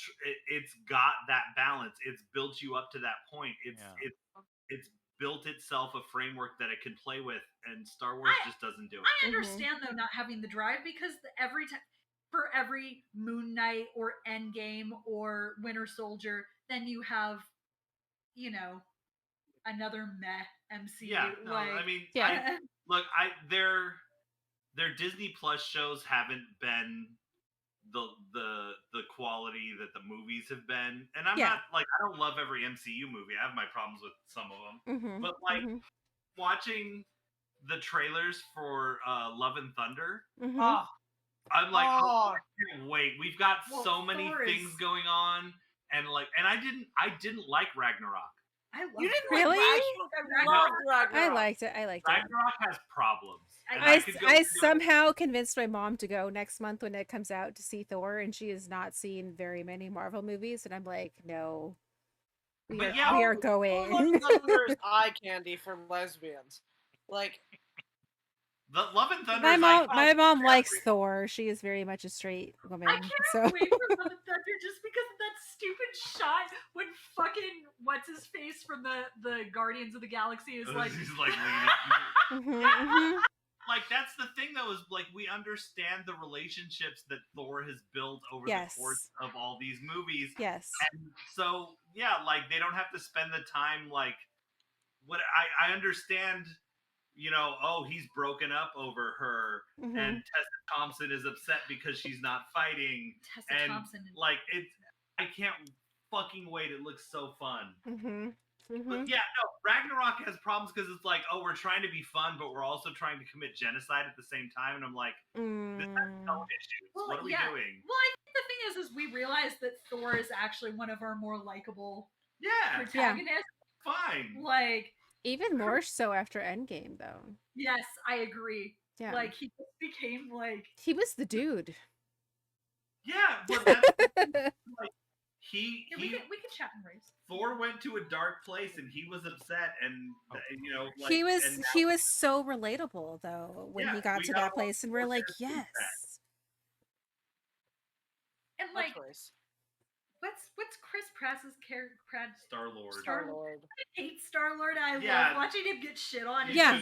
It's got that balance. It's built you up to that point. It's built itself a framework that it can play with, and Star Wars just doesn't do it. I understand though not having the drive, because every time for every Moon Knight or Endgame or Winter Soldier, then you have, you know, another meh MCU. Yeah, no, I mean, their Disney Plus shows haven't been the quality that the movies have been, and I'm not like, I don't love every MCU movie. I have my problems with some of them, but like watching the trailers for Love and Thunder, I'm like, I can't wait. We've got so many things going on, and I didn't like Ragnarok. You didn't really? I liked it. Ragnarok has problems. I somehow convinced my mom to go next month when it comes out to see Thor, and she has not seen very many Marvel movies, and I'm like, no, we are going. Thunder's eye candy for lesbians. Like, The Love and Thunder. My mom likes Thor. She is very much a straight woman. I can't So wait for Love and Thunder just because of that stupid shot when fucking what's his face from the Guardians of the Galaxy is like. He's like like that's the thing though, is like we understand the relationships that Thor has built over the course of all these movies. Yes. And so yeah, like they don't have to spend the time like what I understand, you know, oh, he's broken up over her and Tessa Thompson is upset because she's not fighting. Tessa Thompson. Like I can't fucking wait. It looks so fun. But yeah, no, Ragnarok has problems because it's like, oh, we're trying to be fun, but we're also trying to commit genocide at the same time. And I'm like, this has no issues. Well, what are we doing? Well, I think the thing is we realize that Thor is actually one of our more likable protagonists. Fine. Like even more so after Endgame, though. Yes, I agree. Yeah. Like he just became like he was the dude. Yeah, but that's like we can chat and race. Thor went to a dark place and he was upset, and you know, like, he was so relatable though when he got to that place, and we're like, yes. And like, what's Chris Pratt's character? Star-Lord. Star-Lord. I hate Star-Lord. I love watching him get shit on. Yeah.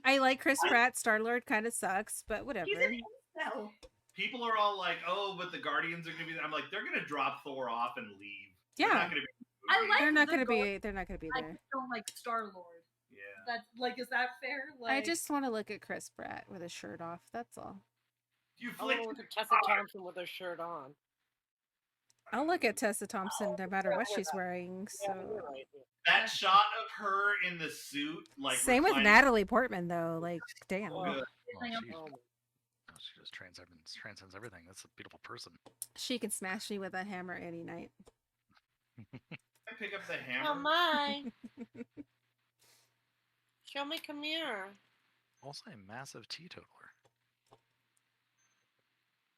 I like Chris Pratt. Star-Lord kind of sucks, but whatever. He's an incel. People are all like, "Oh, but the Guardians are gonna be." I'm like, they're gonna drop Thor off and leave. Yeah, they're not gonna be. They're not gonna be. They're not gonna be there. I just don't like Star-Lord. Yeah. That's like, is that fair? Like, I just want to look at Chris Pratt with his shirt off. That's all. I want to look at Tessa Thompson with her shirt on. I'll look at Tessa Thompson no matter what she's wearing. So that shot of her in the suit, like same with Natalie Portman though. Like, damn. She just transcends everything. That's a beautiful person. She can smash me with a hammer any night. I pick up the hammer. Oh my! Show me, come here. Also a massive teetotaler.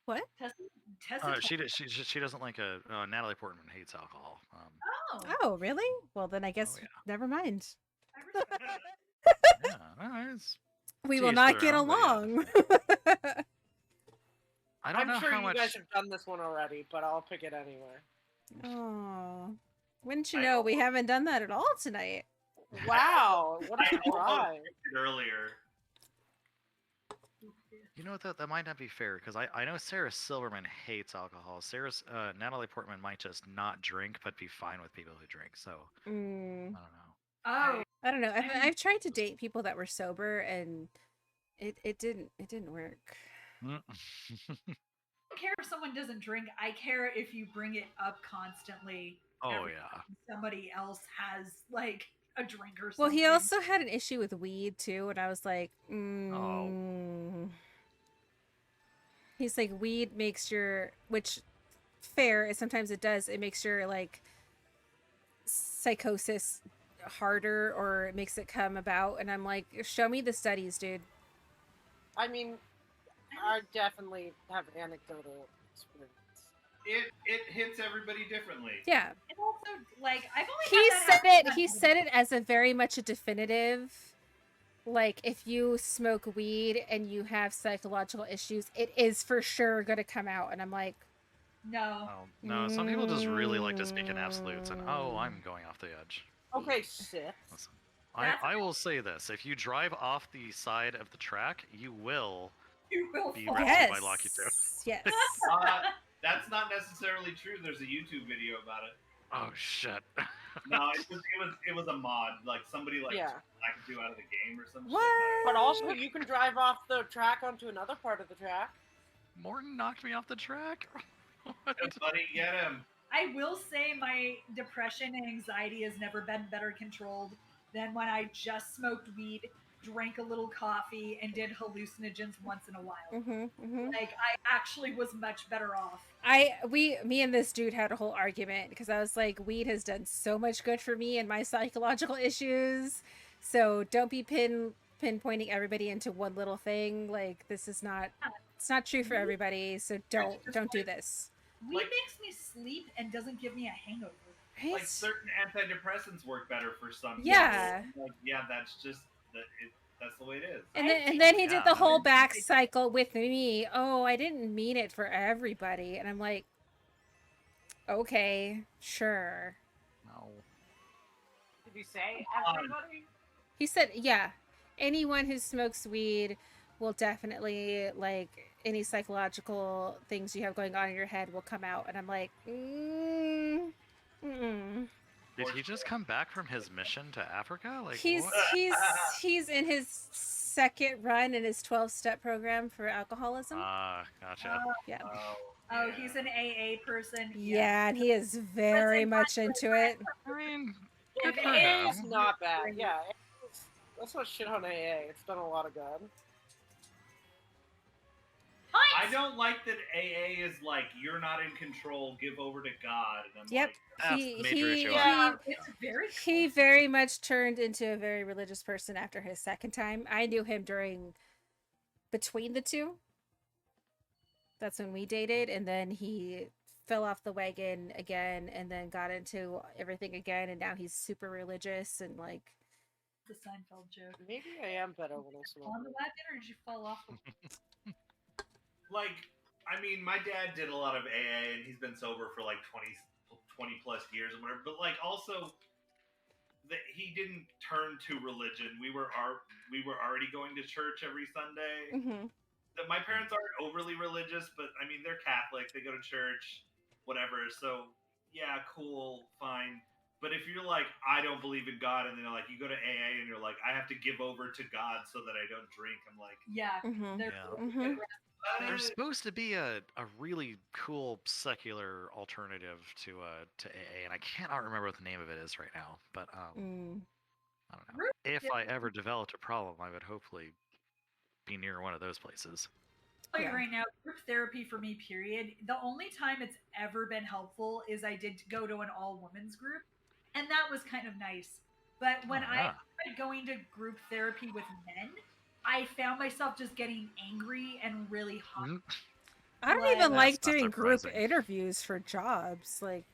What? Tessa she doesn't like Natalie Portman hates alcohol. Oh, really? Well, then I guess never mind. We will not get along. I don't know I'm sure how you much. guys have done this one already, but I'll pick it anyway. Oh, wouldn't you know? We haven't done that at all tonight. Wow, what a surprise! Earlier. You know what? That might not be fair because I know Sarah Silverman hates alcohol. Natalie Portman might just not drink, but be fine with people who drink. So I don't know. Oh, I don't know. I've tried to date people that were sober, and it didn't work. I don't care if someone doesn't drink. I care if you bring it up constantly. Oh yeah. Somebody else has like a drink or something. Well, he also had an issue with weed too, and I was like, He's like, weed makes which fair, sometimes it does. It makes your like psychosis harder, or it makes it come about. And I'm like, show me the studies, dude. I mean, I definitely have anecdotal experience. It hits everybody differently. Yeah. And also, like, I've only He said it as a very much a definitive. Like, if you smoke weed and you have psychological issues, it is for sure going to come out. And I'm like, no. Oh, no, some people just really like to speak in absolutes, and I'm going off the edge. Okay, shit. Listen, I will say this: if you drive off the side of the track, you will be rescued by Lucky Two. Yes. That's not necessarily true. There's a YouTube video about it. Oh shit. No, it was a mod, like somebody like blacked you out of the game or something. What? But also, you can drive off the track onto another part of the track. Morton knocked me off the track. Buddy, get him. I will say my depression and anxiety has never been better controlled than when I just smoked weed, drank a little coffee, and did hallucinogens once in a while. Like, I actually was much better off. Me and this dude had a whole argument because I was like, weed has done so much good for me and my psychological issues. So don't be pinpointing everybody into one little thing. Like, this is not, it's not true for everybody. So don't do this. Weed makes me sleep and doesn't give me a hangover. Right? Like certain antidepressants work better for some Yeah. people. Like, yeah, that's just That's the way it is. And then he did the Yeah, whole no, back cycle with me. Oh, I didn't mean it for everybody. And I'm like, okay, sure. No. Did you say everybody? He said, yeah, anyone who smokes weed will definitely, like, any psychological things you have going on in your head will come out. And I'm like, Did he just come back from his mission to Africa? Like he's what? he's in his second run in his 12-step program for alcoholism. Gotcha. Yeah. Oh, he's an AA person. Yeah, and he is very much into it. I mean, Yeah, good for AA is him. not bad. Yeah, let's not shit on AA. It's done a lot of good. I don't like that AA is like, you're not in control, give over to God. And I'm Yep. like, That's the major issue I have. It's very He very much turned into a very religious person after his second time. I knew him between the two. That's when we dated, and then he fell off the wagon again, and then got into everything again, and now he's super religious and like. The Seinfeld joke. Maybe I am better when I smoke. On the wagon, or did you fall off? like, I mean, my dad did a lot of AA, and he's been sober for like 20 plus years or whatever. But like, also, that he didn't turn to religion. We were already going to church every Sunday. Mm-hmm. That my parents aren't overly religious, but I mean, they're Catholic. They go to church, whatever. So yeah, cool, fine. But if you're like, I don't believe in God, and then like you go to AA and you're like, I have to give over to God so that I don't drink. I'm like, yeah, There's supposed to be a really cool secular alternative to AA, and I cannot remember what the name of it is right now. But I don't know. If I ever developed a problem, I would hopefully be near one of those places. I'll tell you right now, group therapy for me, period. The only time it's ever been helpful is I did go to an all-women's group, and that was kind of nice. But when I started going to group therapy with men, I found myself just getting angry and really hot. I don't even like doing group interviews for jobs. Like,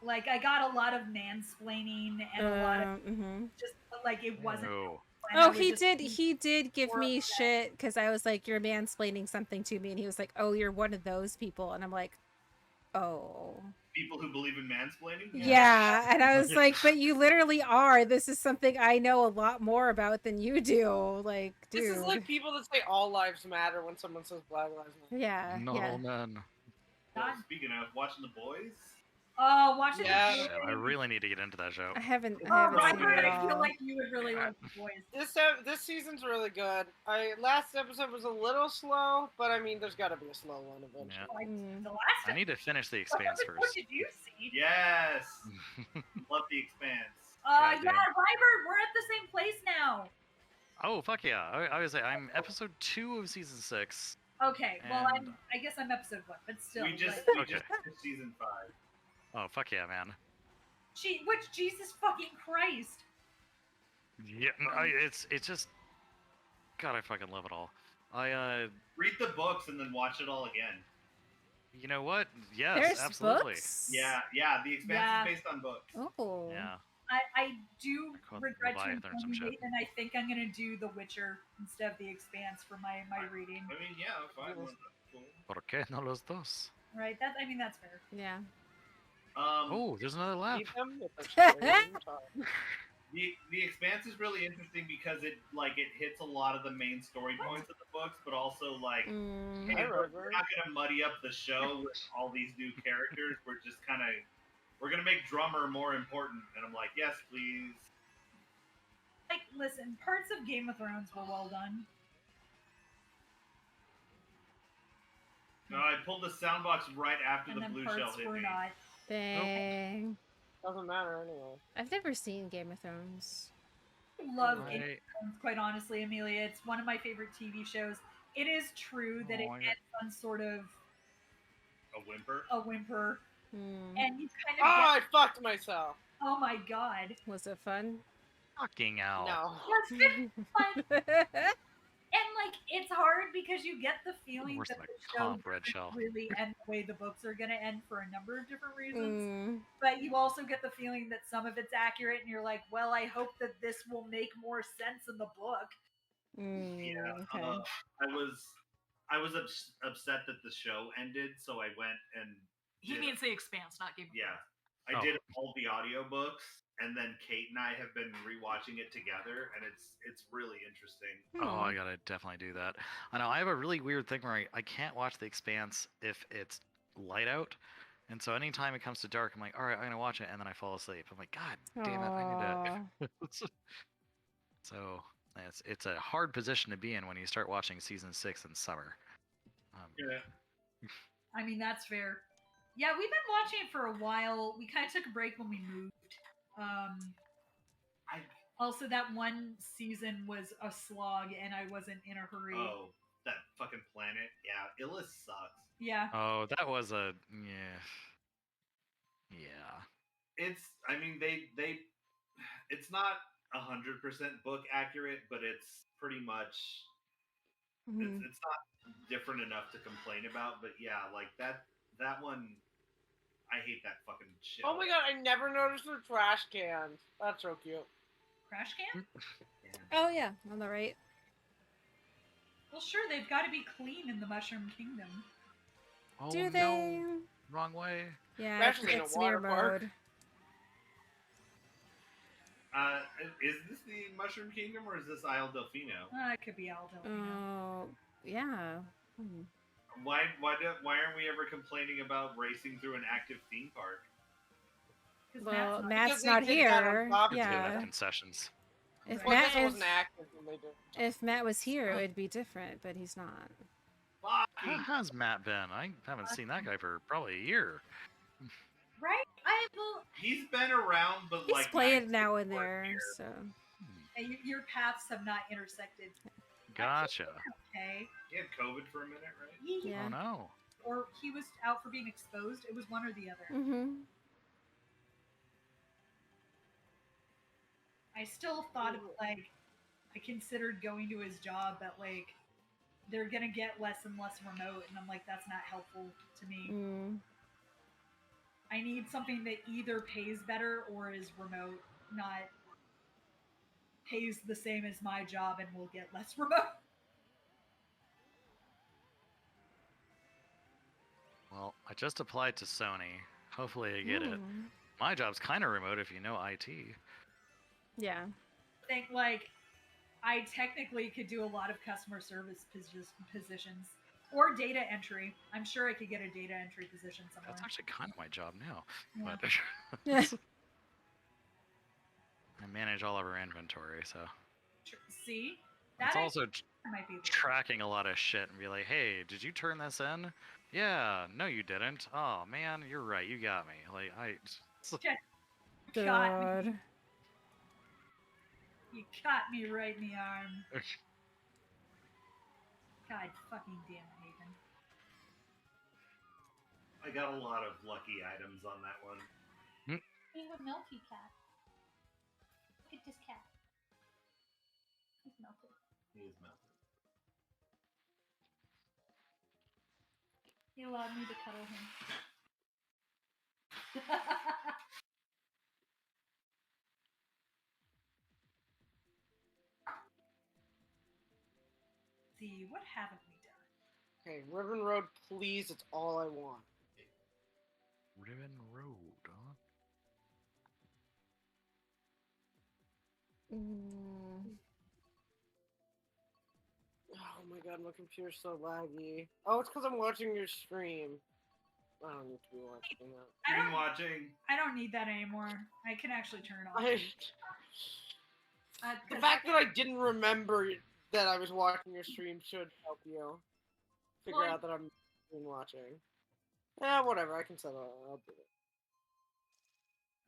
like I got a lot of mansplaining and a lot of just like it wasn't. Oh, he did give me shit because I was like, you're mansplaining something to me, and he was like, oh, you're one of those people, and I'm like, oh. People who believe in mansplaining? Yeah, and I was like, but you literally are. This is something I know a lot more about than you do. Like, dude. This is like people that say all lives matter when someone says Black Lives Matter. Yeah. No, man. Well, speaking of watching The Boys. Oh, watching The Boys. I really need to get into that show. I haven't seen it Robert, at I feel all. like you would really love The Boys. This season's really good. Last episode was a little slow, but I mean, there's got to be a slow one eventually. The last I need to finish The Expanse What first. did you see? Yes. Love The Expanse. Yeah, Robert, we're at the same place now. Oh, fuck yeah. I was like, I'm episode 2 of season 6. Okay, well, And- I guess I'm episode 1, but still. We just Okay. finished season 5. Oh, fuck yeah, man. Which Jesus fucking Christ. Yeah, no, it's just... God, I fucking love it all. Read the books and then watch it all again. You know what? Yes, There's absolutely. books? Yeah, The Expanse Yeah. is based on books. Oh. Yeah. I do Called regret to Leviathan or some inform you, shit. and I think I'm gonna do The Witcher instead of The Expanse for my reading. I mean, yeah, fine. Cool. ¿Por qué no los dos? Right? That's fair. Yeah. Oh, there's another lap. The Expanse is really interesting because it hits a lot of the main story points of the books, but also like hey, we're not gonna muddy up the show with all these new characters. We're gonna make Drummer more important, and I'm like, yes, please. Like, listen, parts of Game of Thrones were well done. No, I pulled the soundbox right after And the then blue parts shell hit were me. not. Dang. Doesn't matter anyway. I've never seen Game of Thrones. I love Game of Right. Thrones, quite honestly, Amelia. It's one of my favorite TV shows. It is true that it Oh, yeah. ends on sort of A whimper. a whimper, Hmm. and you kind Oh, of I fucked myself. oh my god. Was it fun? Fucking hell. No. Yes, it's fun. And like it's hard because you get the feeling Worse that than the a show comp red doesn't shell. really end the way the books are going to end for a number of different reasons. Mm. But you also get the feeling that some of it's accurate, and you're like, well, I hope that this will make more sense in the book. Yeah, Okay. I was upset that the show ended, so I went and He means The Expanse, not Game of yeah, Thrones. I did all the audiobooks, and then Kate and I have been rewatching it together, and it's really interesting. Oh, I gotta definitely do that. I know I have a really weird thing where I can't watch The Expanse if it's light out, and so anytime it comes to dark, I'm like, all right, I'm gonna watch it, and then I fall asleep. I'm like, God damn it, I need to. So it's a hard position to be in when you start watching season 6 in summer. Yeah. I mean, that's fair. Yeah, we've been watching it for a while. We kind of took a break when we moved. Also, that one season was a slog, and I wasn't in a hurry. Oh, that fucking planet. Yeah, Illis sucks. Yeah. Oh, that was a yeah. I mean, it's not 100% book accurate, but it's pretty much. It's not different enough to complain about, but yeah, like that one. I hate that fucking shit. Oh my god, I never noticed the trash cans. That's so cute. Trash can? Oh yeah, on the right. Well, sure, they've got to be clean in the Mushroom Kingdom. Oh Do no, they? wrong way. Yeah, Especially in a it's mirror water park. mode. Is this the Mushroom Kingdom or is this Isle Delfino? It could be Al Delfino. Oh, yeah. Why aren't we ever complaining about racing through an active theme park? Well, Because Matt's they not did that on here. top of Yeah. Concessions. If Well, I Matt guess it if, wasn't active when they did. if Matt was here, it would be different, but he's not. How has Matt been? I haven't seen that guy for probably a year. Right? He's been around, but He's like playing now and there, so. Your paths have not intersected. Gotcha. Okay. He had COVID for a minute, right? Yeah. Oh no. Or he was out for being exposed. It was one or the other. Mm-hmm. I still thought of like, I considered going to his job, but like, they're gonna get less and less remote, and I'm like, that's not helpful to me. I need something that either pays better or is remote, not pays the same as my job and will get less remote. Well, I just applied to Sony. Hopefully I get it. My job's kind of remote if you know IT. Yeah. I think like I technically could do a lot of customer service positions or data entry. I'm sure I could get a data entry position somewhere. That's actually kind of my job now. Yeah. But I manage all of our inventory, so See, it's also might be tracking a lot of shit and be like, hey, did you turn this in? Yeah, no, you didn't. Oh man, you're right. You got me. Like God. You caught me right in the arm. God fucking damn it, Nathan. I got a lot of lucky items on that one. We have a milky cat. Look at this cat. He's melted. He is melted. He allowed me to cuddle him. See, what haven't we done? Okay, Ribbon Road, please. It's all I want. Ribbon Road, huh? Oh my god, my computer's so laggy. Oh, it's because I'm watching your stream. I don't need to be watching that. Stream watching. I don't need that anymore. I can actually turn it off. The fact that I didn't remember that I was watching your stream should help you figure out that I'm stream watching. Whatever. I can settle it. I'll do it.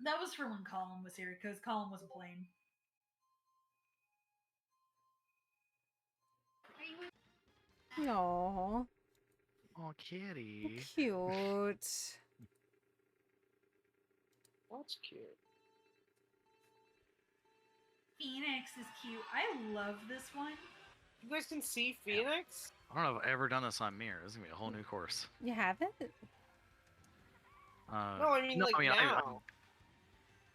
That was for when Colin was here, because Colin wasn't playing. No. Oh, kitty. Cute. That's cute. Phoenix is cute. I love this one. You guys can see Phoenix? I don't know if I've ever done this on Mirror. This is gonna be a whole new course. You haven't? No, I mean, like, now.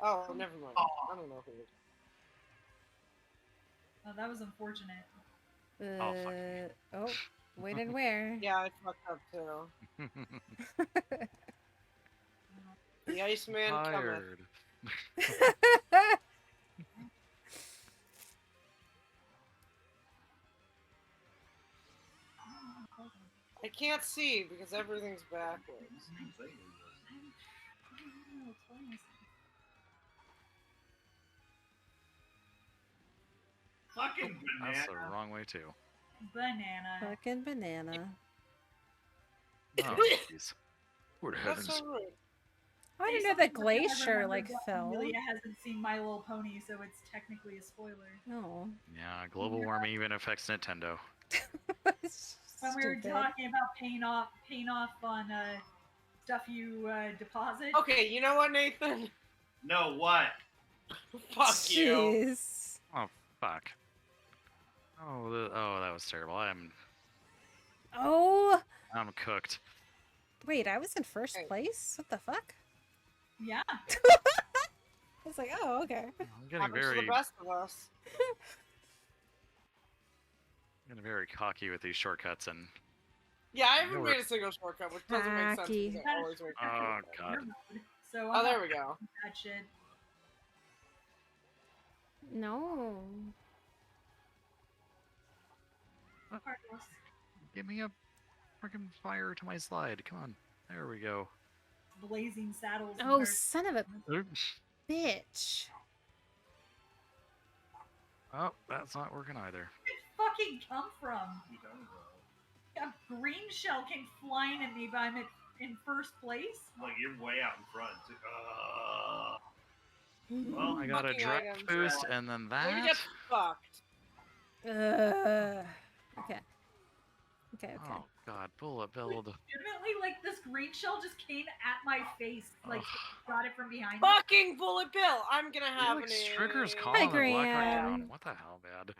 Oh, never mind. I don't know who it is. Oh, that was unfortunate. Oh, when and where? Yeah, I fucked up too. The Iceman cometh. Tired. I can't see because everything's backwards. Fucking banana. That's the wrong way too. Banana. Fucking banana. Oh, jeez. Good That's heavens. so rude. I didn't know that glacier like fell. Amelia hasn't seen My Little Pony, so it's technically a spoiler. Oh. Yeah, global warming even affects Nintendo. When we were Stupid. talking about paying off on stuff you deposit. Okay, you know what, Nathan? No, what? Fuck you. Jeez. Oh, fuck. Oh, that was terrible. Oh, I'm cooked. wait, I was in first Hey. place? What the fuck? Yeah. I was like, oh, okay. I'm getting Happens to very, the best of us. very cocky with these shortcuts and. Yeah, I haven't No, made a single shortcut, which doesn't make sense Hacky. because I always make Oh shortcuts. god. So Oh, there we go. That shit. No. Heartless. Give me a freaking fire to my slide. Come on. There we go. Blazing saddles. and Oh, dark- son of a Oops. bitch. Oh, that's not working either. Where did it fucking come from? A green shell came flying at me, but I'm in first place. Like, you're way out in front. Well, I got a Fucking drop items. boost and then Way to that. get fucked. Okay. Okay, okay. Oh god, bullet build. Legitimately, like this green shell just came at my face, like Ugh. got it from behind. me. Fucking Bullet Bill! I'm gonna have Like an Stricker's A. calling the black right down. Graham. What the hell, man?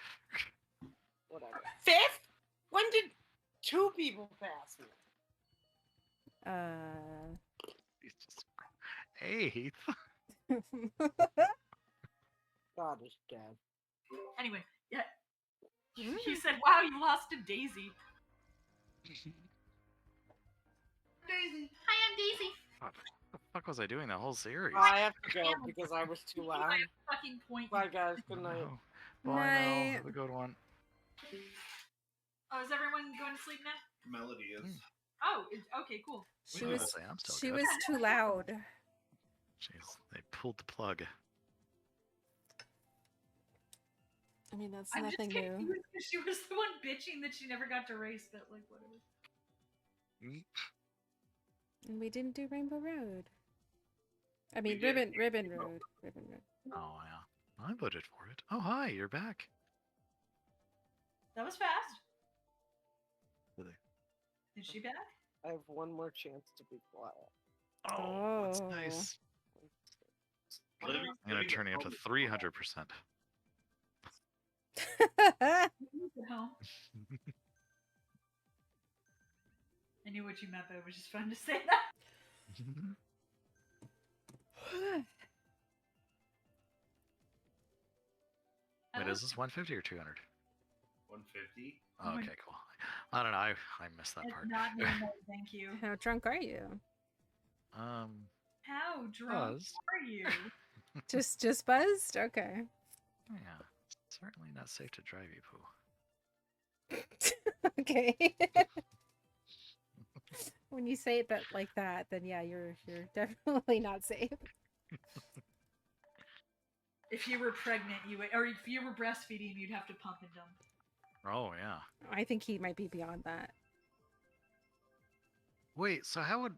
Whatever. Fifth? When did two people pass me? Jesus. Eighth. God is dead. Anyway, yeah. He said, "Wow, you lost to Daisy." Daisy. Hi, I'm Daisy. What the fuck was I doing the whole series? I have to go because I was too loud. My fucking point. Bye, guys. Good night. No. Bye now. Night. Have a good one. Oh, is everyone going to sleep now? Melody is. Oh, okay, cool. She I was say I'm still she good. was too loud. Jeez, they pulled the plug. I mean, that's I'm just nothing confused new. because she was the one bitching that she never got to race, but like whatever. And we didn't do Rainbow Road. I mean, did. Ribbon Road. Ribbon Road. Oh yeah, I voted for it. Oh hi, you're back. That was fast. Really? Is she back? I have one more chance to be quiet. Oh, that's Oh. nice. Livy- I'm gonna Livy turn you up to got 300%. At home. I knew what you meant, but it was just fun to say that. Wait, is this 150 or 200? 150. Oh my- Okay, cool. I don't know. I missed that It's part. not anymore, thank you. How drunk are you? How drunk Buzz. are you? Just buzzed? Okay. Yeah, certainly not safe to drive you, Pooh. Okay. When you say it that like that, then yeah, you're definitely not safe. If you were pregnant, you would, or if you were breastfeeding, you'd have to pump and dump. Oh yeah. I think he might be beyond that. Wait, so how would?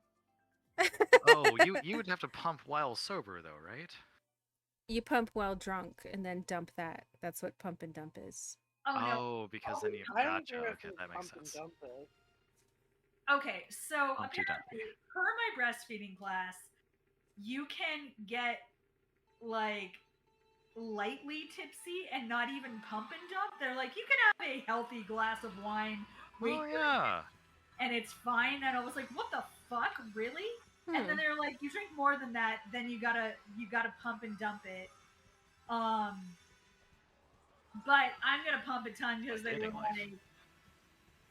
Oh, you would have to pump while sober though, right? You pump while drunk and then dump that. That's what pump and dump is. Oh no. Oh, because then you I don't gotcha. care if Okay, you that makes pump and sense. dump it. Okay, so Humpty apparently, per my breastfeeding class, you can get like lightly tipsy and not even pump and dump. They're like, you can have a healthy glass of wine, wait Oh for it, yeah. and it's fine. And I was like, what the fuck, really? And then they're like, you drink more than that, then you gotta pump and dump it. But I'm gonna pump a ton because they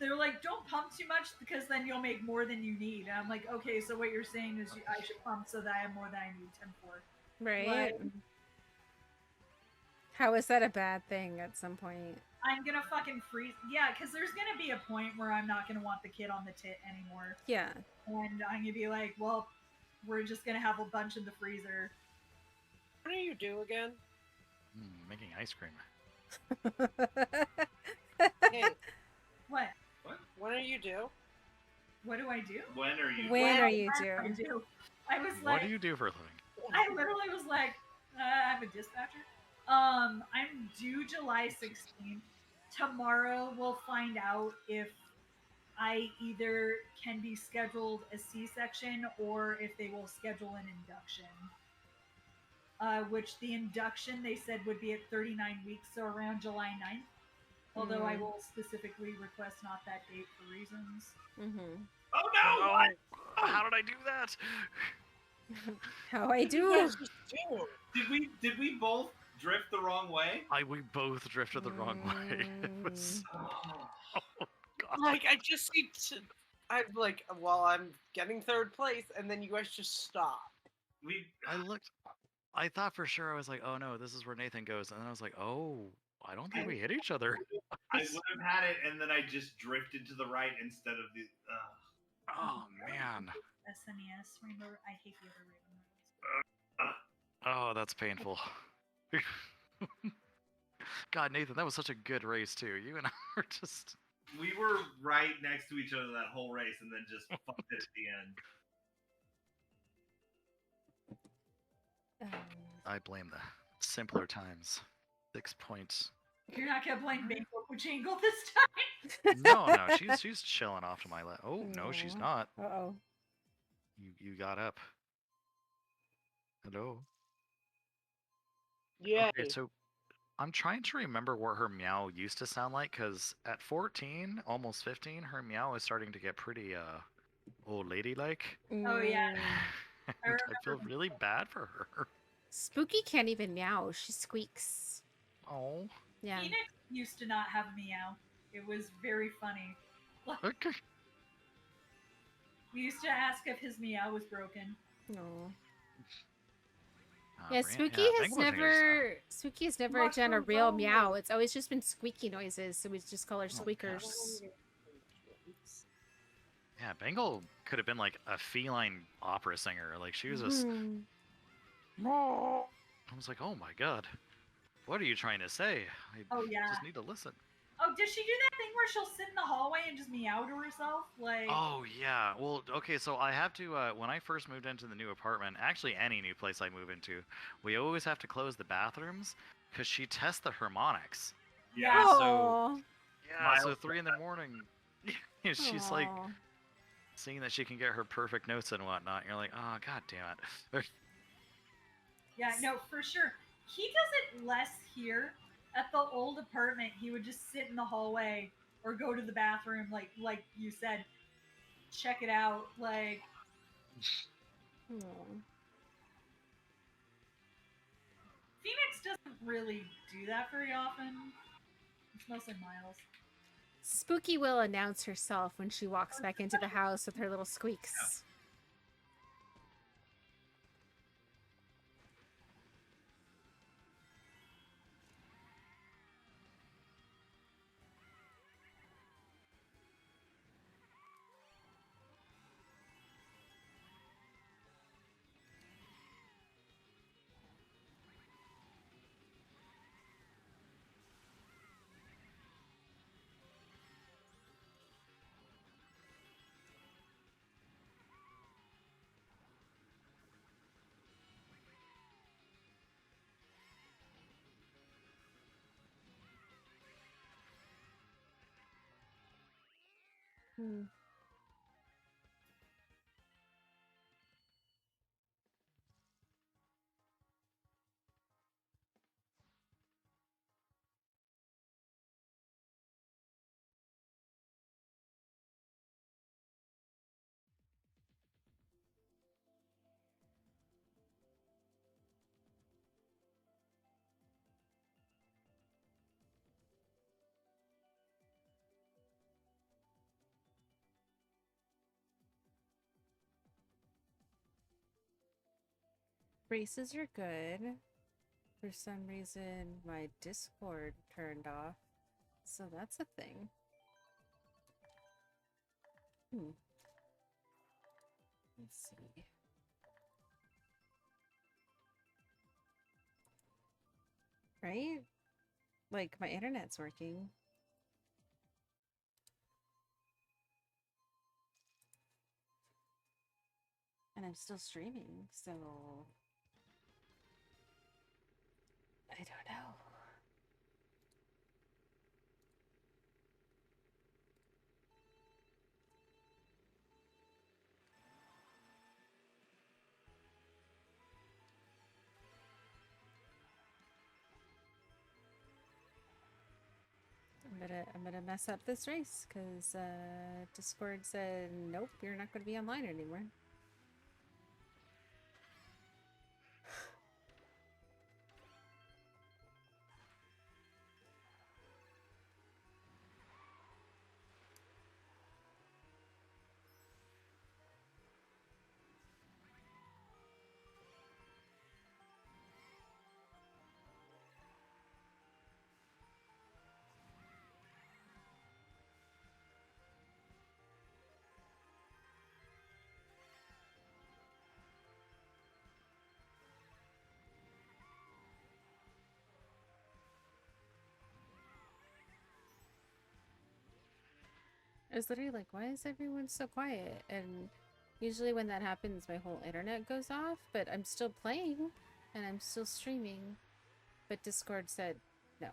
were like, don't pump too much because then you'll make more than you need. And I'm like, okay, so what you're saying is I should pump so that I have more than I need 10-4. Right. Like, how is that a bad thing at some point? I'm gonna fucking freeze. Yeah, because there's gonna be a point where I'm not gonna want the kid on the tit anymore. Yeah. And I'm gonna be like, well, we're just gonna have a bunch in the freezer. What do you do again? Making ice cream. Hey, What? what do you do? What do I do? When are you? When are you I due? do. I was What like, do you do for a living? I literally was like, I'm a dispatcher. I'm due July 16th. Tomorrow we'll find out if I either can be scheduled a C-section or if they will schedule an induction. Which the induction they said would be at 39 weeks, so around July 9th. Although I will specifically request not that date for reasons. Mm-hmm. Oh no! Oh, What? how did I do that? How I do? Yes, you do. Did we both drift the wrong way? We both drifted the wrong way. It was. Oh god. Like I just need to. I'm like, well, I'm getting third place, and then you guys just stop. I looked. I thought for sure I was like, oh no, this is where Nathan goes, and then I was like, oh, I don't think we hit each other. I would have had it, and then I just drifted to the right instead of the. Oh man. SNES, Rainbow. I hate the other Rainbow. Oh, that's painful. God, Nathan, that was such a good race too. You and I were just. We were right next to each other that whole race, and then just fucked it at the end. I blame the simpler times. 6 points. You're not gonna blame Bangle Pachingle this time. No, she's chilling off to my left. Oh no, she's not. Uh-oh. You got up. Hello. Yeah. Okay, so I'm trying to remember what her meow used to sound like, because at 14, almost 15, her meow is starting to get pretty old lady-like. Oh yeah. And I feel really bad for her. Spooky can't even meow. She squeaks. Oh. Yeah. Phoenix used to not have meow. It was very funny. Okay. We used to ask if his meow was broken. No. Ah, Yeah, Brian- Spooky yeah, has Bangle Finger's, never. Spooky has never Watch done a her real go. meow. It's always just been squeaky noises, so we just call her squeakers. Yeah, Bengal could have been like a feline opera singer. Like she was just. Hmm. I was like, oh my god, what are you trying to say? I Oh, yeah. just need to listen. Oh, does she do that thing where she'll sit in the hallway and just meow to herself? Like, Oh yeah. Well, okay. So I have to. When I first moved into the new apartment, actually any new place I move into, we always have to close the bathrooms because she tests the harmonics. Yeah. So Aw. yeah. So 3 in the morning, she's like Aw. seeing that she can get her perfect notes and whatnot. You're like, oh god damn it. yeah, no, for sure. He does it less here. At the old apartment, he would just sit in the hallway or go to the bathroom, like you said, check it out. Like, Aw. Phoenix doesn't really do that very often. It's mostly Miles. Spooky will announce herself when she walks back into the house with her little squeaks. Hmm. Races are good. For some reason, my Discord turned off. So that's a thing. Let's see. Right? Like, my internet's working. And I'm still streaming, so... I don't know. I'm gonna mess up this race because Discord said nope, you're not gonna be online anymore. I was literally like, why is everyone so quiet? And usually when that happens, my whole internet goes off, but I'm still playing and I'm still streaming. But Discord said no.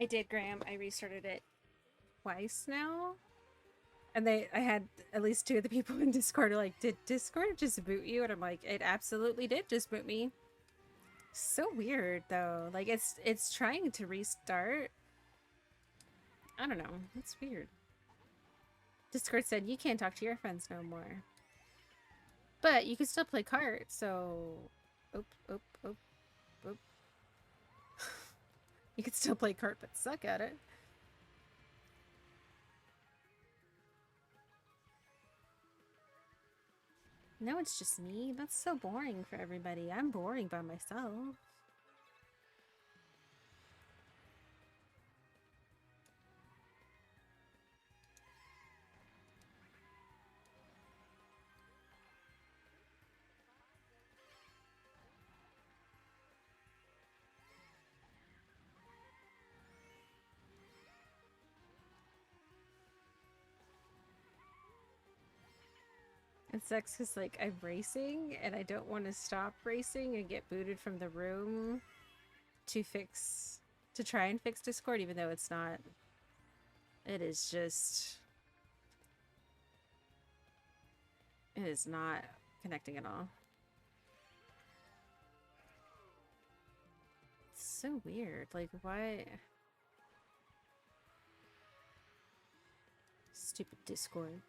I did, Graham. I restarted it twice now. And I had at least 2 of the people in Discord are like, did Discord just boot you? And I'm like, it absolutely did just boot me. So weird though. Like it's trying to restart. I don't know. It's weird. Discord said you can't talk to your friends no more. But you can still play Kart, so oop. You can still play Kart but suck at it. No, it's just me. That's so boring for everybody. I'm boring by myself. It sucks because, like, I'm racing and I don't want to stop racing and get booted from the room to try and fix Discord, even though it's not. It is just. It is not connecting at all. It's so weird. Like, why? Stupid Discord.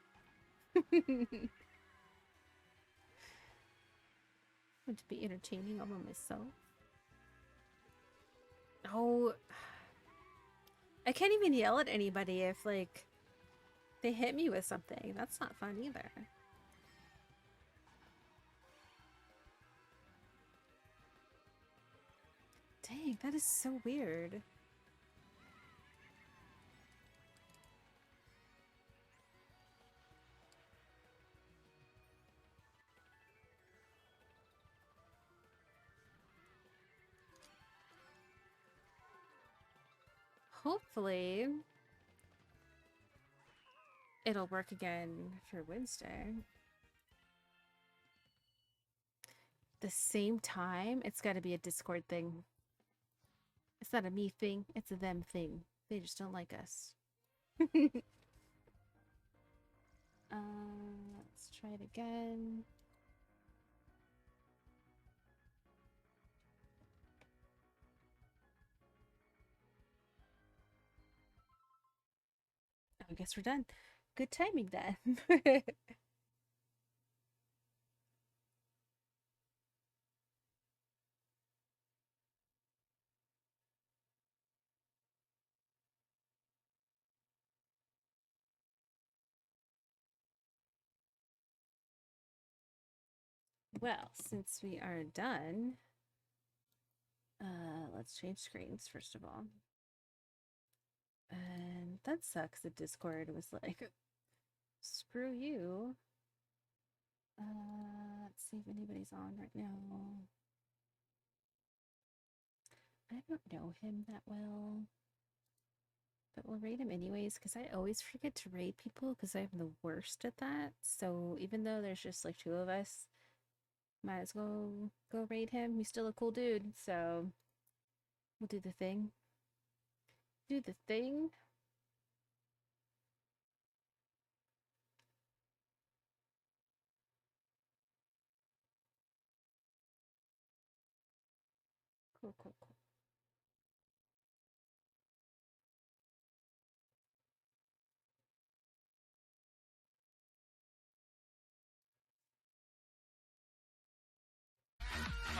Want to be entertaining all by myself. Oh, I can't even yell at anybody if, like, they hit me with something. That's not fun either. Dang, that is so weird. Hopefully, it'll work again for Wednesday. The same time, it's got to be a Discord thing. It's not a me thing, it's a them thing. They just don't like us. Let's try it again. Oh, I guess we're done. Good timing then. Well, since we are done, let's change screens first of all. And that sucks that Discord was like, screw you. Let's see if anybody's on right now. I don't know him that well, but we'll raid him anyways because I always forget to raid people because I'm the worst at that. So even though there's just like 2 of us, might as well go raid him. He's still a cool dude, so we'll do the thing. Do the thing. Cool, cool, cool.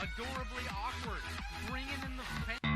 Adorably awkward. Bringing in the